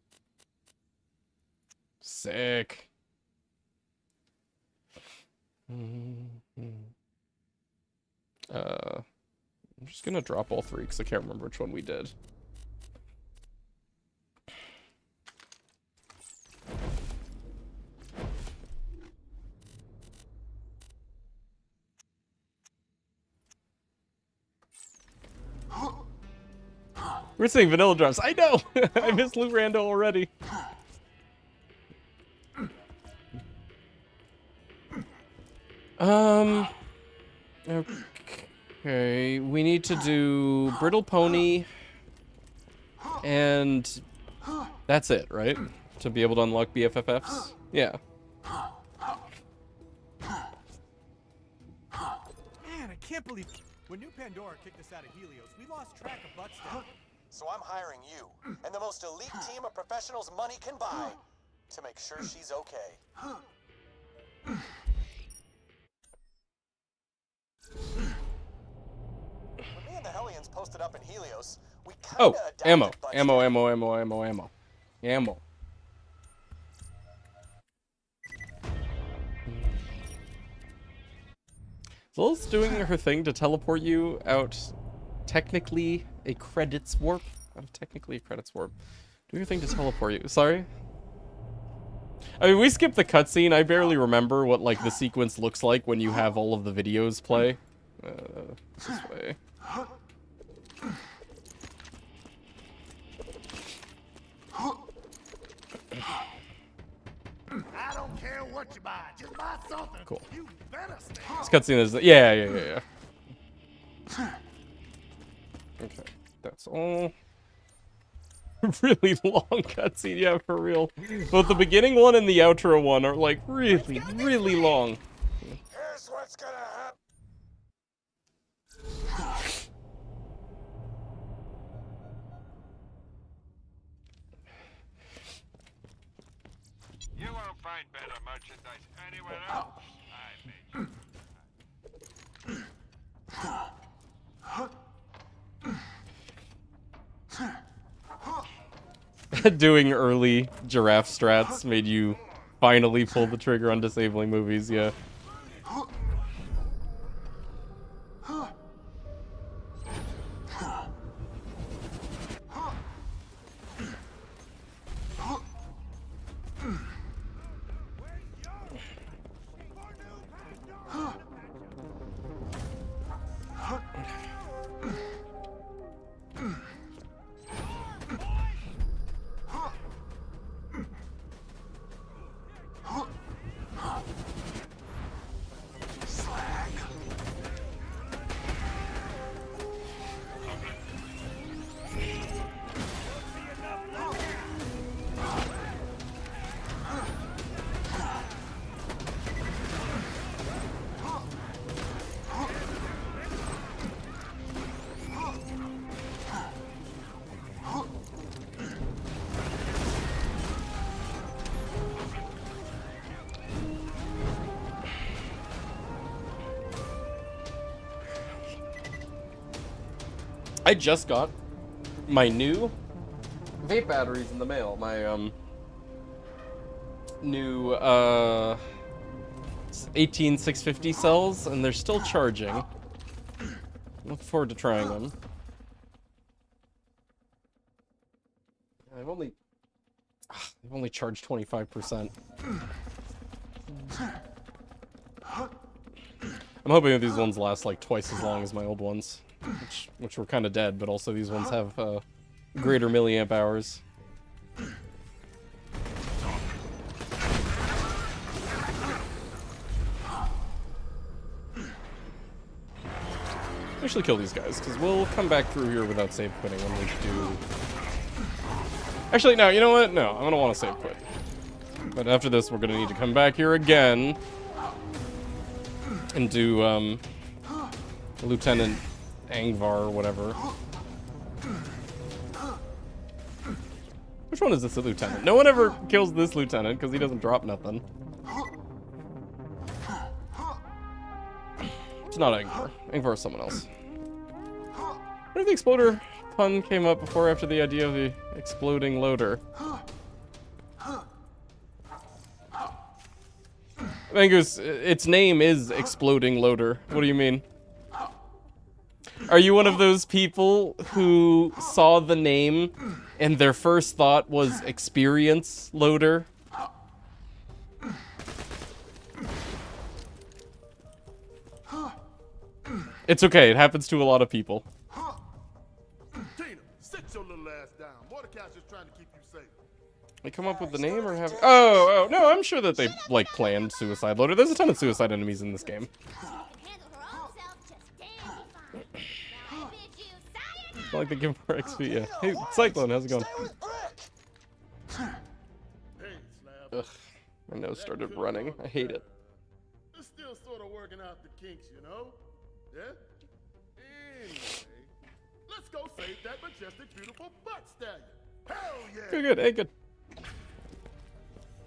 Sick. I'm just gonna drop all three because I can't remember which one we did. We're saying vanilla drops. I know! I miss Lou Rando already. Okay, we need to do Brittle Pony, and that's it, right? To be able to unlock BFFs? Yeah. Man, I can't believe when New Pandora kicked us out of Helios, we lost track of Buttstep. So I'm hiring you and the most elite team of professionals money can buy to make sure she's okay. When me and the Hellions posted up in Helios, we kinda adapted ammo. Buttstep. Ammo. Zola's doing her thing to teleport you out technically a credits warp. Technically a credits warp. Do your thing to teleport you. Sorry? I mean, we skipped the cutscene. I barely remember what, like, the sequence looks like when you have all of the videos play. This way. I don't care what you buy, just buy something. Cool. You better stay. This cutscene is... Yeah. Okay, that's all. Really long cutscene, yeah, for real. Both the beginning one and the outro one are, like, really long. Here's what's gonna happen. find better merchandise anywhere else. I made you. Doing early giraffe strats made you finally pull the trigger on disabling movies, yeah. I just got my new vape batteries in the mail. My new 18650 cells, and they're still charging. Look forward to trying them. I've only charged 25%. I'm hoping that these ones last like twice as long as my old ones. Which were kind of dead, but also these ones have greater milliamp hours. Actually kill these guys, because we'll come back through here without save quitting when we do... Actually, no, you know what? No, I'm going to want to save quit. But after this, we're going to need to come back here again and do Lieutenant Angvar or whatever. Which one is this, a lieutenant? No one ever kills this lieutenant because he doesn't drop nothing. It's not Angvar. Angvar is someone else. I wonder if the exploder pun came up before or after the idea of the exploding loader. Mangoose, its name is Exploding Loader. What do you mean? Are you one of those people who saw the name and their first thought was Experience Loader? It's okay, it happens to a lot of people. Tina, sit your little ass down. Mordecai's just trying to keep you safe. They come up with the name or have... Oh, no, I'm sure that they, like, planned Suicide Loader. There's a ton of suicide enemies in this game. It's not like they give her XP, yeah. Hey, Cyclone, how's it going? Ugh, my nose started running. I hate it. It's still sort of working out the kinks, you know? Yeah? Anyway, let's go save that majestic, beautiful butt stallion. Hell yeah! Good, hey, good.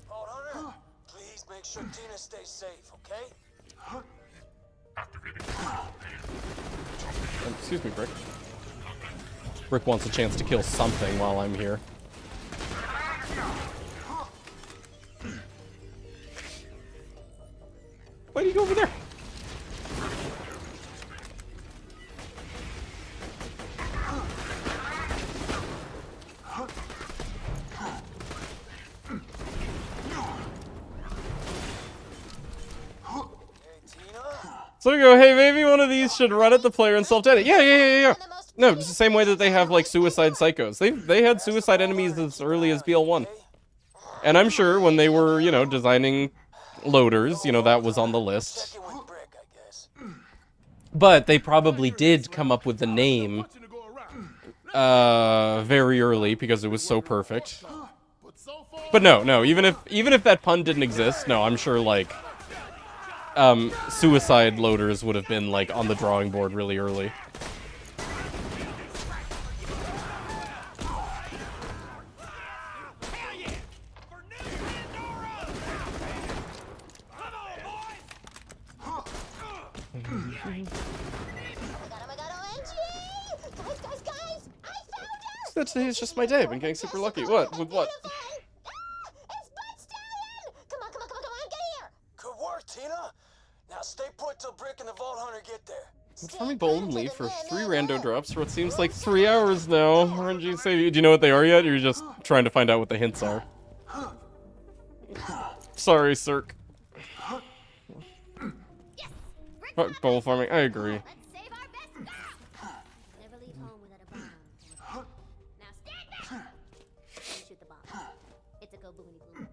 Hold on. Please make sure Tina stays safe, okay? Excuse me, Brick. Brick wants a chance to kill something while I'm here. Why do you go over there? So we go, hey, maybe one of these should run at the player and self-detonate. Yeah. No, it's the same way that they have, like, suicide psychos. They had suicide enemies as early as BL1. And I'm sure when they were, you know, designing loaders, you know, that was on the list. But they probably did come up with the name very early because it was so perfect. But no, even if that pun didn't exist, no, I'm sure, like, suicide loaders would have been, like, on the drawing board really early. Oh my god, OMG! Guys! I found her! So today is just my day. I've been getting super lucky. What? With what? It's Butt Stallion! Come on, get here! Good work, Tina. Now stay put till Brick and the Vault Hunter get there. I'm farming boldly for 3 rando drops for what seems like 3 hours now. RNG say, do you know what they are yet? Or you're just trying to find out what the hints are? Sorry, Cirque. Fuck bowl farming, I agree. Let's save our best girl! Never leave home without a bomb. Now stand back! And shoot the bomb. It's a go boomity boom.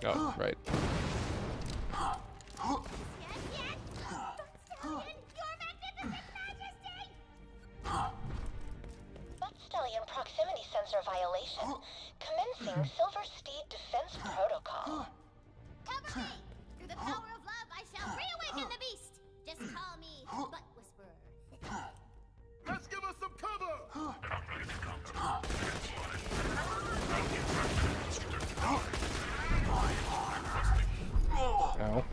Oh, right. Yes! Butt Stallion, your magnificent majesty! Butt Stallion proximity sensor violation. Commencing Silver Steed Defense Protocol. Cover me! Through the power of love, I shall reawaken the beast! Just call me Butt Whisperer. Let's give us some cover! Ow.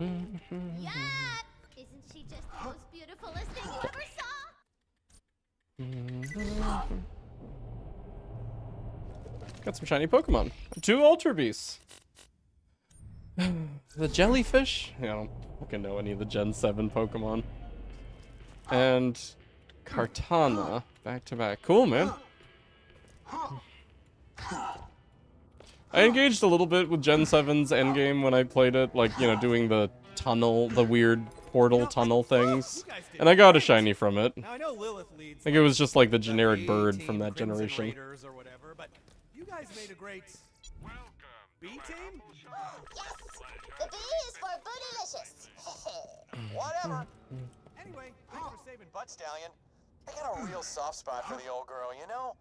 Yuck! Isn't she just the most beautifulest thing you ever saw? Got some shiny Pokemon. 2 Ultra Beasts. The Jellyfish? Yeah, I don't fucking know any of the Gen 7 Pokemon. And Kartana. Back to back. Cool, man. I engaged a little bit with Gen 7's endgame when I played it, like, you know, doing the tunnel, the weird portal tunnel things. And I got a shiny from it. Now I know Lilith leads. I think it was just like the generic bird from that generation. Raiders or whatever, but you guys made a great B team. Yes! The B is for bootylicious. Whatever. Anyway, thanks for saving Butt Stallion, I got a real soft spot for the old girl, you know?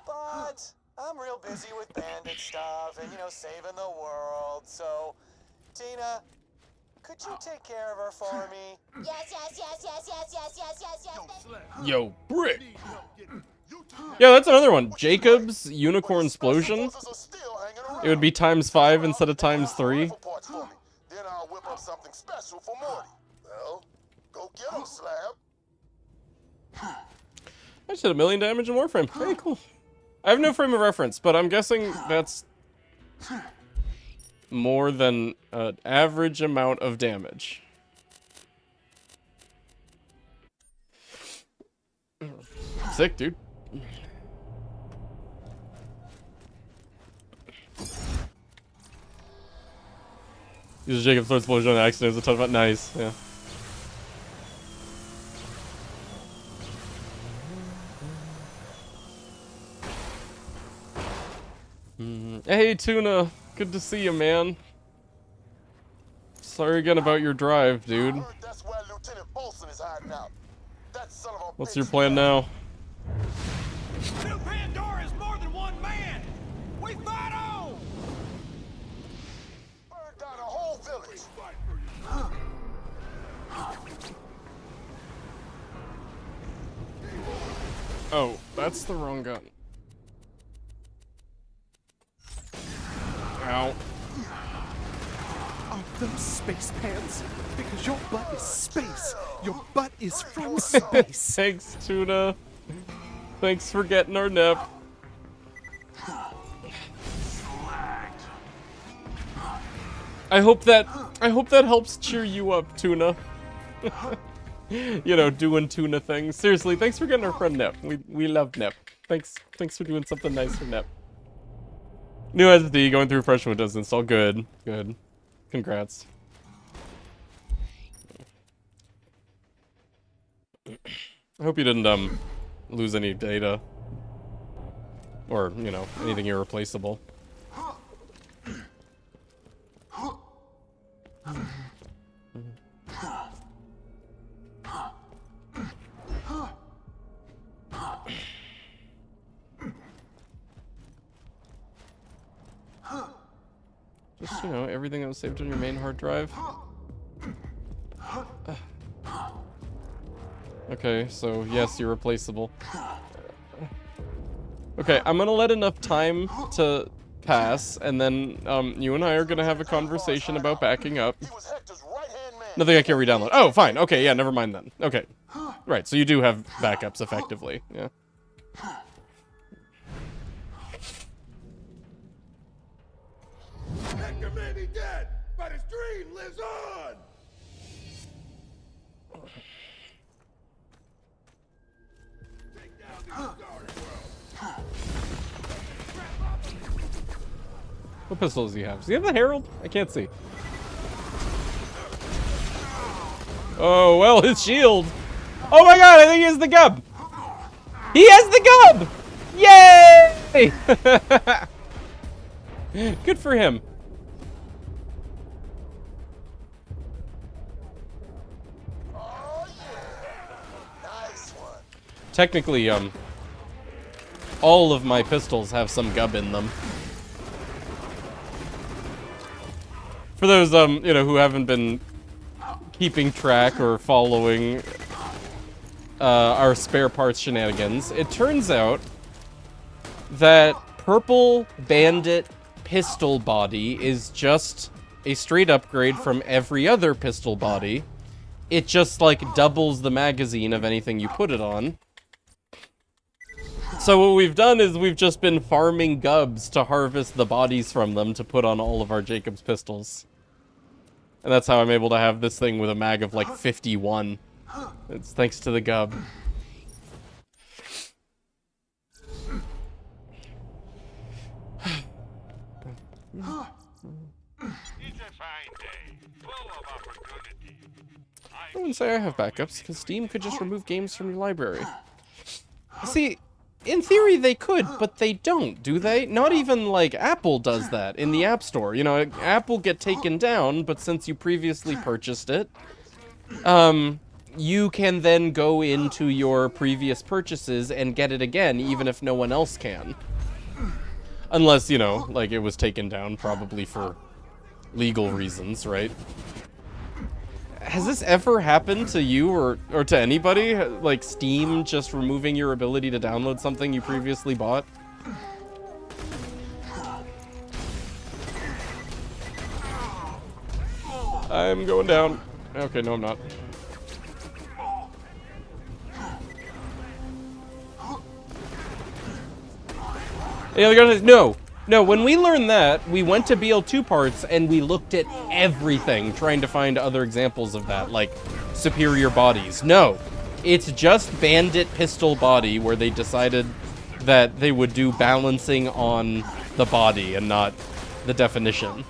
But I'm real busy with bandit stuff and, you know, saving the world. So, Tina, could you take care of her for me? Yes. Yo, Brick! Yeah, that's another one. Jacob's Unicorn Explosion. It would be ×5 instead of ×3. Then I'll whip up something special for Morty. Well, go get him, Slab. I just did 1,000,000 damage in Warframe. Very cool. I have no frame of reference, but I'm guessing that's more than an average amount of damage. Sick, dude. Use Jacob's throat explosion on accident. There's a ton about nice, yeah. Hey, Tuna. Good to see you, man. Sorry again about your drive, dude. That's where Lieutenant Bolson is hiding out. That son of a What's bitch your plan now? Two Pandora is more than one man. We fight on. burned down a whole village. Oh, that's the wrong gun. Ow. Are those space pants? Because your butt is space. Your butt is from space. Thanks, Tuna. Thanks for getting our nip. I hope that helps cheer you up, Tuna. You know, doing Tuna things. Seriously, thanks for getting our friend Nip. We love Nip. Thanks for doing something nice for Nip. New SD going through fresh windows install. Good. Congrats. I hope you didn't lose any data. Or, you know, anything irreplaceable. Just, you know, everything that was saved on your main hard drive. Okay, so yes, you're replaceable. Okay, I'm gonna let enough time to pass, and then you and I are gonna have a conversation about backing up. Nothing I can re-download. Oh, fine. Okay, yeah, never mind then. Okay. Right, so you do have backups, effectively. Yeah. Hector may be dead, but his dream lives on! Take down the Starry World! What pistol does he have? Does he have the Herald? I can't see. Oh, well, his shield. Oh my god, I think he has the gub. He has the gub! Yay! Good for him. Technically, all of my pistols have some gub in them. For those, you know, who haven't been keeping track or following our spare parts shenanigans, it turns out that Purple Bandit pistol body is just a straight upgrade from every other pistol body. It just, like, doubles the magazine of anything you put it on. So what we've done is we've just been farming gubs to harvest the bodies from them to put on all of our Jacobs pistols. And that's how I'm able to have this thing with a mag of like 51. It's thanks to the gub. I wouldn't say I have backups, because Steam could just remove games from your library. See, in theory they could, but they don't, do they? Not even, like, Apple does that in the App Store. You know, Apple get taken down, but since you previously purchased it, you can then go into your previous purchases and get it again, even if no one else can. Unless, you know, like, it was taken down probably for legal reasons, right? Has this ever happened to you or to anybody? Like, Steam just removing your ability to download something you previously bought? I'm going down. Okay, no, I'm not. The other guy says, no. No, when we learned that, we went to BL2 parts and we looked at everything, trying to find other examples of that, like superior bodies. No, it's just Bandit pistol body, where they decided that they would do balancing on the body and not the definition.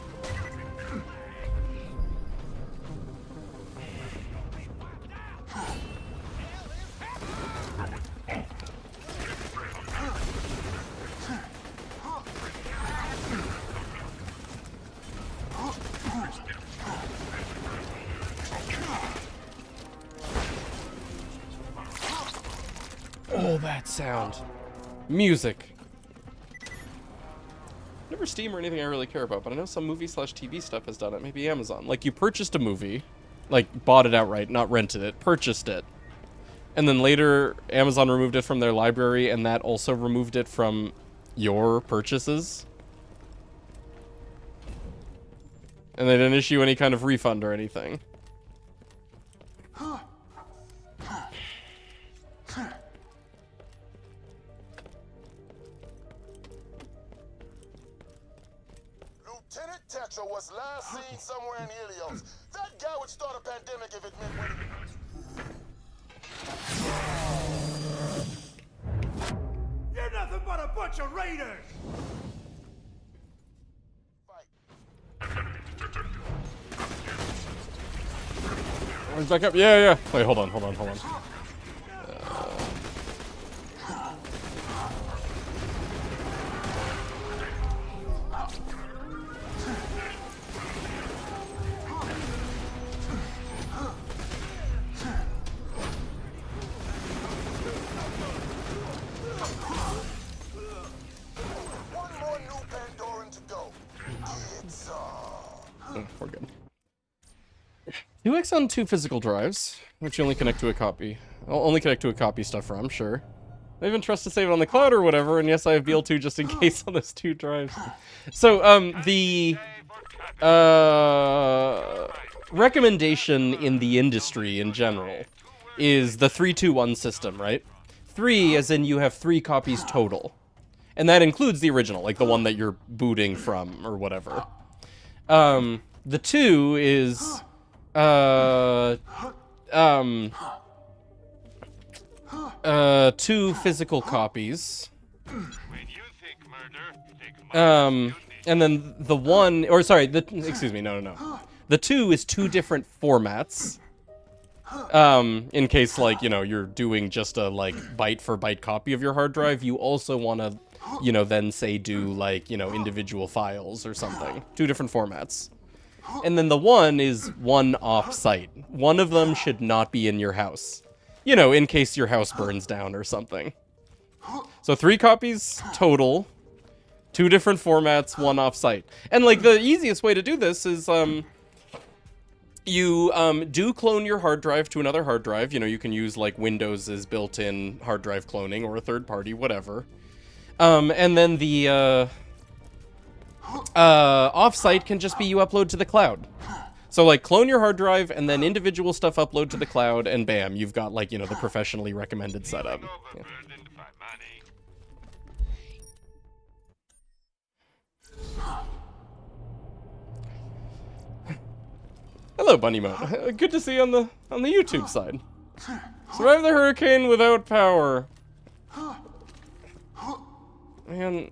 Oh, that sound. Music. Never Steam or anything I really care about, but I know some movie/TV stuff has done it. Maybe Amazon. Like, you purchased a movie, like, bought it outright, not rented it, purchased it. And then later, Amazon removed it from their library, and that also removed it from your purchases. And they didn't issue any kind of refund or anything. Lieutenant Tetra was last seen somewhere in Helios. That guy would start a pandemic if it meant winning. You're nothing but a bunch of raiders! Where's back up? Yeah. Wait, hold on. UX on 2 physical drives, which you only connect to a copy. I'll only connect to a copy stuff from, sure. I even trust to save it on the cloud or whatever, and yes, I have BL2 just in case on those 2 drives. So, the recommendation in the industry in general is the 3-2-1 system, right? 3 as in you have 3 copies total. And that includes the original, like the one that you're booting from or whatever. The 2 is 2 physical copies. And then the 1, or sorry, excuse me, no. The 2 is 2 different formats. In case, like, you know, you're doing just a, like, byte-for-byte copy of your hard drive, you also want to, you know, then say do, like, you know, individual files or something. 2 different formats. And then the 1 is 1 off-site. One of them should not be in your house. You know, in case your house burns down or something. So 3 copies total, 2 different formats, 1 off-site. And, like, the easiest way to do this is, you do clone your hard drive to another hard drive. You know, you can use, like, Windows' built-in hard drive cloning or a third-party, whatever. And then the off-site can just be you upload to the cloud. So, like, clone your hard drive, and then individual stuff upload to the cloud, and bam, you've got, like, you know, the professionally recommended setup. Yeah. Hello, Bunny Mode. Good to see you on the YouTube side. Survive the hurricane without power. Man,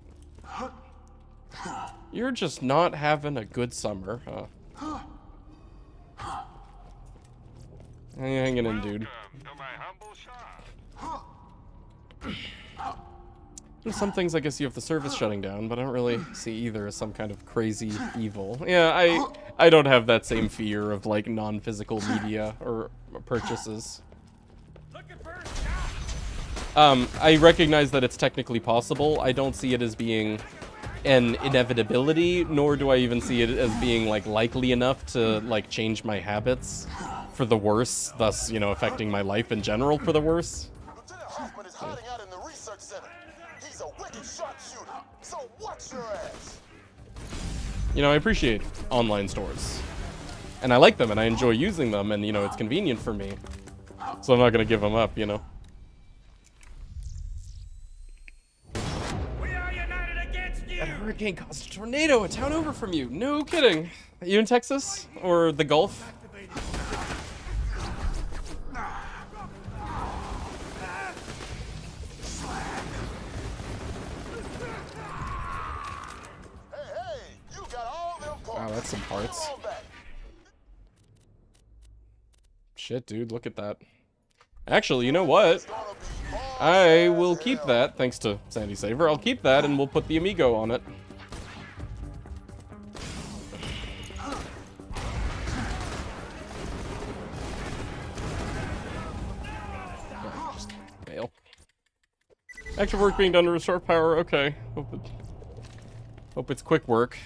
you're just not having a good summer, huh? How you hanging in, dude? Some things I guess you have the service shutting down, but I don't really see either as some kind of crazy evil. Yeah, I don't have that same fear of, like, non-physical media or purchases. I recognize that it's technically possible. I don't see it as being an inevitability, nor do I even see it as being, like, likely enough to, like, change my habits for the worse, thus, you know, affecting my life in general for the worse. Lieutenant Hoffman is hiding out in the research center. He's a wicked sharpshooter, so watch your ass. You know, I appreciate online stores. And I like them, and I enjoy using them, and, you know, it's convenient for me. So I'm not gonna give them up, you know. We are united against you! A hurricane caused a tornado a town over from you. No kidding. Are you in Texas? Or the Gulf? Wow, that's some parts. Shit, dude, look at that. Actually, you know what? I will keep that, thanks to Sandy Saver. I'll keep that, and we'll put the Amigo on it. Just fail. Active work being done to restore power. Okay. Hope it's quick work.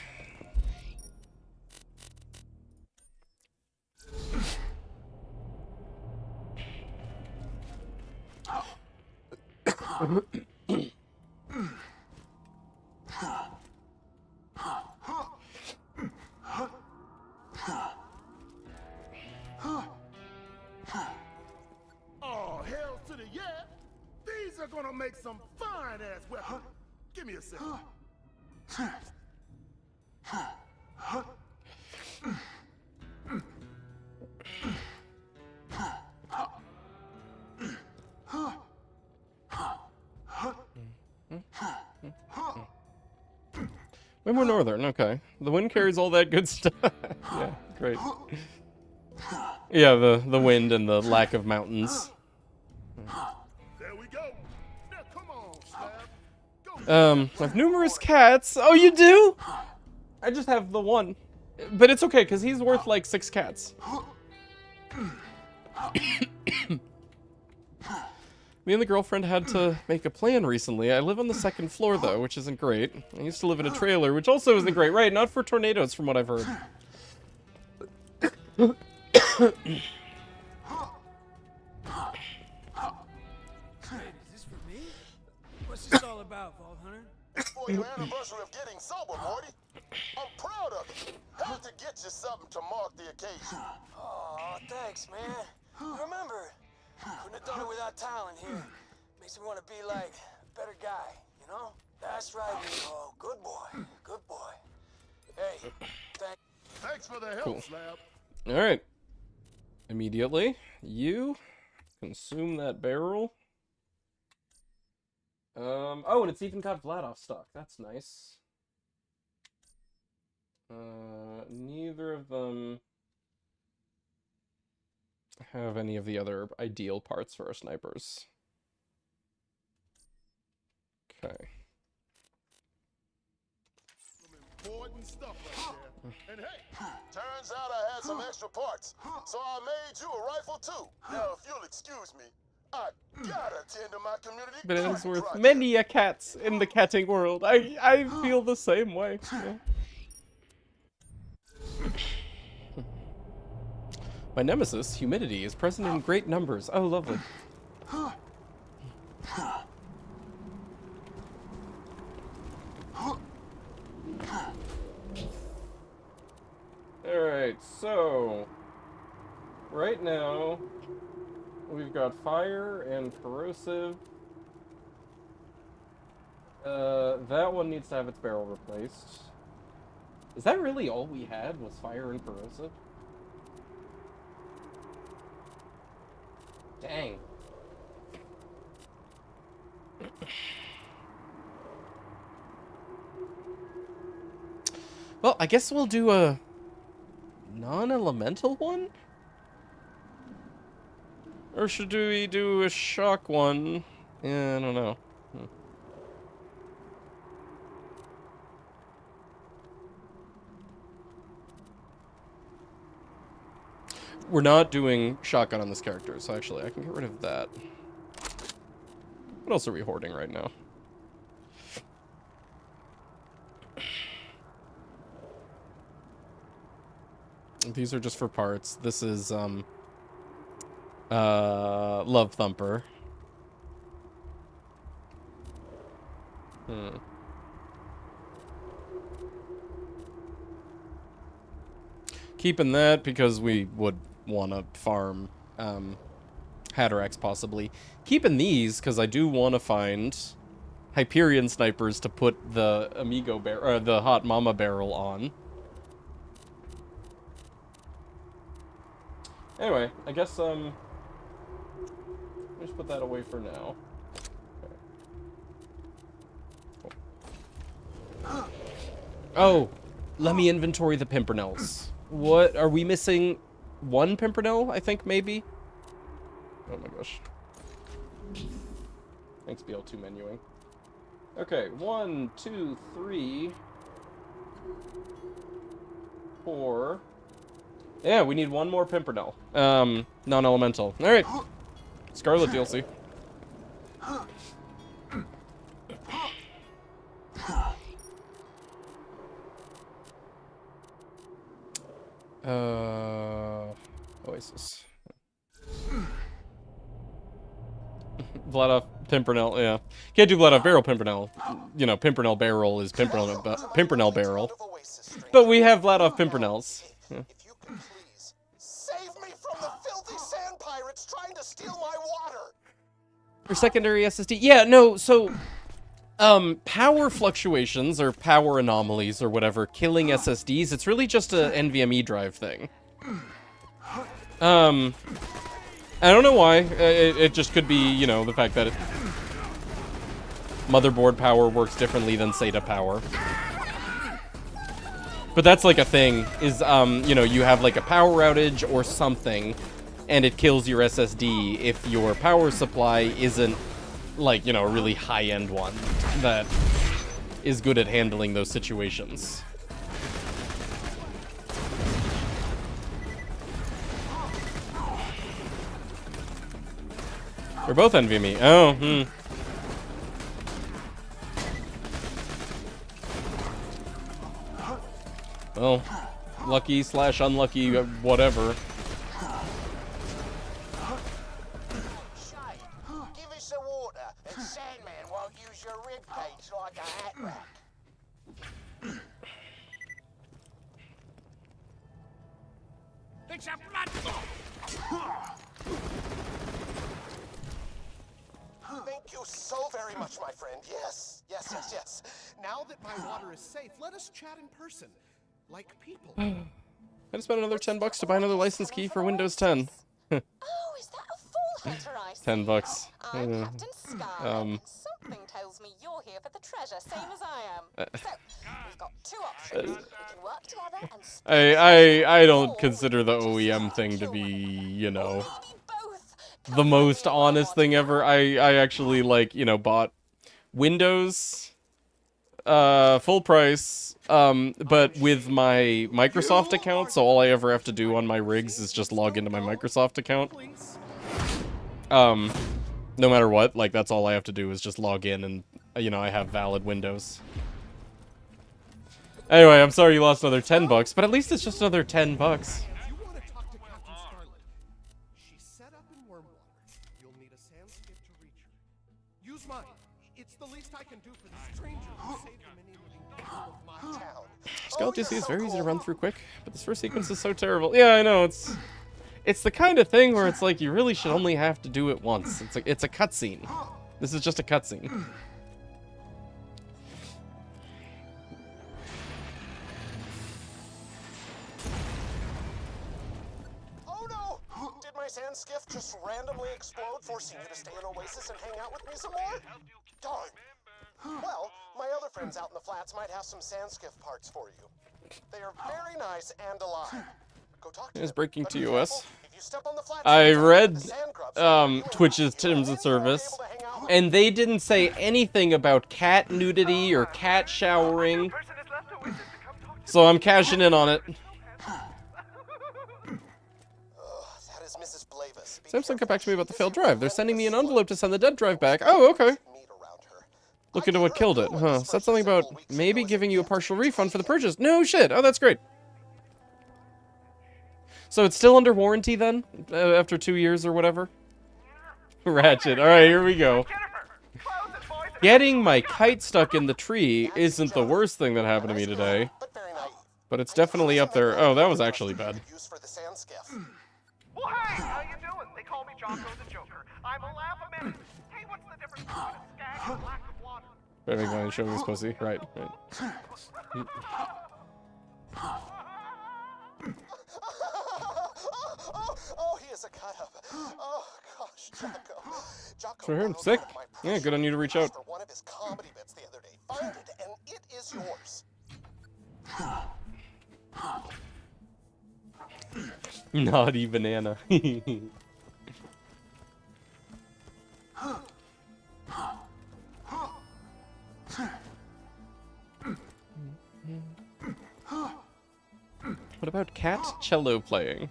Oh, hell to the yeah! These are gonna make some fine-ass weapons. Give me a second. Way more northern, okay. The wind carries all that good stuff. Yeah, great. Yeah, the wind and the lack of mountains. There we go. Now come on, Slab. I have numerous cats. Oh, you do? I just have the one. But it's okay, because he's worth like 6 cats. Me and the girlfriend had to make a plan recently. I live on the 2nd floor, though, which isn't great. I used to live in a trailer, which also isn't great. Right, not for tornadoes, from what I've heard. Is this for me? What's this all about, Vault Hunter? It's for your anniversary of getting sober, Morty. I'm proud of you. Had to get you something to mark the occasion. Oh, thanks, man. Remember, couldn't have done it without talent here. Makes me want to be like a better guy, you know? That's right, Mijo. Good boy. Good boy. Hey, Thanks for the help, Cool. Slab. Alright. Immediately, you consume that barrel. Oh, and it's even got Vladov stock. That's nice. Neither of them have any of the other ideal parts for our snipers. Okay. Some important stuff right there. And hey, turns out I had some extra parts, so I made you a rifle too. Now, if you'll excuse me, I gotta attend to my community. But it is garden worth project. many a cats in the catting world. I feel the same way. Yeah. My nemesis, humidity, is present in great numbers. Oh, lovely. Alright, so right now we've got fire and corrosive. That one needs to have its barrel replaced. Is that really all we had, was fire and corrosive? Dang. Well, I guess we'll do a non-elemental one? Or should we do a shock one? Yeah, I don't know. We're not doing shotgun on this character, so actually I can get rid of that. What else are we hoarding right now? These are just for parts. This is, Love Thumper. Keeping that because we would want to farm, Hatterax possibly. Keeping these because I do want to find Hyperion snipers to put the Amigo barrel, the Hot Mama barrel on. Anyway, I guess, let's put that away for now. Okay. Cool. Oh, let me inventory the Pimpernels. What, are we missing one Pimpernel, I think, maybe? Oh my gosh. Thanks, BL2 menuing. Okay, 1, 2, 3, 4. Yeah, we need one more Pimpernel. Non-elemental. Alright. Scarlet DLC. Oasis. Vladov Pimpernel, yeah. Can't do Vladov Barrel Pimpernel. You know, Pimpernel Barrel is Pimpernel Barrel. But we have Vladov Pimpernels. Yeah. if you could please save me from the filthy sand pirates trying to steal my water. For secondary SSD, yeah, no, so, power fluctuations, or power anomalies, or whatever, killing SSDs, it's really just a NVMe drive thing. I don't know why, it just could be, you know, the fact that motherboard power works differently than SATA power. But that's like a thing, is, you know, you have like a power outage or something, and it kills your SSD if your power supply isn't, like, you know, a really high-end one that is good at handling those situations. They're both NVMe. Oh, Well, lucky / unlucky, whatever. water, and Sandman won't use your rib cage like a hat rack. It's a blood. Thank you so very much, my friend. Yes. Now that my water is safe, let us chat in person, like people. I just spent another $10 to buy another license key for Windows 10. Oh, is that a full hunter I see? $10. I'm Captain Scarlet, and something tells me you're here for the treasure, same as I am. So, we've got two options. We can work together and I don't consider the OEM thing to be, you know, the most honest thing ever. I actually, like, you know, bought Windows full price, but with my Microsoft account, so all I ever have to do on my rigs is just log into my Microsoft account. No matter what, like, that's all I have to do is just log in and, you know, I have valid Windows. Anyway, I'm sorry you lost another $10, but at least it's just another $10. If you want to talk to Captain Scarlet, she's set up in Wormwater. You'll need a sand skiff to reach her. Use mine. It's the least I can do for the stranger who saved the many living people of my town. Skull DC is very easy to run through quick, but this first sequence is so terrible. Yeah, I know, it's the kind of thing where it's like you really should only have to do it once. It's a cutscene. This is just a cutscene. Oh no! Did my sand skiff just randomly explode, forcing you to stay in Oasis and hang out with me some more? Darn. Well, my other friends out in the flats might have some sand skiff parts for you. They are very nice and alive. Go talk to them. It's breaking But be TOS. careful. If you step on the flats, I read the sand grubs, Twitch's terms of service, and they didn't say anything about cat nudity or cat showering, so I'm cashing in on it. that is Mrs. Blavis. Samsung got back to me about the failed drive. They're sending me an envelope to send the dead drive back. Oh, okay. Look into what killed it. Huh. Said something about maybe giving you a partial refund for the purchase. No shit. Oh, that's great. So it's still under warranty then? After 2 years or whatever? Ratchet. Alright, here we go. Getting my kite stuck in the tree isn't the worst thing that happened to me today. But it's definitely up there. Oh, that was actually bad. Well, hey, how you doing? They call me Jocko the Joker. I'm a laugh a minute. Hey, what's the difference between a skag and lack of water? Better go and show me this pussy. Right. Oh, he is a cut up. Oh gosh, Jocko. Sure, I'm sick. Yeah, good on you to reach out. For one of his comedy bits the other day. Find it, and it is yours. Naughty banana. What about cat cello playing?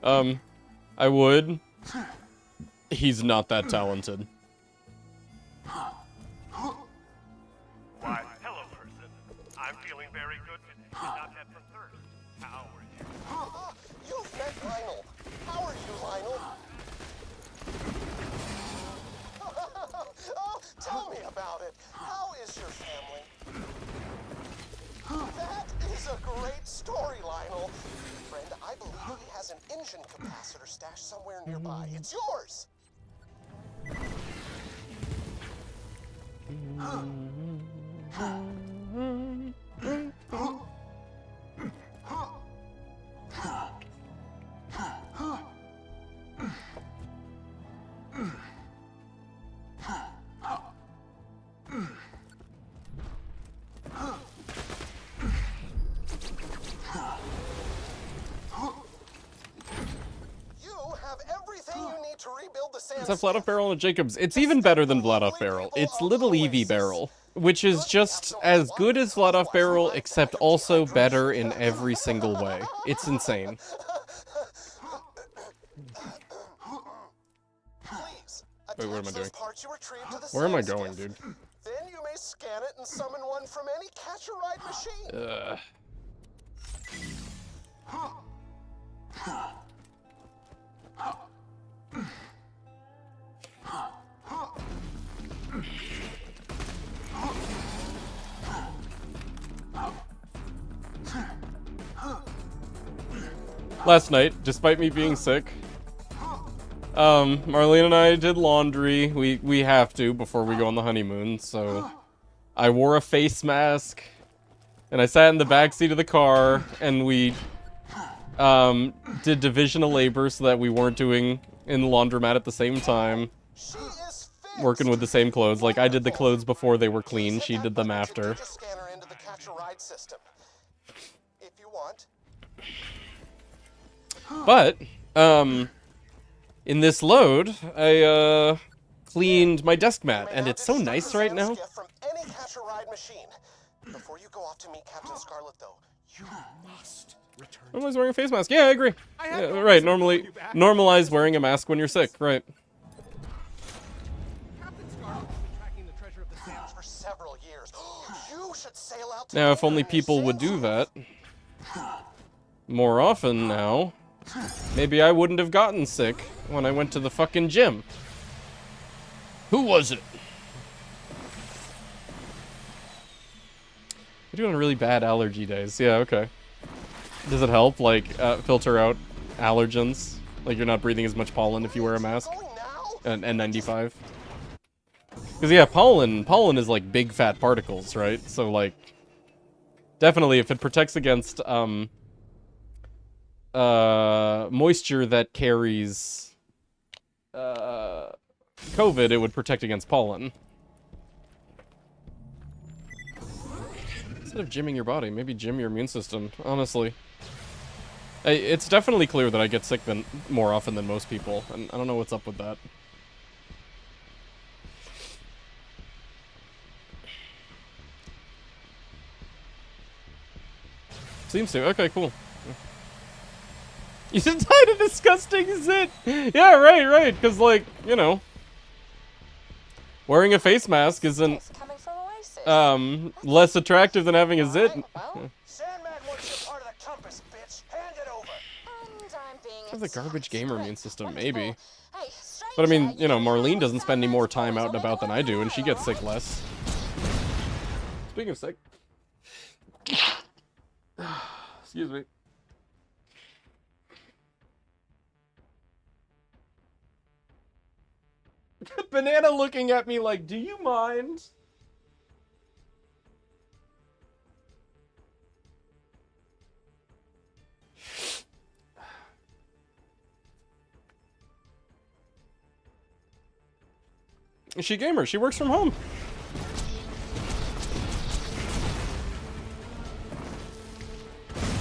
I would. He's not that talented. Why, hello, person. I'm feeling very good today. Not had for thirst. How are you? You've met Lionel. How are you, Lionel? Oh, tell me about it. How is your family? That is a great story, Lionel. Friend, I believe he has an engine capacitor stashed somewhere nearby. It's yours. To rebuild the sand. It's a flat off barrel and a Jacobs. It's even better than flat off barrel. It's Little Evie barrel, which is just as good as flat off barrel, except also better in every single way. It's insane. Wait, what am I doing? Where am I going, dude? Then you may scan it and summon one from any catch-a-ride machine. last night, despite me being sick. Marlene and I did laundry. We have to before we go on the honeymoon, so I wore a face mask, and I sat in the back seat of the car, and we did division of labor so that we weren't doing in the laundromat at the same time. Working with the same clothes. Like, I did the clothes before they were clean, she did them after. But, in this load, I, cleaned my desk mat, and it's so nice right now. Before you go off to meet Captain Scarlet, though, you must return. Everyone's wearing a face mask. Yeah, I agree. Yeah, right, normalize wearing a mask when you're sick, right. Captain Scarlet's been tracking the treasure of the sands for several years. You should sail out Now, if only people would do that more often now, maybe I wouldn't have gotten sick when I went to the fucking gym. Who was it? You're doing really bad allergy days. Yeah, okay. Does it help, like, filter out allergens? Like, you're not breathing as much pollen if you wear a mask? An N95? Because, yeah, pollen is, like, big fat particles, right? So, like, definitely, if it protects against, moisture that carries, COVID, it would protect against pollen. Instead of gymming your body, maybe gym your immune system, honestly. It's definitely clear that I get sick more often than most people, and I don't know what's up with that. Seems to. Okay, cool. You died a disgusting zit! Yeah, right, because, like, you know, wearing a face mask isn't less attractive than having a zit. Sandman wants your part of the compass, bitch. Hand it over. I have the garbage gamer immune system, maybe. But I mean, you know, Marlene doesn't spend any more time out and about than I do, and she gets sick less. Speaking of sick. Excuse me. Banana looking at me like, do you mind? Is she a gamer? She works from home.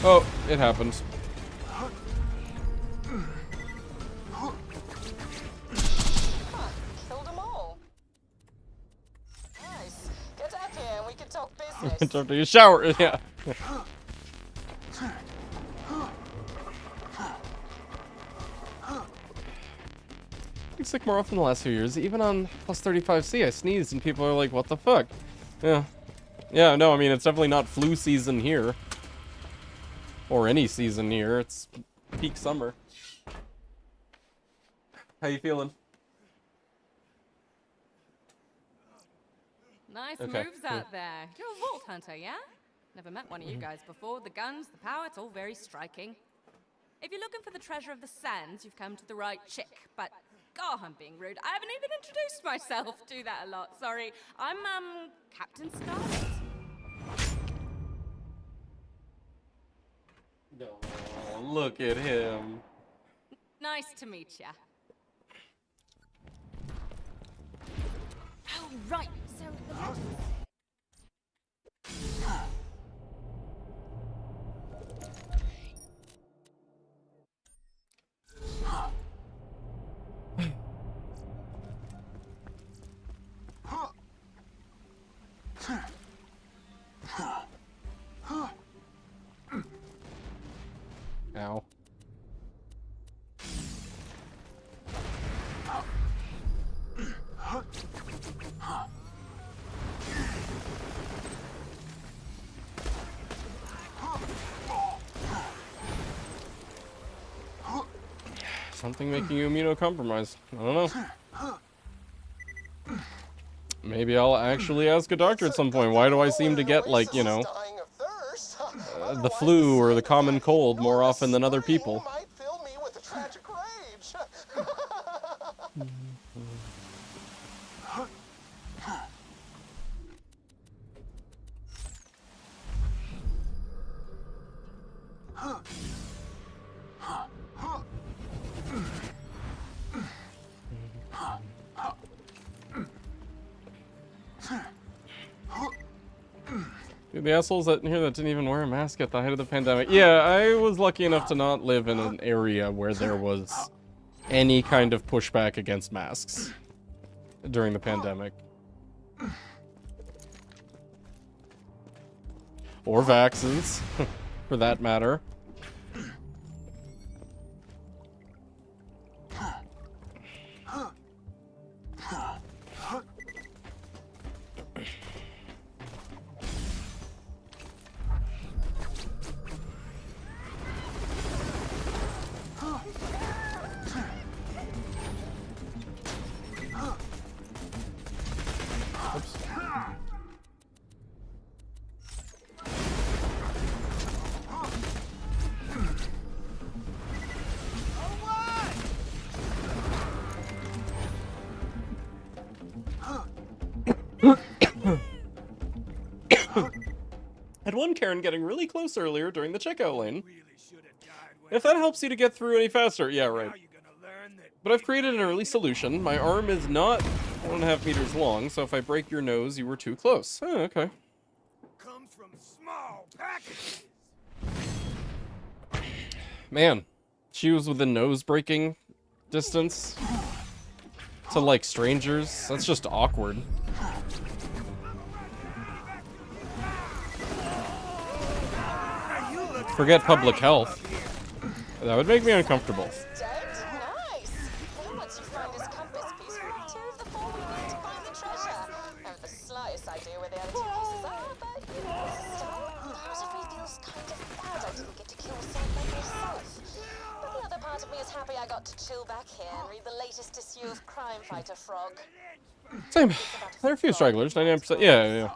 Oh, it happened. Killed them all. Nice. Get up here and we can talk business. After you shower, yeah. I'm sick more often the last few years. Even on plus 35C, I sneezed and people are like, what the fuck? Yeah. Yeah, no, I mean, it's definitely not flu season here. Or any season here. It's peak summer. How you feeling? Nice Okay, moves out there. You're a vault hunter, yeah? Never met one of you guys before. The guns, the power, it's all very striking. If you're looking for the treasure of the sands, you've come to the right chick. But, God, I'm being rude. I haven't even introduced myself. Do that a lot. Sorry. I'm, Captain Scarlet. Oh, look at him. Nice to meet ya. Oh, right. So, the legends... Ow. Something making you immunocompromised. I don't know. Maybe I'll actually ask a doctor at some point. Why do I seem to get, like, you know, the flu or the common cold more often than other people? Dude, the assholes that here that didn't even wear a mask at the height of the pandemic. Yeah, I was lucky enough to not live in an area where there was any kind of pushback against masks during the pandemic. Or vaccines, for that matter. Had one Karen getting really close earlier during the checkout lane. If that helps you to get through any faster, yeah, right. But I've created an early solution. My arm is not 1.5 meters long, so if I break your nose, you were too close. Oh, okay. Comes from small packages. Man, she was within nose breaking distance to, like, strangers. That's just awkward. Forget public health. That would make me uncomfortable. Nice. Then once you find this compass piece, we retrieve the four we need to find the treasure. I haven't the slightest idea where the other two pieces are, but you know, still, part of me feels kind of bad I didn't get to kill someone myself. But the other part of me is happy I got to chill back here and read the latest issue of Crime Fighter Frog. Same. There are a few stragglers. 99%. Yeah.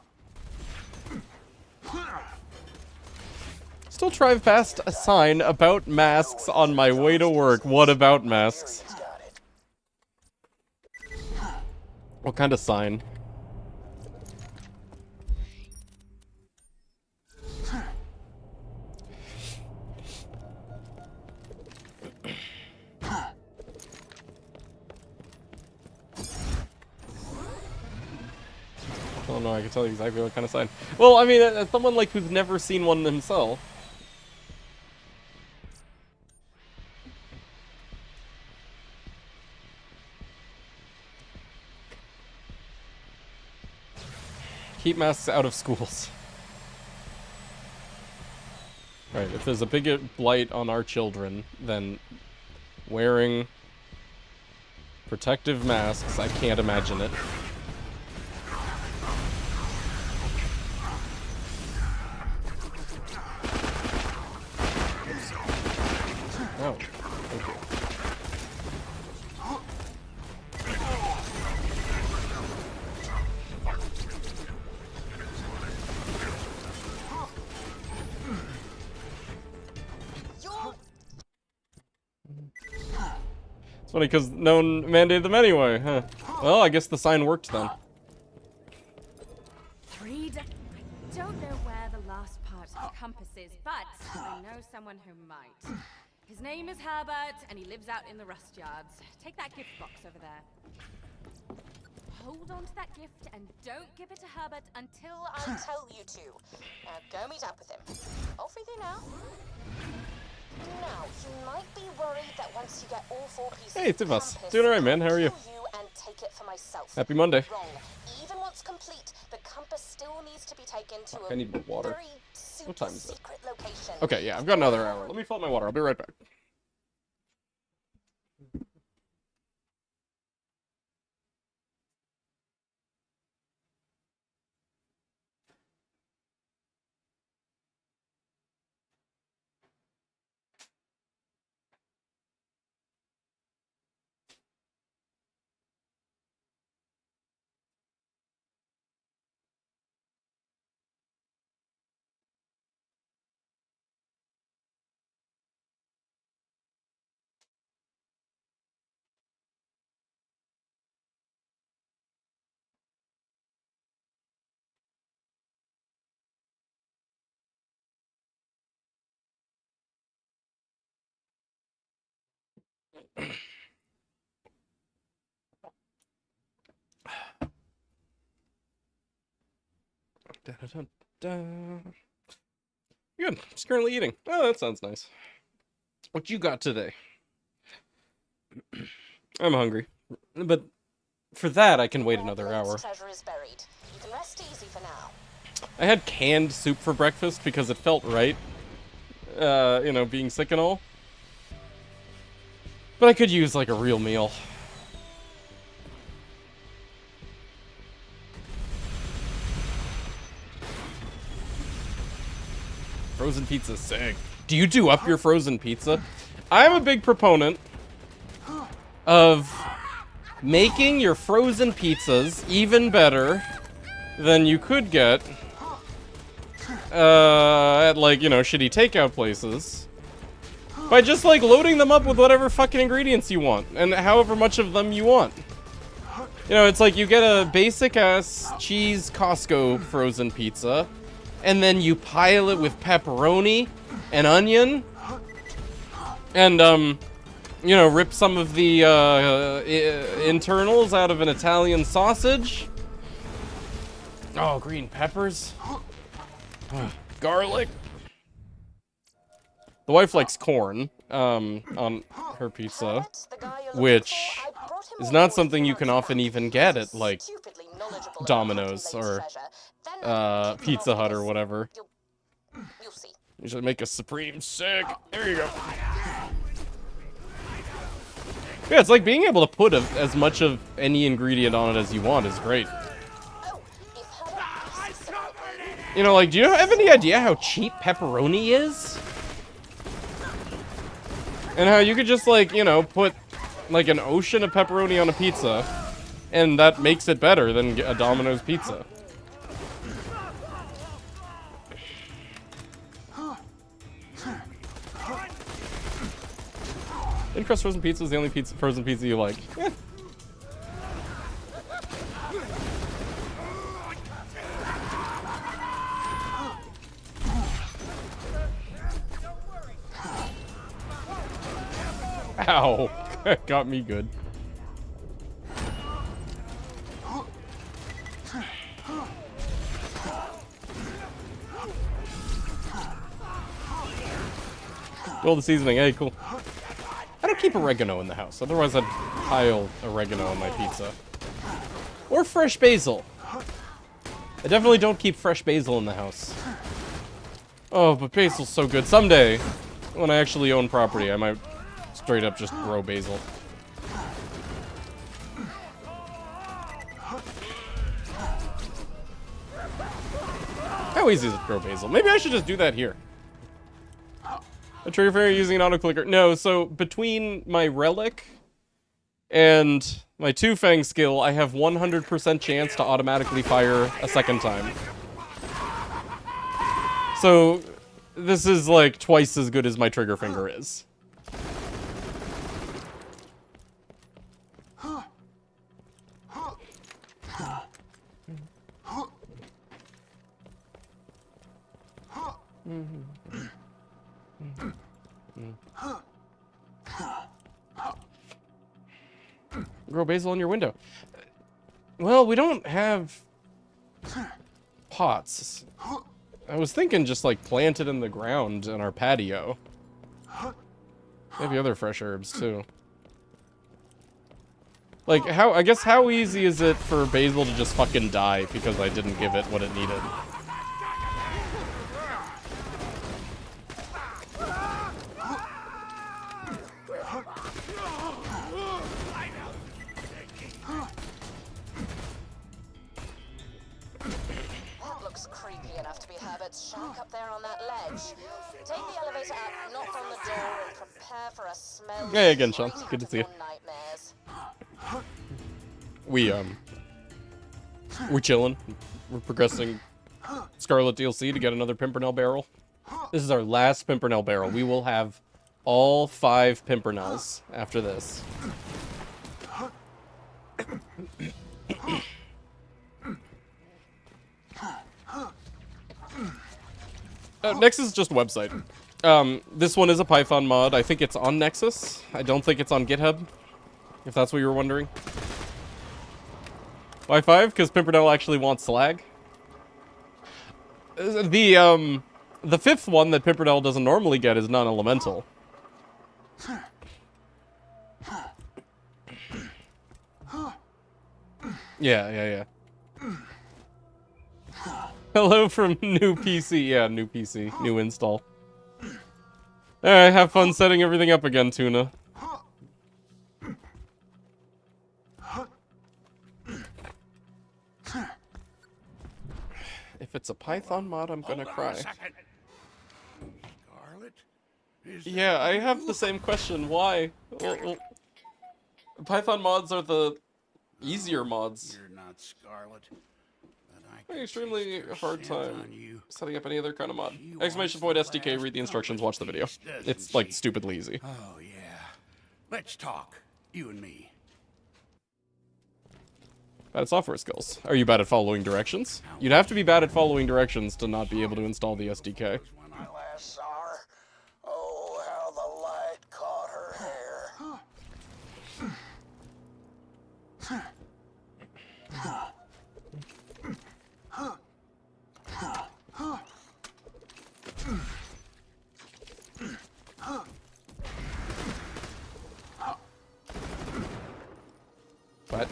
Still drive past a sign about masks on my way to work. What about masks? What kind of sign? Oh no, I can tell you exactly what kind of sign. Well, I mean, as someone like who's never seen one himself. Keep masks out of schools. Right, if there's a big blight on our children, then wearing protective masks, I can't imagine it. Oh, thank you. It's funny because no one mandated them anyway, huh? Well, I guess the sign worked then. Read. I don't know where the last part of the compass is, but I know someone who might. His name is Herbert, and he lives out in the rust yards. Take that gift box over there. Hold on to that gift and don't give it to Herbert until I tell you to. Now go meet up with him. Off with you now. Now, you might be worried that once you get all four pieces Hey, it's us. Doing alright, man. How are you? And take it for myself. Happy Monday. Wrong. Even once complete, the compass still needs to be taken to I need more water. very What time is it? secret location. Okay, yeah, I've got another hour. Let me fill up my water. I'll be right back. Good. Just currently eating. Oh, that sounds nice. What you got today? I'm hungry, but for that I can wait another hour. Treasure is buried. You can rest easy for now. I had canned soup for breakfast because it felt right. You know, being sick and all. But I could use like a real meal. Frozen pizza's sick. Do you do up your frozen pizza? I'm a big proponent of making your frozen pizzas even better than you could get at, like, you know, shitty takeout places by just, like, loading them up with whatever fucking ingredients you want and however much of them you want. You know, it's like you get a basic-ass cheese Costco frozen pizza, and then you pile it with pepperoni and onion, and, you know, rip some of the internals out of an Italian sausage. Oh, green peppers. Garlic. The wife likes corn on her pizza, which is not something you can often even get at, like, Domino's or Pizza Hut or whatever. You should make a supreme sick. There you go. Yeah, it's like being able to put as much of any ingredient on it as you want is great. You know, like, do you have any idea how cheap pepperoni is? And how you could just, like, you know, put, like, an ocean of pepperoni on a pizza, and that makes it better than a Domino's pizza. Thin crust frozen pizza is the only frozen pizza you like. Eh. Ow. Got me good. Well, the seasoning. Hey, cool. I don't keep oregano in the house, otherwise I'd pile oregano on my pizza. Or fresh basil. I definitely don't keep fresh basil in the house. Oh, but basil's so good. Someday, when I actually own property, I might straight up just grow basil. How easy is it to grow basil? Maybe I should just do that here. A trigger fairy using an auto-clicker. No, so between my relic and my two-fang skill, I have 100% chance to automatically fire a second time. So this is like twice as good as my trigger finger is. Grow basil in your window. Well, we don't have pots. I was thinking just like plant it in the ground in our patio. Maybe other fresh herbs too. Like, I guess how easy is it for basil to just fucking die because I didn't give it what it needed? Shack up there on that ledge. Take the elevator up, knock on the door, and prepare for a smell. Hey again, Sean. Good to see you. We're chilling. We're progressing Scarlet DLC to get another Pimpernel barrel. This is our last Pimpernel barrel. We will have all 5 Pimpernels after this. Nexus is just a website. This one is a Python mod. I think it's on Nexus. I don't think it's on GitHub, if that's what you were wondering. Why 5? Because Pimpernel actually wants slag. The fifth one that Pimpernel doesn't normally get is non-elemental. Yeah. Hello from new PC. Yeah, new PC. New install. Alright, have fun setting everything up again, Tuna. If it's a Python mod, I'm gonna cry. Scarlet? Yeah, I have the same question. Why? Well, Python mods are the easier mods. You're not Scarlet. An extremely hard time setting up any other kind of mod. Exclamation point SDK, read the instructions, watch the video. It's like stupidly easy. Oh, yeah. Let's talk. You and me. Bad at software skills. Are you bad at following directions? You'd have to be bad at following directions to not be able to install the SDK. When I last saw her, oh, how the light caught her hair. What?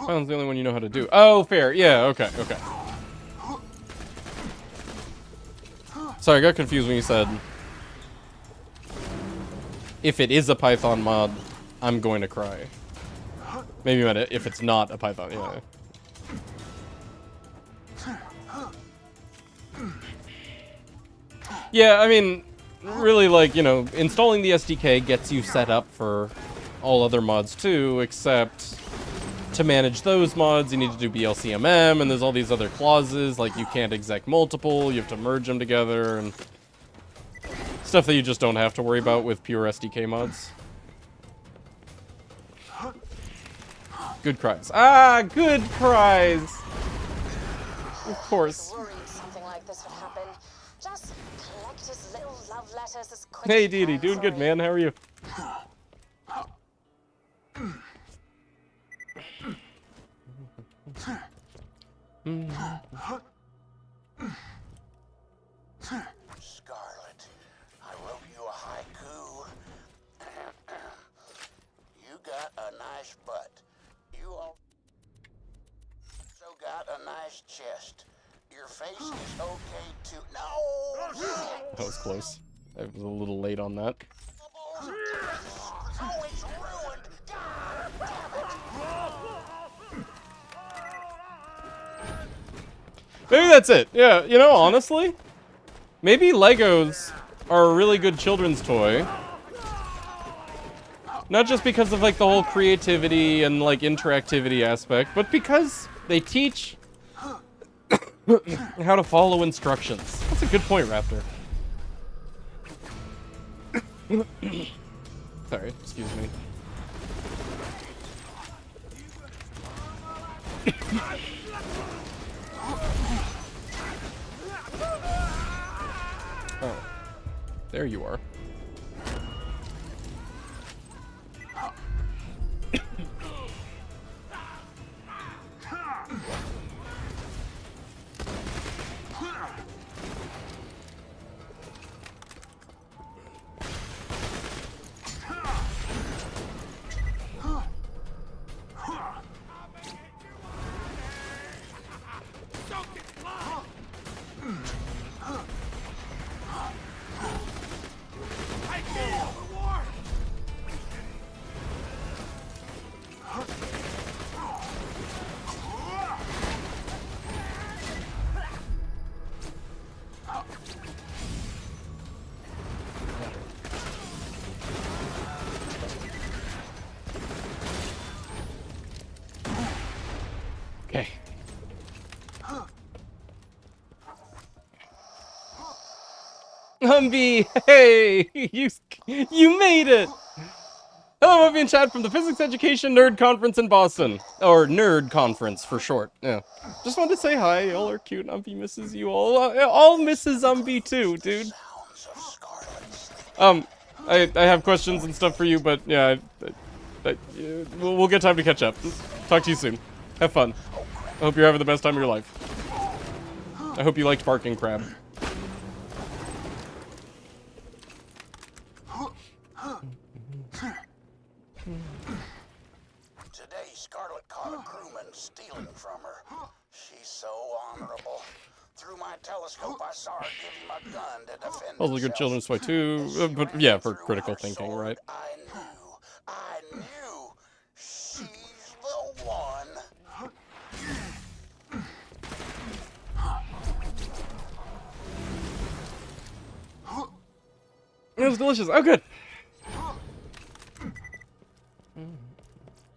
Python's the only one you know how to do. Oh, fair. Yeah, okay. Sorry, I got confused when you said if it is a Python mod, I'm going to cry. Maybe you meant it if it's not a Python, yeah. Yeah, I mean, really, like, you know, installing the SDK gets you set up for all other mods too, except to manage those mods, you need to do BLCMM, and there's all these other clauses, like you can't exec multiple, you have to merge them together, and stuff that you just don't have to worry about with pure SDK mods. Good cries. Ah, good cries! Of course. I was worried something like this would happen. Just collect his little love letters as quick Hey, as you Dee Dee, can, doing good, sorry. man. How are you? Scarlet, I wrote you a haiku. You got a nice butt. You also got a nice chest. Your face is okay too. No! That was close. I was a little late on that. Oh, it's ruined! God damn it! Maybe that's it. Yeah, you know, honestly, maybe Legos are a really good children's toy. Not just because of, like, the whole creativity and, like, interactivity aspect, but because they teach how to follow instructions. That's a good point, Raptor. Sorry, excuse me. Oh, there you are. Okay. Humvee, hey, you made it. Hello, Movie and Chat from the Physics Education Nerd Conference in Boston. Or Nerd Conference, for short. Yeah. Just wanted to say hi. Y'all are cute. Umpy misses you all. All misses Umpy too, dude. I have questions and stuff for you, but yeah, we'll get time to catch up. Talk to you soon. Have fun. I hope you're having the best time of your life. I hope you liked Barking Crab. Today, Scarlet caught a crewman stealing from her. She's so honorable. Through my telescope, I saw her give him a gun to defend Also good children's toy too, but yeah, for critical thinking, right? I knew she's the one. It was delicious. Oh, good.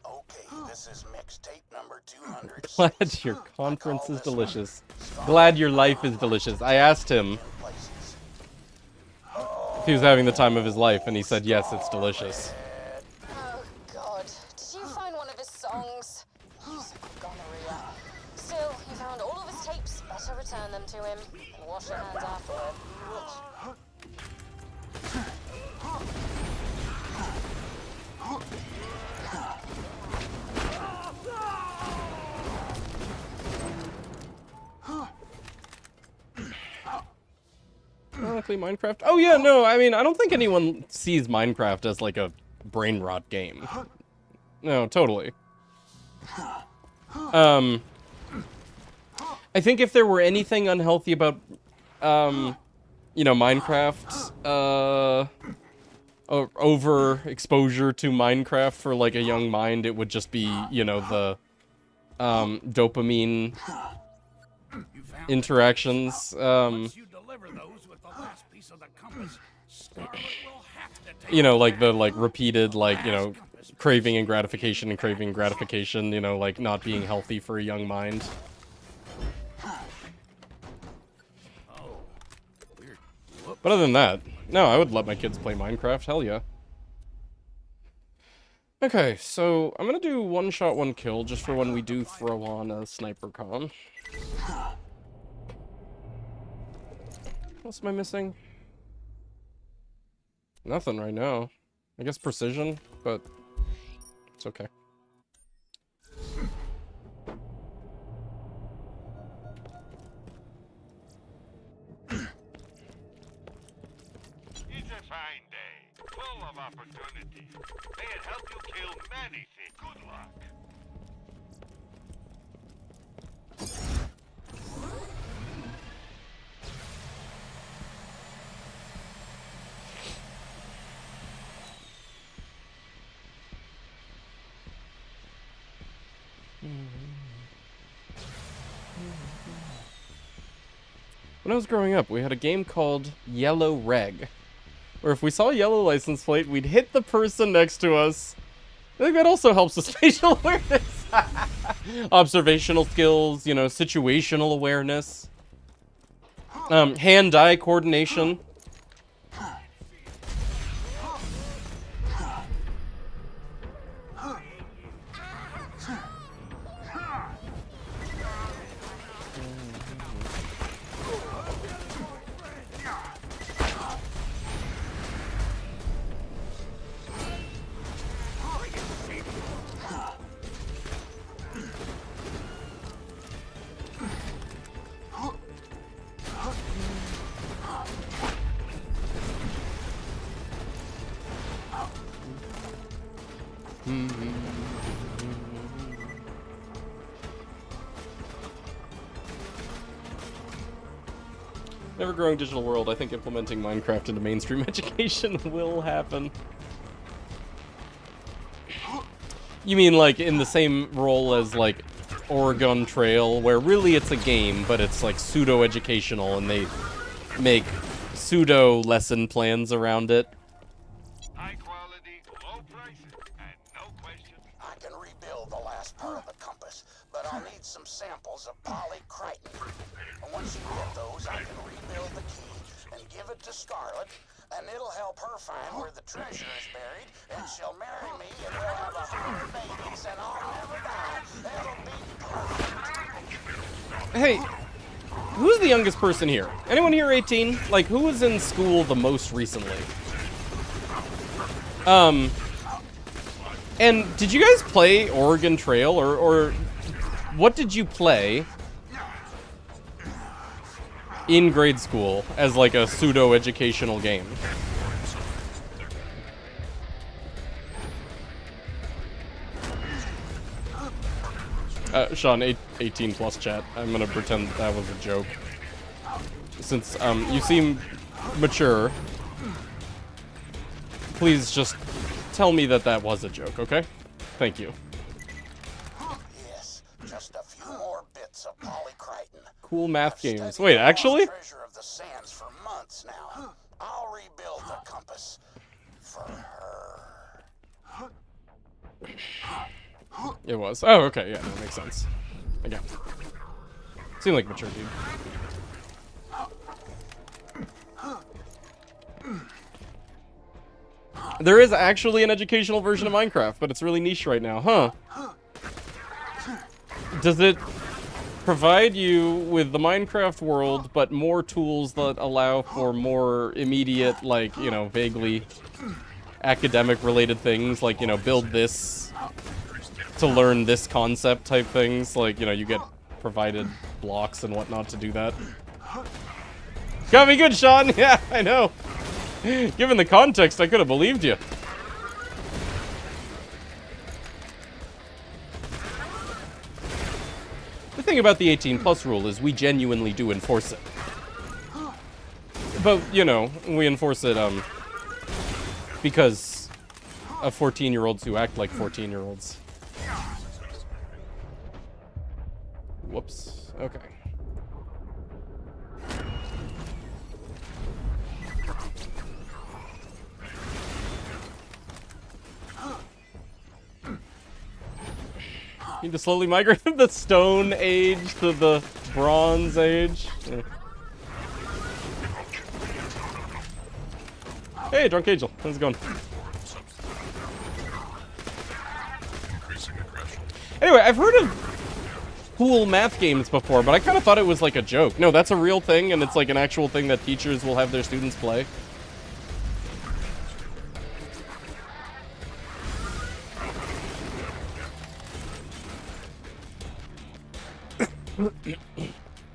Okay, this is mixtape number 200. Glad your conference is delicious. Glad your life is delicious. I asked him if he was having the time of his life, and he said, yes, it's delicious. Oh, God. Did you find one of his songs? Use of gonorrhea. Still, you found all of his tapes. Better return them to him and wash your hands afterward. Ironically, Minecraft. Oh yeah, no, I mean, I don't think anyone sees Minecraft as like a brain rot game. No, totally. I think if there were anything unhealthy about, you know, Minecraft, or overexposure to Minecraft for like a young mind, it would just be, you know, the dopamine interactions. You know, like the repeated, like, you know, craving and gratification, you know, like not being healthy for a young mind. But other than that, no, I would let my kids play Minecraft, hell yeah. Okay, so I'm gonna do one shot, one kill, just for when we do throw on a sniper con. What else am I missing? Nothing right now. I guess precision, but it's okay. It's a fine day, full of opportunity. May it help you kill many things. Good luck. When I was growing up, we had a game called Yellow Reg, where if we saw a yellow license plate, we'd hit the person next to us. I think that also helps with spatial awareness. Observational skills, you know, situational awareness. Hand-eye coordination. Ever-growing digital world, I think implementing Minecraft into mainstream education will happen. You mean like in the same role as like Oregon Trail, where really it's a game, but it's like pseudo-educational and they make pseudo-lesson plans around it? High quality, low prices, and no question. I can rebuild the last part of the compass, but I'll need some samples of polycritin. And once you get those, I can rebuild the key and give it to Scarlet, and it'll help her find where the treasure is buried, and she'll marry me, and we'll have 100 babies, and I'll never die. It'll be perfect. Hey, who's the youngest person here? Anyone here 18? Like, who was in school the most recently? And did you guys play Oregon Trail, or what did you play in grade school as like a pseudo-educational game? Sean, 18 plus chat. I'm gonna pretend that was a joke. Since, you seem mature, please just tell me that that was a joke, okay? Thank you. Yes, just a few more bits of polycriton. Cool math games. Wait, actually? Treasure of the sands for months now. I'll rebuild the compass for her. It was. Oh, okay, yeah, that makes sense. Okay. Seemed like a mature dude. There is actually an educational version of Minecraft, but it's really niche right now, huh? Does it provide you with the Minecraft world, but more tools that allow for more immediate, like, you know, vaguely academic-related things, like, you know, build this to learn this concept type things, like, you know, you get provided blocks and whatnot to do that? Got me good, Sean! Yeah, I know! Given the context, I could have believed you. The thing about the 18 plus rule is we genuinely do enforce it. But, you know, we enforce it, because of 14-year-olds who act like 14-year-olds. Whoops. Okay. Need to slowly migrate from the Stone Age to the Bronze Age. Yeah. Hey, Drunk Angel. How's it going? Anyway, I've heard of cool math games before, but I kind of thought it was like a joke. No, that's a real thing, and it's like an actual thing that teachers will have their students play.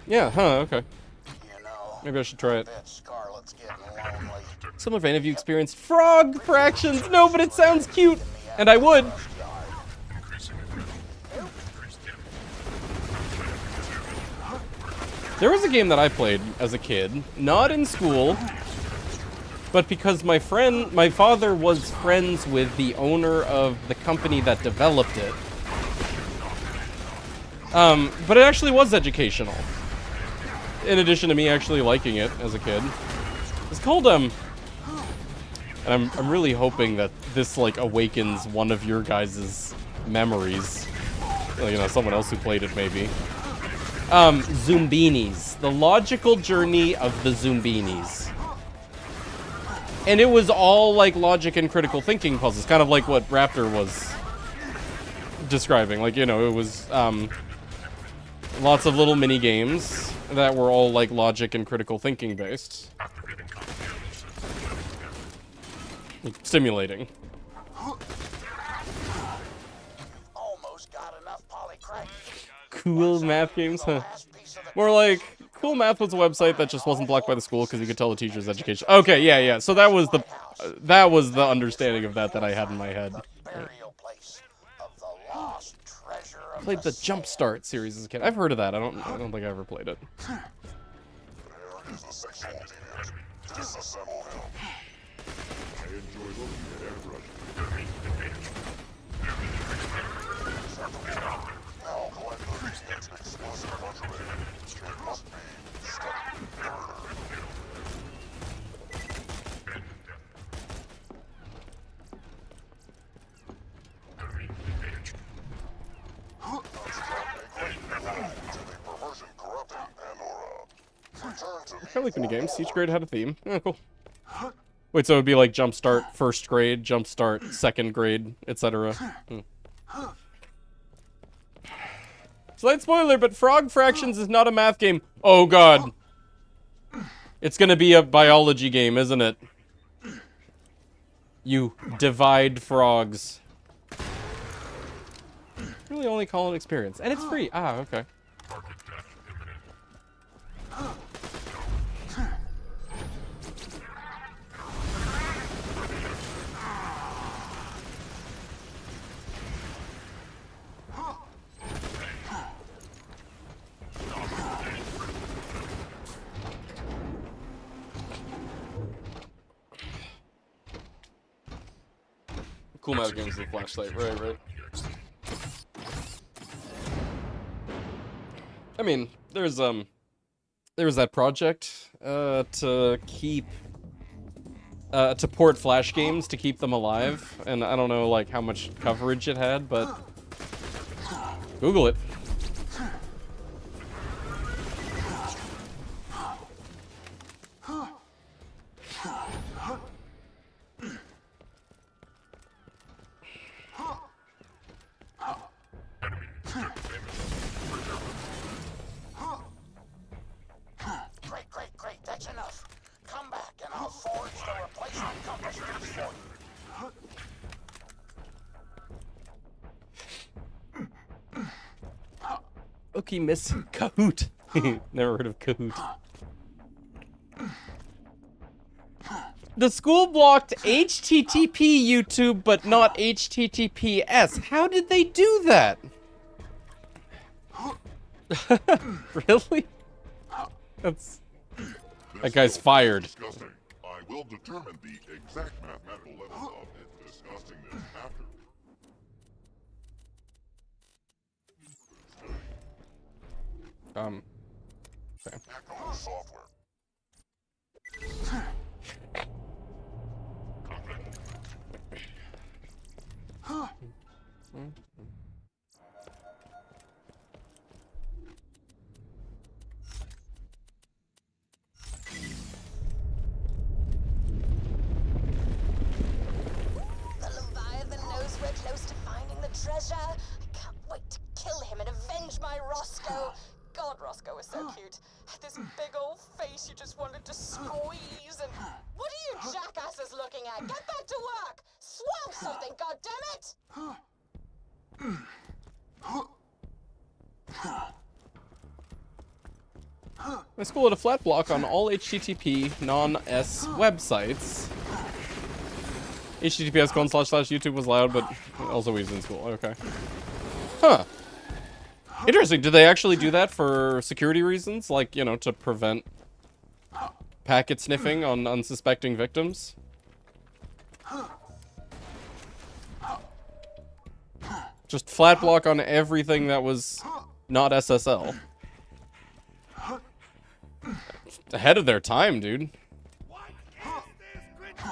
Yeah, huh, okay. Maybe I should try it. Similar vein, have you experienced frog fractions? No, but it sounds cute! And I would! There was a game that I played as a kid, not in school, but because my father was friends with the owner of the company that developed it. But it actually was educational. In addition to me actually liking it as a kid. It's called, and I'm really hoping that this, like, awakens one of your guys' memories. You know, someone else who played it, maybe. Zoombinis. The Logical Journey of the Zoombinis. And it was all, like, logic and critical thinking puzzles. Kind of like what Raptor was describing. Like, you know, it was, lots of little mini games that were all like logic and critical thinking based. Like, stimulating. Almost got enough polycrite. Cool math games, huh? More like, Cool Math was a website that just wasn't blocked by the school because you could tell the teacher's education. Okay, yeah. So that was the understanding of that I had in my head. Right. Played the Jumpstart series as a kid. I've heard of that. I don't think I ever played it. I like mini games. Each grade had a theme. Yeah, cool. Wait, so it would be like Jumpstart first grade, Jumpstart second grade, etc. Slight spoiler, but Frog Fractions is not a math game. Oh god. It's gonna be a biology game, isn't it? You divide frogs. Really only call it experience. And it's free. Ah, okay. Cool meta games with flashlight, right. I mean, there was that project to keep to port Flash games to keep them alive, and I don't know like how much coverage it had, but Google it. Great, that's enough. Come back and I'll forge the replacement compass piece for you. Okay, Miss Kahoot. Never heard of Kahoot. The school blocked HTTP YouTube, but not HTTPS. How did they do that? Really? That guy's fired. I will determine the exact mathematical level of its disgustingness after. Okay. Back on the software. The Leviathan knows we're close to finding the treasure. I can't wait to kill him and avenge my Roscoe. God, Roscoe was so cute. Had this big old face you just wanted to squeeze and... What are you jackasses looking at? Get back to work! Swallow something, goddammit! My school had a flat block on all HTTP non-S websites. HTTPS:// was loud, but also we was in school. Okay. Huh. Interesting. Did they actually do that for security reasons? Like, you know, to prevent packet sniffing on unsuspecting victims? Just flat block on everything that was not SSL. Ahead of their time, dude.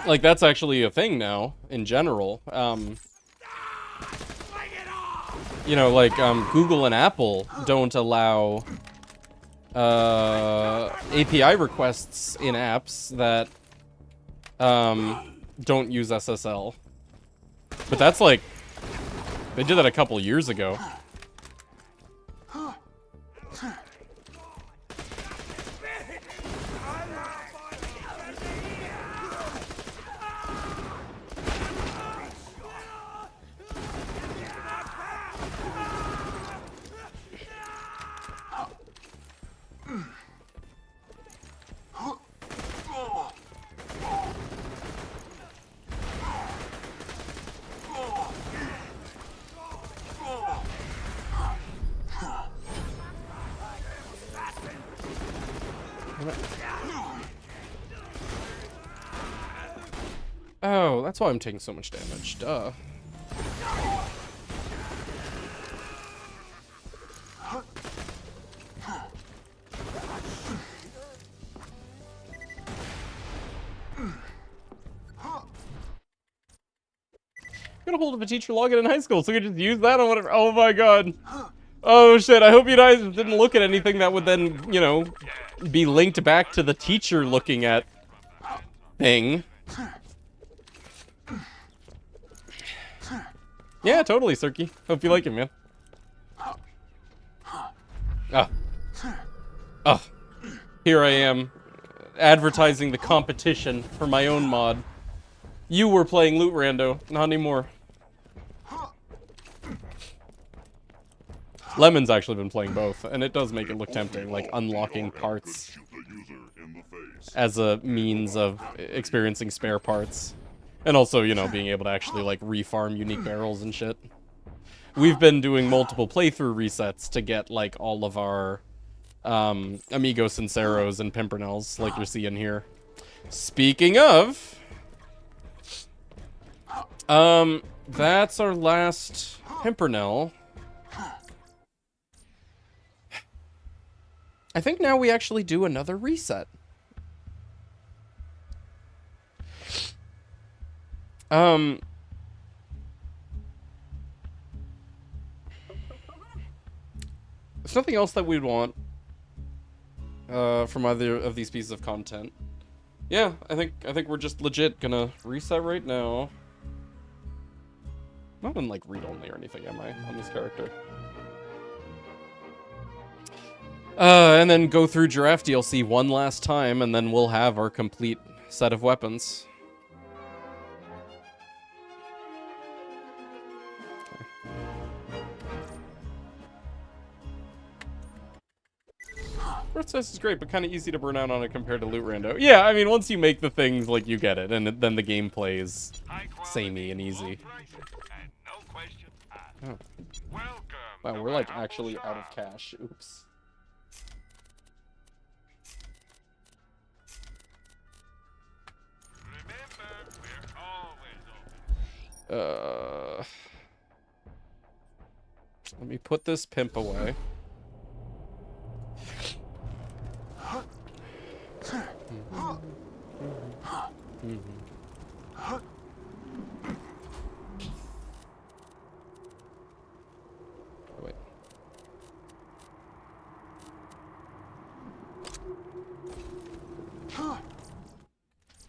Like, that's actually a thing now, in general. You know, like, Google and Apple don't allow API requests in apps that don't use SSL. But that's like, they did that a couple years ago. Oh, that's why I'm taking so much damage. Duh. Get a hold of a teacher login in high school so you can just use that on whatever. Oh my god. Oh shit, I hope you guys didn't look at anything that would then, you know, be linked back to the teacher looking at thing. Yeah, totally, Cirky. Hope you like it, man. Oh. Here I am, advertising the competition for my own mod. You were playing Loot Rando, not anymore. Lemon's actually been playing both, and it does make it look tempting, like unlocking parts as a means of experiencing spare parts. And also, you know, being able to actually, like, refarm unique barrels and shit. We've been doing multiple playthrough resets to get, like, all of our, Amigo Sinceros and Pimpernels, like you're seeing here. Speaking of... that's our last Pimpernel. I think now we actually do another reset. There's nothing else that we'd want from either of these pieces of content. Yeah, I think we're just legit gonna reset right now. Not in like read-only or anything, am I, on this character? And then go through Giraffe DLC one last time, and then we'll have our complete set of weapons. First test is great, but kind of easy to burn out on it compared to Loot Rando. Yeah, I mean, once you make the things, like, you get it, and then the gameplay is samey and easy. Oh. Wow, we're, like, actually out of cash. Oops. Let me put this pimp away. Wait.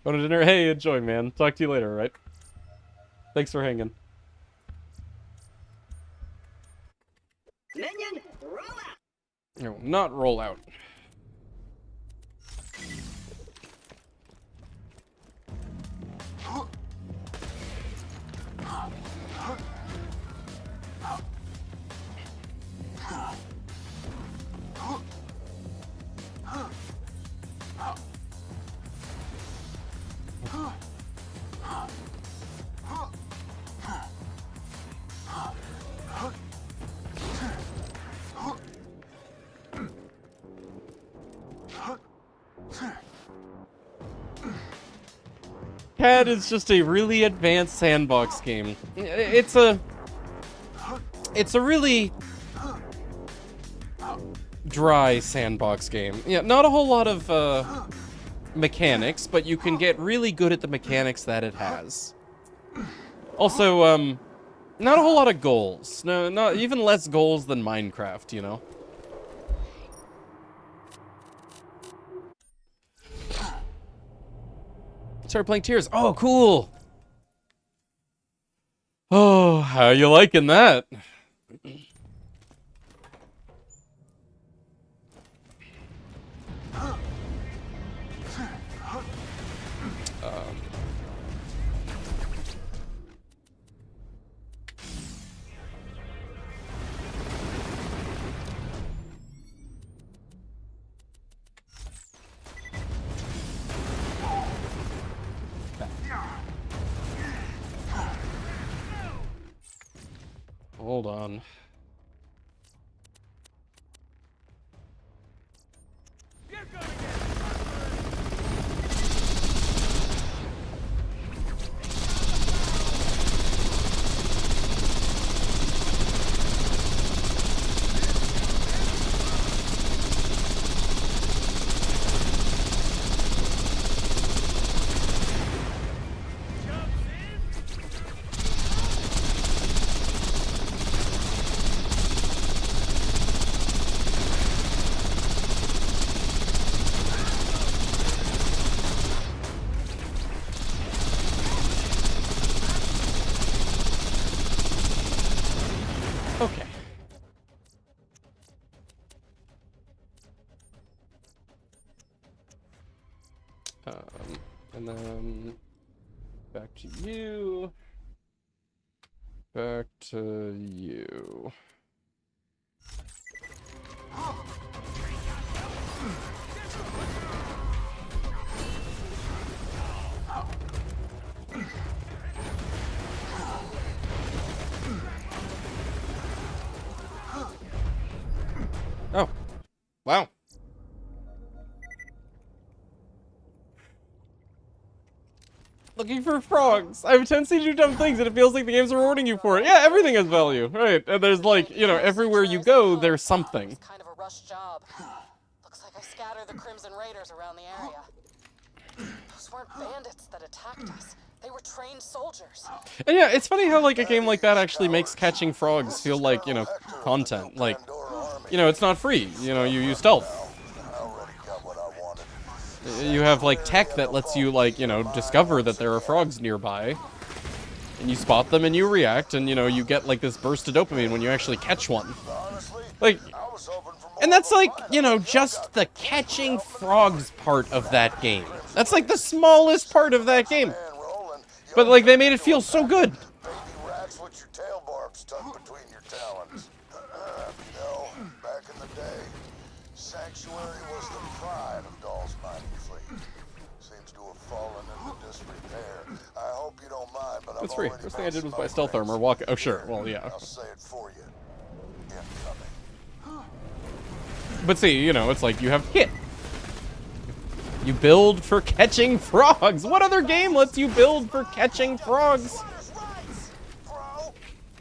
Going to dinner? Hey, enjoy, man. Talk to you later, right? Thanks for hanging. Minion, roll out! No, not roll out. CAD is just a really advanced sandbox game. It's a really dry sandbox game. Yeah, not a whole lot of mechanics, but you can get really good at the mechanics that it has. Also, not a whole lot of goals. No, not even less goals than Minecraft, you know. Started playing Tears. Oh, cool. Oh, how you liking that? Hold on. And then back to you. Back to you. Oh. Wow. Looking for frogs. I have a tendency to do dumb things and it feels like the game's rewarding you for it. Yeah, everything has value, right? And there's like, you know, everywhere you go, there's something. It's kind of a rush job. Looks like I scattered the Crimson Raiders around the area. Those weren't bandits that attacked us. They were trained soldiers. And yeah, it's funny how like a game like that actually makes catching frogs feel like, you know, content. Like, you know, it's not free. You know, you use stealth. You have like tech that lets you like, you know, discover that there are frogs nearby. And you spot them and you react and, you know, you get like this burst of dopamine when you actually catch one. Like, and that's like, you know, just the catching frogs part of that game. That's like the smallest part of that game. But like they made it feel so good. Baby rats with your tail barbs tucked between your talons. You know, back in the day, Sanctuary was the pride of Dahl's mighty fleet. Seems to have fallen into disrepair. I hope you don't mind, but It's free. First thing I did was buy stealth armor. Walk. Oh sure. Well, yeah. I'll say it for you. Incoming. But see, you know, it's like you have hit. You build for catching frogs. What other game lets you build for catching frogs?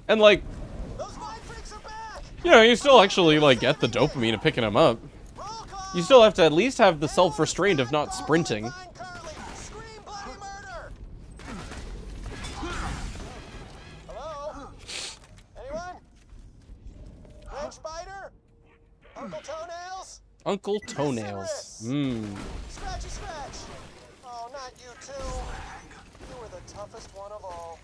And like, you know, you still actually like get the dopamine of picking them up. You still have to at least have the self-restraint of not sprinting. Hello? Anyone? Red Spider? Uncle Toenails? Uncle Toenails. Mmm. Scratchy scratch! Oh, not you two. You were the toughest one of all.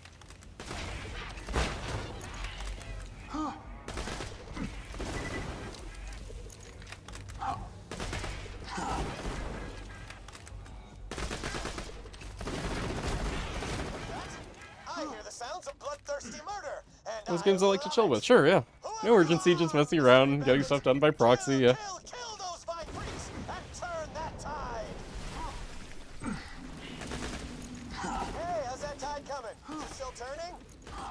I hear the sounds of bloodthirsty murder. And Those games I like to chill with. Sure, yeah. No urgency, just messing around, getting stuff done by proxy, yeah. Kill those vine freaks and turn that tide. Hey, how's that tide coming? Is it still turning?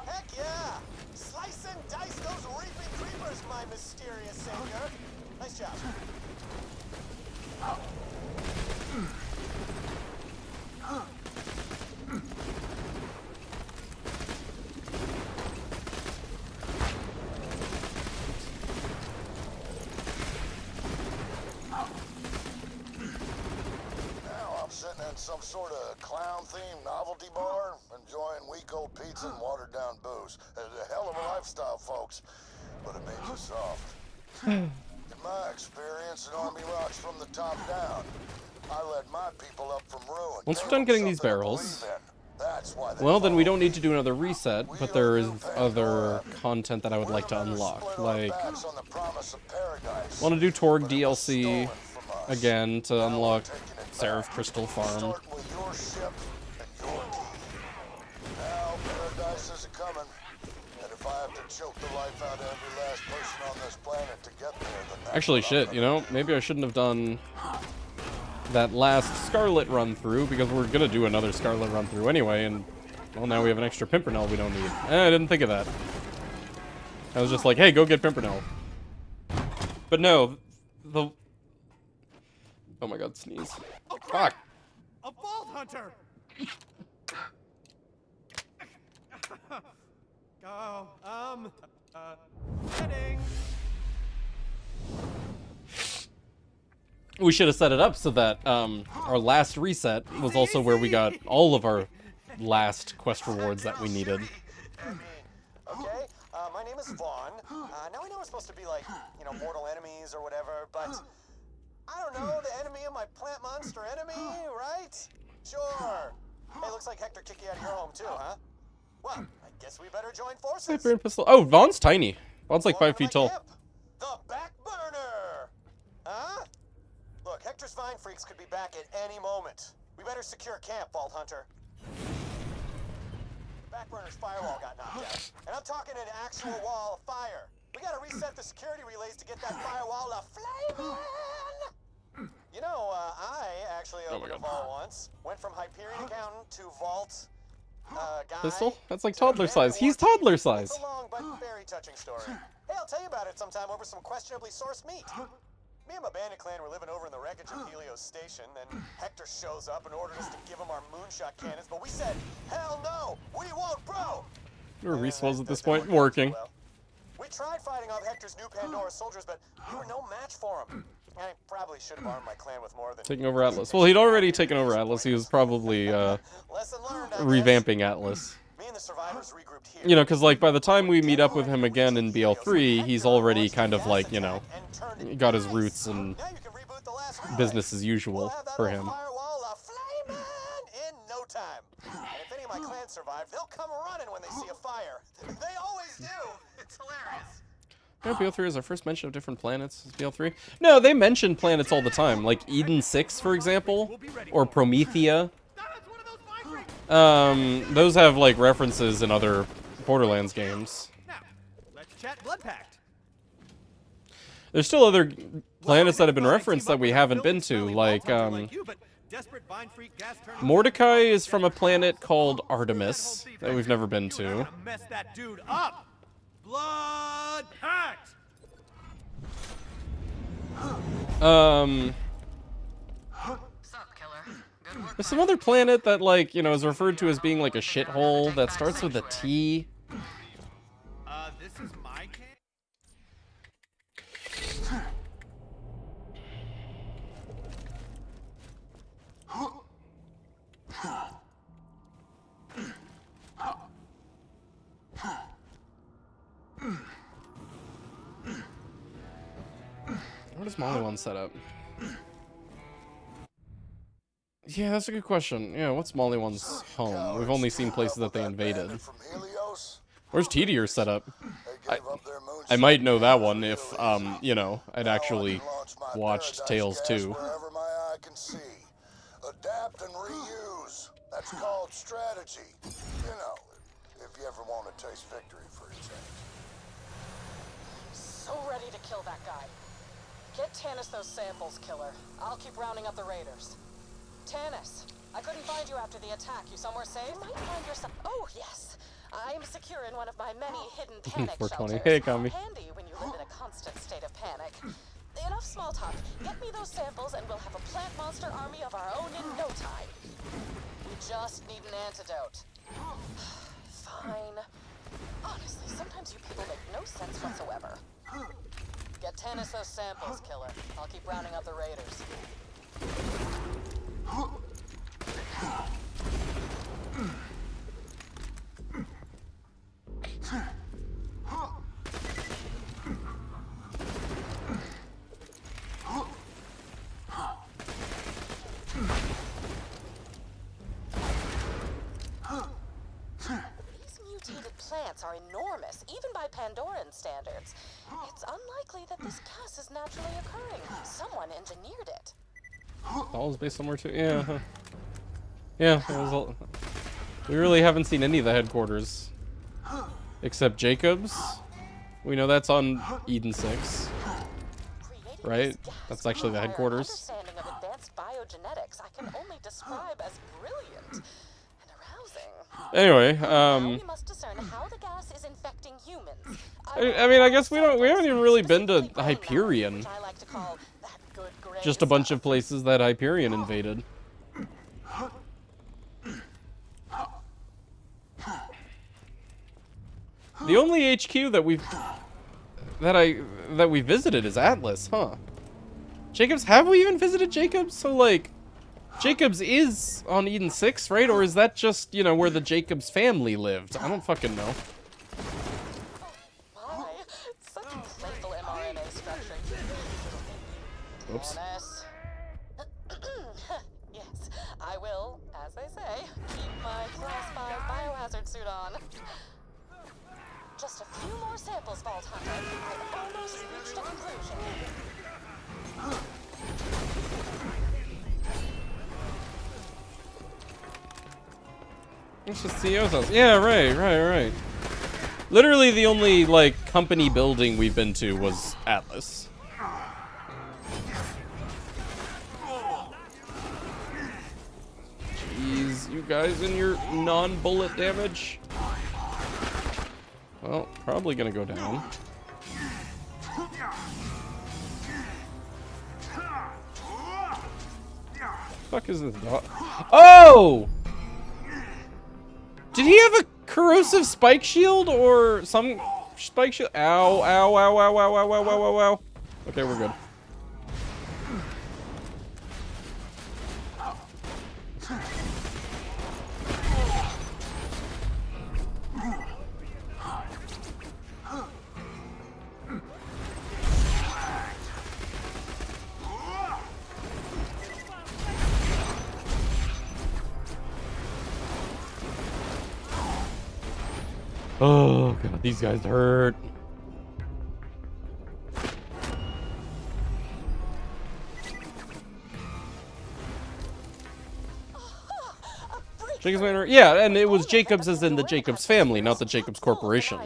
Heck yeah! Slice and dice those reaping creepers, my mysterious savior. Nice job. Some sort of clown-themed novelty bar, enjoying week-old pizza and watered-down booze. A hell of a lifestyle, folks, but it made you soft. In my experience, an army rocks from the top down. I led my people up from ruin. Once we're done getting these barrels, well, then we don't need to do another reset, but there is other content that I would like to unlock. Like, I want to do Torg DLC again to unlock Seraph Crystal Farm. Now, paradise is coming, and if I have to choke the life out of every last person on this planet to get there, then that's Actually, shit, you know, maybe I shouldn't have done that last Scarlet run-through, because we're gonna do another Scarlet run-through anyway, and, well, now we have an extra Pimpernel we don't need. I didn't think of that. I was just like, hey, go get Pimpernel. But no, the... Oh my god, sneeze. Oh, crap! Fuck! A Vault Hunter! Heading. We should have set it up so that our last reset was also where we got all of our last quest rewards that we needed. Okay, my name is Vaughn. Now I know it's supposed to be like, you know, mortal enemies or whatever, but I don't know, the enemy of my plant monster enemy, right? Sure. Hey, looks like Hector kicked you out of your home too, huh? Well, I guess we better join forces. Sniper and pistol. Oh, Vaughn's tiny. Vaughn's like 5 feet tall. The back burner! Huh? Look, Hector's vine freaks could be back at any moment. We better secure camp, Vault Hunter. Backburner's firewall got knocked out. And I'm talking an actual wall of fire. We gotta reset the security relays to get that firewall to flaming! You know, I actually opened a vault once. Went from Hyperion accountant to vault guy. Pistol? That's like toddler size. He's toddler size. It's a long but very touching story. Hey, I'll tell you about it sometime over some questionably sourced meat. Me and my bandit clan were living over in the wreckage of Helios Station, then Hector shows up and ordered us to give him our moonshot cannons, but we said, hell no, we won't, bro! Where are Reese at this point? Working. Well, we tried fighting off Hector's new Pandora soldiers, but we were no match for him. I probably should have armed my clan with more than... Taking over Atlas. Well, he'd already taken over Atlas. He was probably Lesson learned, I guess. revamping Atlas. Me and the survivors regrouped here. You know, because, like, by the time we meet up with him again in BL3, he's already kind of, like, you know, got his roots and Now you can reboot the last relay. business as usual for him. Firewall flaming in no time. And if any of my clan survive, they'll come running when they see a fire. They always do. It's hilarious. Yeah, BL3 is our first mention of different planets. Is BL3? No, they mention planets all the time, like Eden 6, for example, or Promethea. Those have like references in other Borderlands games. Now, let's chat Blood Pact. There's still other planets that have been referenced that we haven't been to, like Mordecai is from a planet called Artemis that we've never been to. Mess that dude up. Blood Pact. There's some other planet that, like, you know, is referred to as being like a shithole that starts with a T. This is my camp. What is Molly one set up? Yeah, that's a good question. Yeah, what's Molly one's home? We've only seen places that they invaded. Where's Tedier set up? I might know that one if, you know, I'd actually watched Tales 2. Wherever my eye can see. Adapt and reuse. That's called strategy. You know, if you ever want to taste victory for a change. So ready to kill that guy. Get Tanis those samples, killer. I'll keep rounding up the raiders. Tanis, I couldn't find you after the attack. You somewhere safe? You might find yourself... Oh, yes. I'm secure in one of my many hidden panic 420. shelters. Hey, Kami. Handy when you live in a constant state of panic. Enough small talk. Get me those samples and we'll have a plant monster army of our own in no time. We just need an antidote. Fine. Honestly, sometimes you people make no sense whatsoever. Get Tanis those samples, killer. I'll keep rounding up the raiders. These mutated plants are enormous, even by Pandoran standards. It's unlikely that this gas is naturally occurring. Someone engineered it. That was based somewhere too. Yeah. Yeah, it was all... We really haven't seen any of the headquarters. Except Jacob's. We know that's on Eden 6. Right? That's actually the headquarters. Understanding of advanced biogenetics I can only describe as brilliant and arousing. Anyway, Now we must discern how the gas is infecting humans. I mean, I guess we haven't even really been to Hyperion. Which I like to call that good gray Just a bunch stuff. of places that Hyperion invaded. The only HQ that we visited is Atlas, huh? Jacobs, have we even visited Jacobs? So like, Jacobs is on Eden 6, right? Or is that just, you know, where the Jacobs family lived? I don't fucking know. My, such a playful mRNA structure. Oops. Dennis. Yes, I will, as they say, keep my class 5 biohazard suit on. Just a few more samples, Vault Hunter. I've almost reached a conclusion. It's just CEO's house. Yeah, right. Literally the only, like, company building we've been to was Atlas. Jeez, you guys and your non-bullet damage. Well, probably gonna go down. Fuck is this dog? Oh! Did he have a corrosive spike shield or some spike shield? Ow, ow, ow, ow, ow, ow, ow, ow, ow. Okay, we're good. Oh god, these guys hurt. Jacobs Manor, yeah, and it was Jacobs as in the Jacobs family, not the Jacobs Corporation.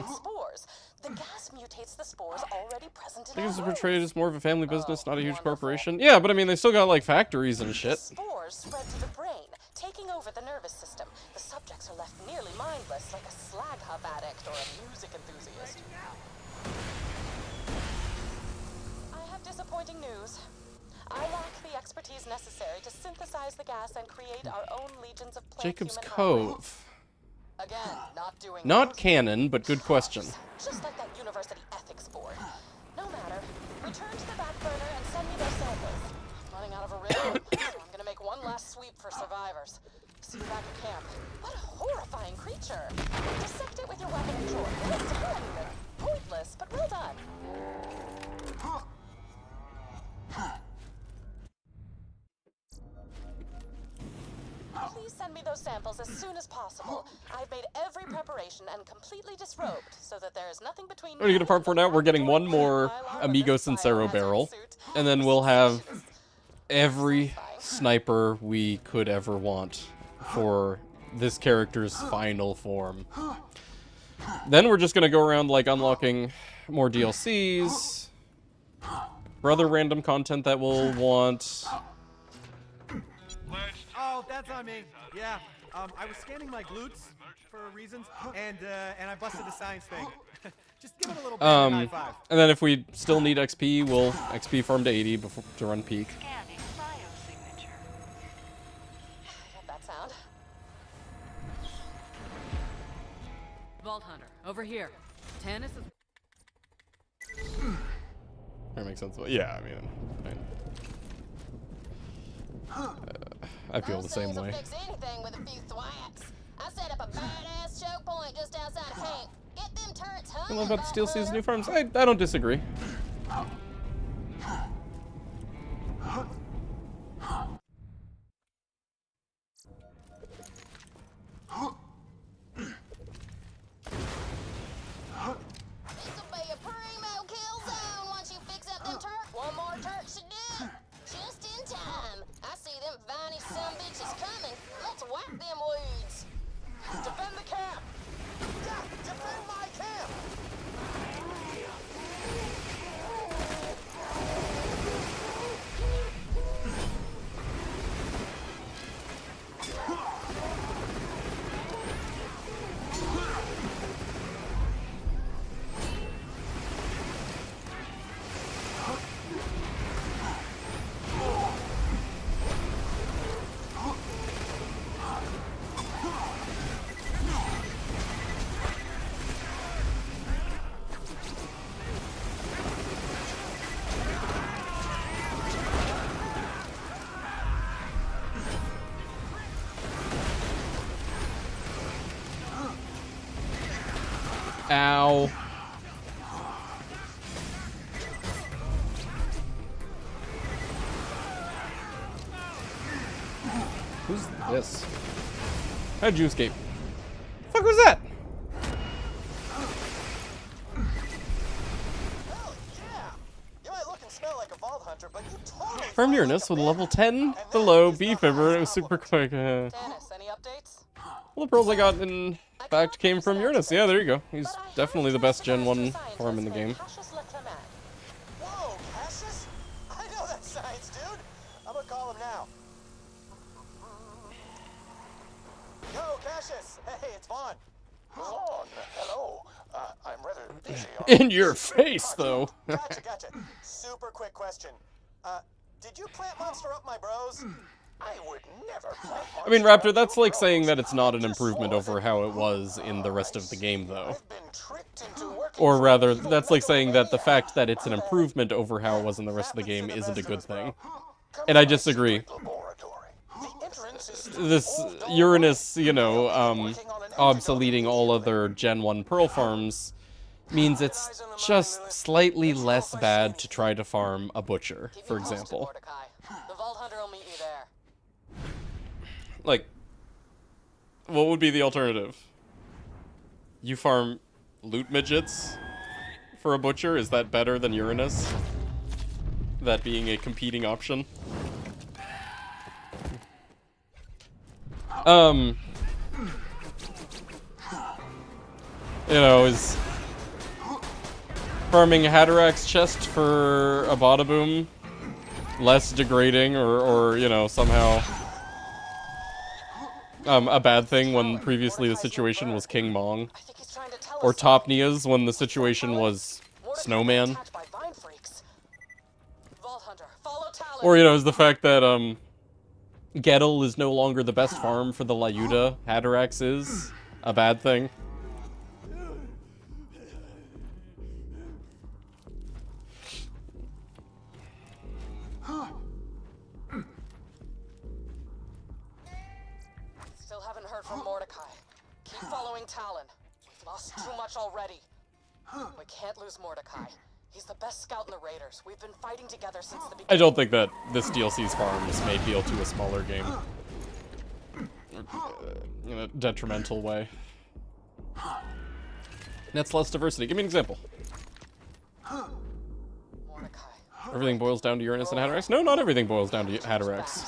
The gas mutates the spores already present in Jacobs is our portrayed as more of a family business, not a huge corporation. Yeah, but I mean, they still got like factories and shit. Spores spread to the brain, taking over the nervous system. The subjects are left nearly mindless, like a slag hub addict or a music enthusiast. I have disappointing news. I lack the expertise necessary to synthesize the gas and create our own legions of plant Jacobs human Cove. Again, not doing Not canon, but good question. just like that university ethics board. No matter. Return to the back burner and send me those samples. I'm running out of a rig, so I'm gonna make one last sweep for survivors. See you back at camp. What a horrifying creature. Dissect it with your weapon of choice. It doesn't do anything. Pointless, but well done. Please send me those samples as soon as possible. I've made every preparation and completely disrobed so that there is nothing between What are you gonna farm for now? We're getting one more Amigo Sincero barrel, and then we'll have every sniper we could ever want for this character's final form. Then we're just gonna go around like unlocking more DLCs, for other random content that we'll want. Oh, that's on me. Yeah. I was scanning my glutes for reasons, and I busted a science thing. Just give it a little bit of a high five. And then if we still need XP, we'll XP farm to 80 before to run peak. Get that sound? Vault Hunter, over here. Tannis is... That makes sense. Yeah, I mean, I feel the same way. Fix anything with a few thwacks. I set up a badass choke point just outside of camp. Get them turrets I humming. love about the Steel Season new farms. I don't disagree. This'll be a primo kill zone once you fix up them turrets. One more turret should do it. Just in time. I see them viney sumbitches coming. Let's whack them weeds. Defend the camp! Yeah, defend my camp! Ow. Who's this? How'd you escape? The fuck was that? Hell yeah! You might look and smell like a vault hunter, but you totally From nearness with a level 10 below B fibber. It was super quick. Dennis, any updates? All the pearls I got, in fact, came from Uranus. Yeah, there you go. He's definitely the best Gen 1 farm in the game. Whoa, Cassius? I know that science dude. I'm gonna call him now. Yo, Cassius. Hey, it's Vaughn. Vaughn, hello. I'm rather busy on In your face, though. Gotcha. Super quick question. Did you plant monster up my bros? I would never plant I mean, Raptor, that's like saying that it's not an improvement over how it was in the rest of the game, though. I've been tricked into working Or for rather, evil that's like saying that the megalomaniac. fact that it's an improvement over how it was in the rest of the game isn't a good thing. Come And I to my disagree. secret laboratory. The entrance is through This the old dome. Uranus, you know, obsoleting all other Gen 1 Pearl farms means it's just slightly less bad to try to farm a butcher, for example. Mordecai. The Vault Hunter will meet you there. Like, what would be the alternative? You farm loot midgets for a butcher? Is that better than Uranus? That being a competing option? You know, is farming a Hatterax chest for a Bada-Boom less degrading or, you know, somehow a bad thing when previously the situation was King Mong? I think he's trying to tell Or us Topnia's when the situation was Snowman? attacked by vine freaks. Vault Hunter, follow Talon. Or, you know, is the fact that, Gettle is no longer the best farm for the Lyuda Hatterax is a bad thing? Still haven't heard from Mordecai. Keep following Talon. We've lost too much already. We can't lose Mordecai. He's the best scout in the Raiders. We've been fighting together since the beginning. I don't think that this DLC's farms may appeal to a smaller game. In a detrimental way. That's less diversity. Give me an example. Mordecai. Everything boils down to Uranus and Hatterax? No, not everything boils down to Hatterax.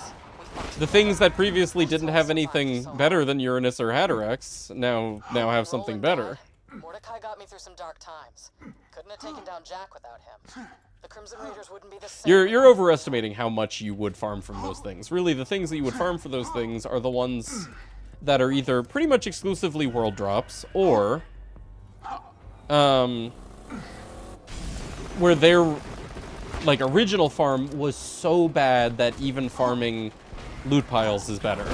The things that previously didn't have anything better than Uranus or Hatterax now have something better. Mordecai got me through some dark times. Couldn't have taken down Jack without him. The Crimson Raiders wouldn't be the same. You're overestimating how much you would farm from those things. Really, the things that you would farm for those things are the ones that are either pretty much exclusively world drops, or where their like original farm was so bad that even farming loot piles is better.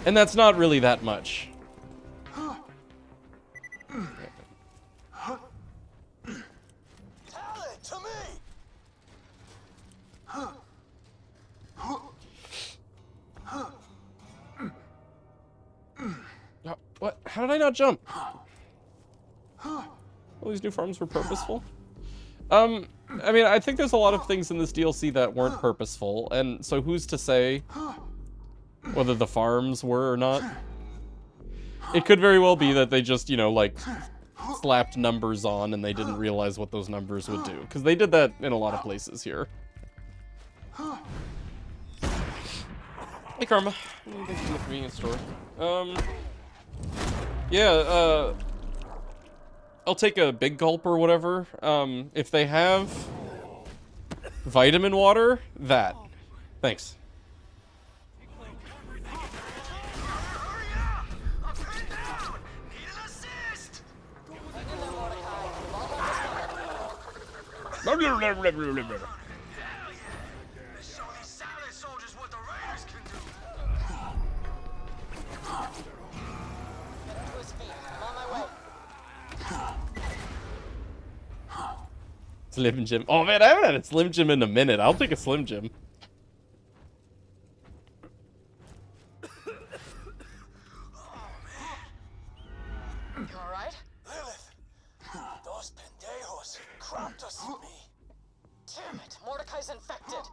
And that's not really that much. Talon, to me! What? How did I not jump? All these new farms were purposeful? I mean, I think there's a lot of things in this DLC that weren't purposeful, and so who's to say whether the farms were or not? It could very well be that they just, you know, like, slapped numbers on and they didn't realize what those numbers would do. Because they did that in a lot of places here. Hey, Karma. Thanks for the convenience store. Yeah, I'll take a big gulp or whatever. If they have vitamin water, that. Thanks. Show these silent soldiers what the Raiders can do. Get him to his feet. I'm on my way. Slim Jim. Oh man, I haven't had a Slim Jim in a minute. I'll take a Slim Jim. You alright? Lilith, those pendejos cropped us me. Damn it. Mordecai's infected.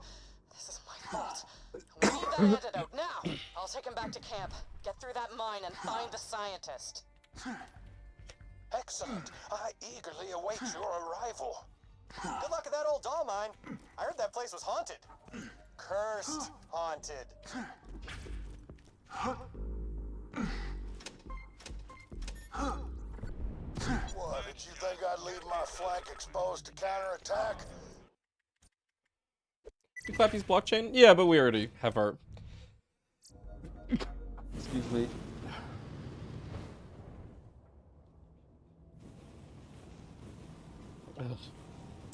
This is my fault. We need that antidote now. I'll take him back to camp. Get through that mine and find the scientist. Excellent. I eagerly await your arrival. Good luck at that old doll mine. I heard that place was haunted. Cursed haunted. What, did you think I'd leave my flank exposed to counterattack? Clappy's blockchain? Yeah, but we already have our... Excuse me.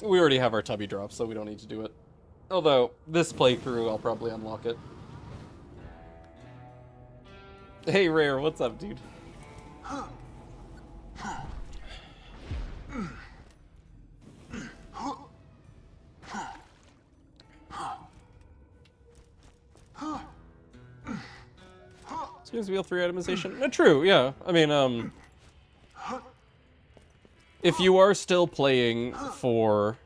We already have our tubby drop, so we don't need to do it. Although, this playthrough, I'll probably unlock it. Hey, Rare, what's up, dude? Seems wheel 3 itemization. True, yeah. I mean, if you are still playing for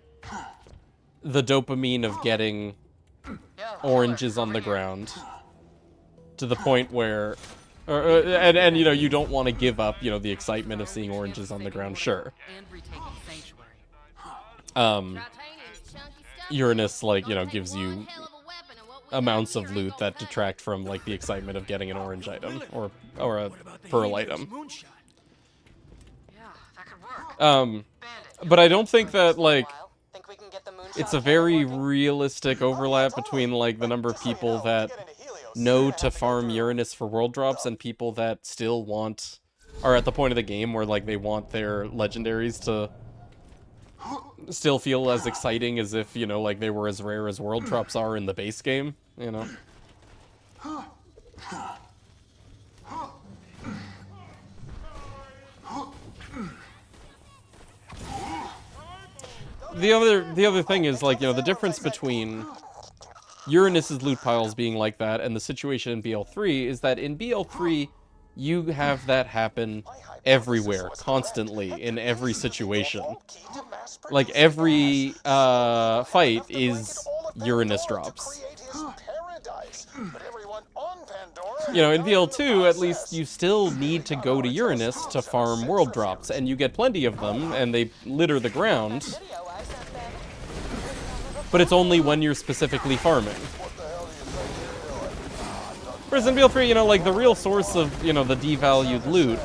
the dopamine of getting oranges on the ground to the point where, and you know, you don't want to give up, you know, the excitement of seeing oranges on the ground, sure. Uranus, like, you know, gives you amounts of loot that detract from, like, the excitement of getting an orange item or a pearl item. But I don't think that, like, it's a very realistic overlap between, like, the number of people that know to farm Uranus for world drops and people that still want, are at the point of the game where, like, they want their legendaries to still feel as exciting as if, you know, like, they were as rare as world drops are in the base game, you know? The other thing is, like, you know, the difference between Uranus's loot piles being like that and the situation in BL3 is that in BL3 you have that happen everywhere, constantly, in every situation. Like, every fight is Uranus drops. You know, in BL2, at least you still need to go to Uranus to farm world drops, and you get plenty of them, and they litter the ground. But it's only when you're specifically farming. Whereas in BL3, you know, like, the real source of, you know, the devalued loot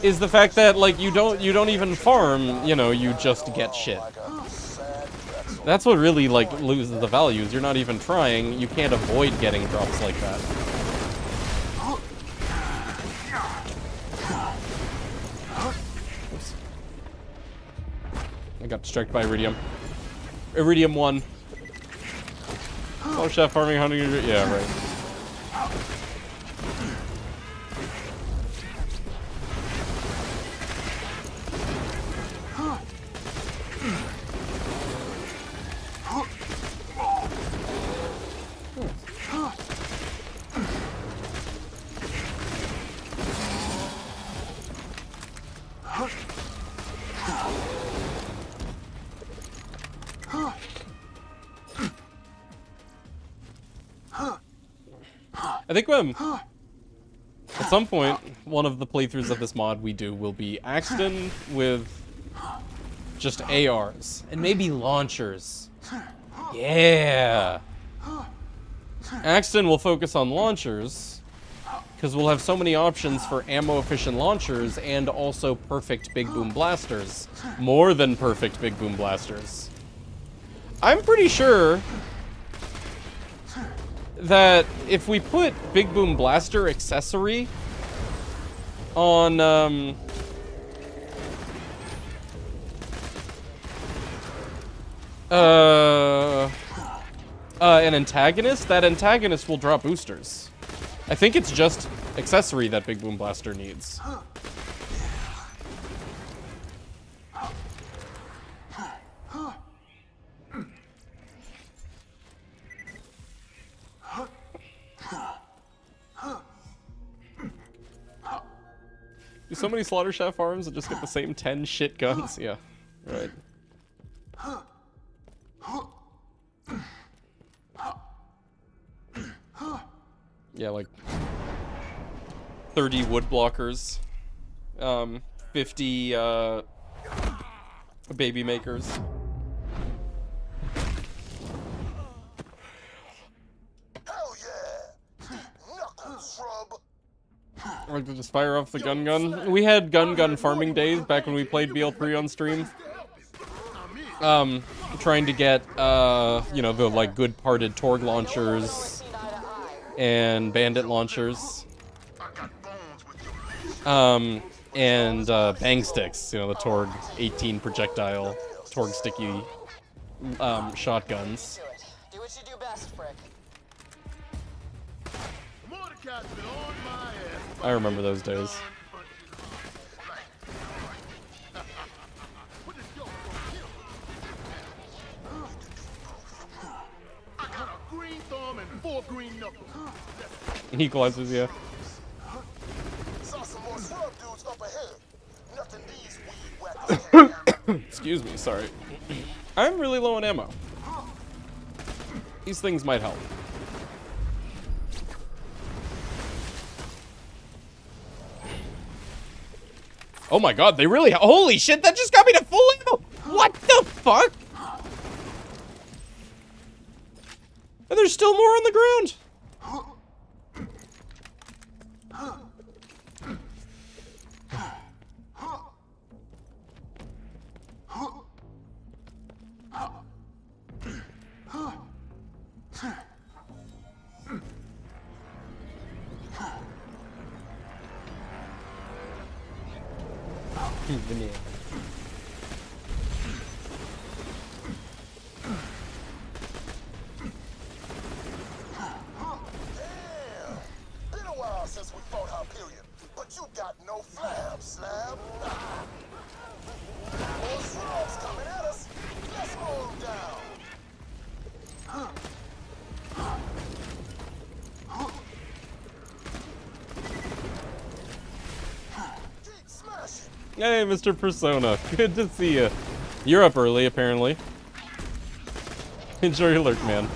is the fact that, like, you don't even farm, you know, you just get shit. That's what really, like, loses the values. You're not even trying. You can't avoid getting drops like that. Oops. I got distracted by Iridium. Iridium 1. Oh, chef farming 100. Yeah, right. I think at some point, one of the playthroughs of this mod we do will be Axton with just ARs and maybe launchers. Yeah. Axton will focus on launchers because we'll have so many options for ammo-efficient launchers and also perfect big boom blasters. More than perfect big boom blasters. I'm pretty sure that if we put Big Boom Blaster accessory on an antagonist, that antagonist will drop boosters. I think it's just accessory that Big Boom Blaster needs. Do so many Slaughter Shaft farms and just get the same 10 shit guns? Yeah, right. Yeah, like 30 wood blockers, 50 baby makers. Hell yeah! Like to just fire off the gun. We had gun farming days back when we played BL3 on stream. Trying to get, you know, the, like, good parted Torg launchers and bandit launchers. And, bang sticks, you know, the Torg 18 projectile, Torg sticky, shotguns. Do what you do best, Brick. I remember those days. Equalizers, yeah. Excuse me, sorry. I'm really low on ammo. These things might help. Oh my god, they really holy shit, that just got me to full ammo! What the fuck? And there's still more on the ground! Vanilla. Been a while since we fought Hyperion, but you got no flab, slab. More slabs coming at us. Let's move down. Keep smashing. Hey, Mr. Persona. Good to see you. You're up early, apparently. Enjoy your lurk, man.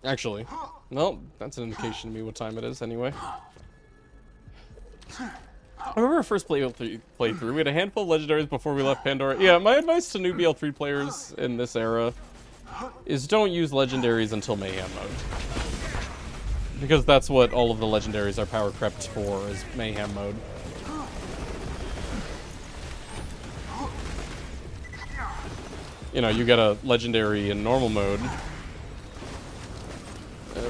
Actually, well, that's an indication to me what time it is anyway. I remember our first playthrough, we had a handful of legendaries before we left Pandora. Yeah, my advice to new BL3 players in this era is don't use legendaries until Mayhem mode. Because that's what all of the legendaries are power crept for, is Mayhem mode. You know, you get a legendary in normal mode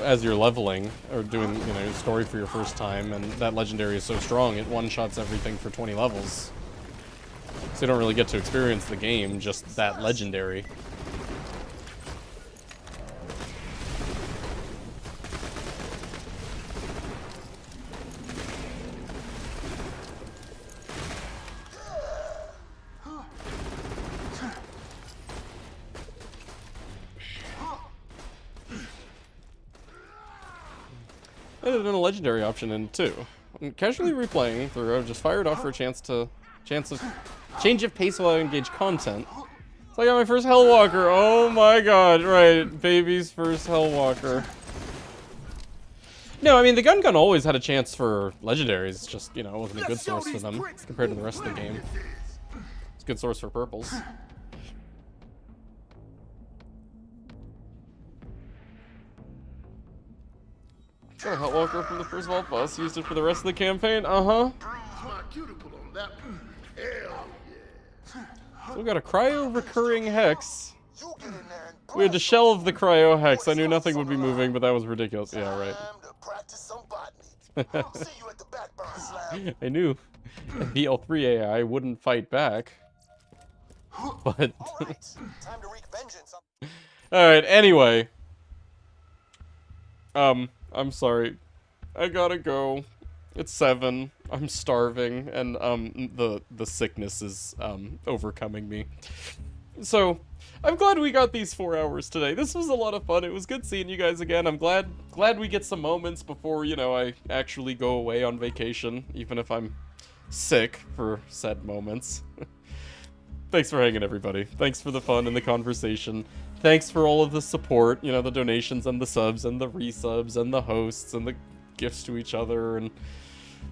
as you're leveling, or doing, you know, story for your first time, and that legendary is so strong, it one-shots everything for 20 levels. So you don't really get to experience the game, just that legendary. There's been a legendary option in it too. I'm casually replaying through, I've just fired off for a chance of change of pace while I engage content. So I got my first Hellwalker. Oh my god, right. Baby's first Hellwalker. No, I mean, the gun always had a chance for legendaries, just, you know, it wasn't a good source for them compared to the rest of the game. It's a good source for purples. Got a Hellwalker from the first vault boss, used it for the rest of the campaign, So we got a cryo recurring hex. We had to shelve the cryo hex. I knew nothing would be moving, but that was ridiculous. Yeah, right. I knew BL3 AI wouldn't fight back. But alright, anyway. I'm sorry. I gotta go. It's 7. I'm starving, and the sickness is overcoming me. So, I'm glad we got these 4 hours today. This was a lot of fun. It was good seeing you guys again. I'm glad we get some moments before, you know, I actually go away on vacation, even if I'm sick for said moments. Thanks for hanging, everybody. Thanks for the fun and the conversation. Thanks for all of the support, you know, the donations and the subs and the resubs and the hosts and the gifts to each other and,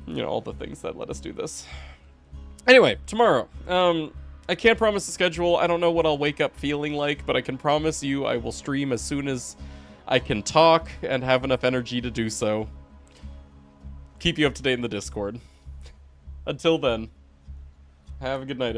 you know, all the things that let us do this. Anyway, tomorrow. I can't promise a schedule. I don't know what I'll wake up feeling like, but I can promise you I will stream as soon as I can talk and have enough energy to do so. Keep you up to date in the Discord. Until then, have a good night.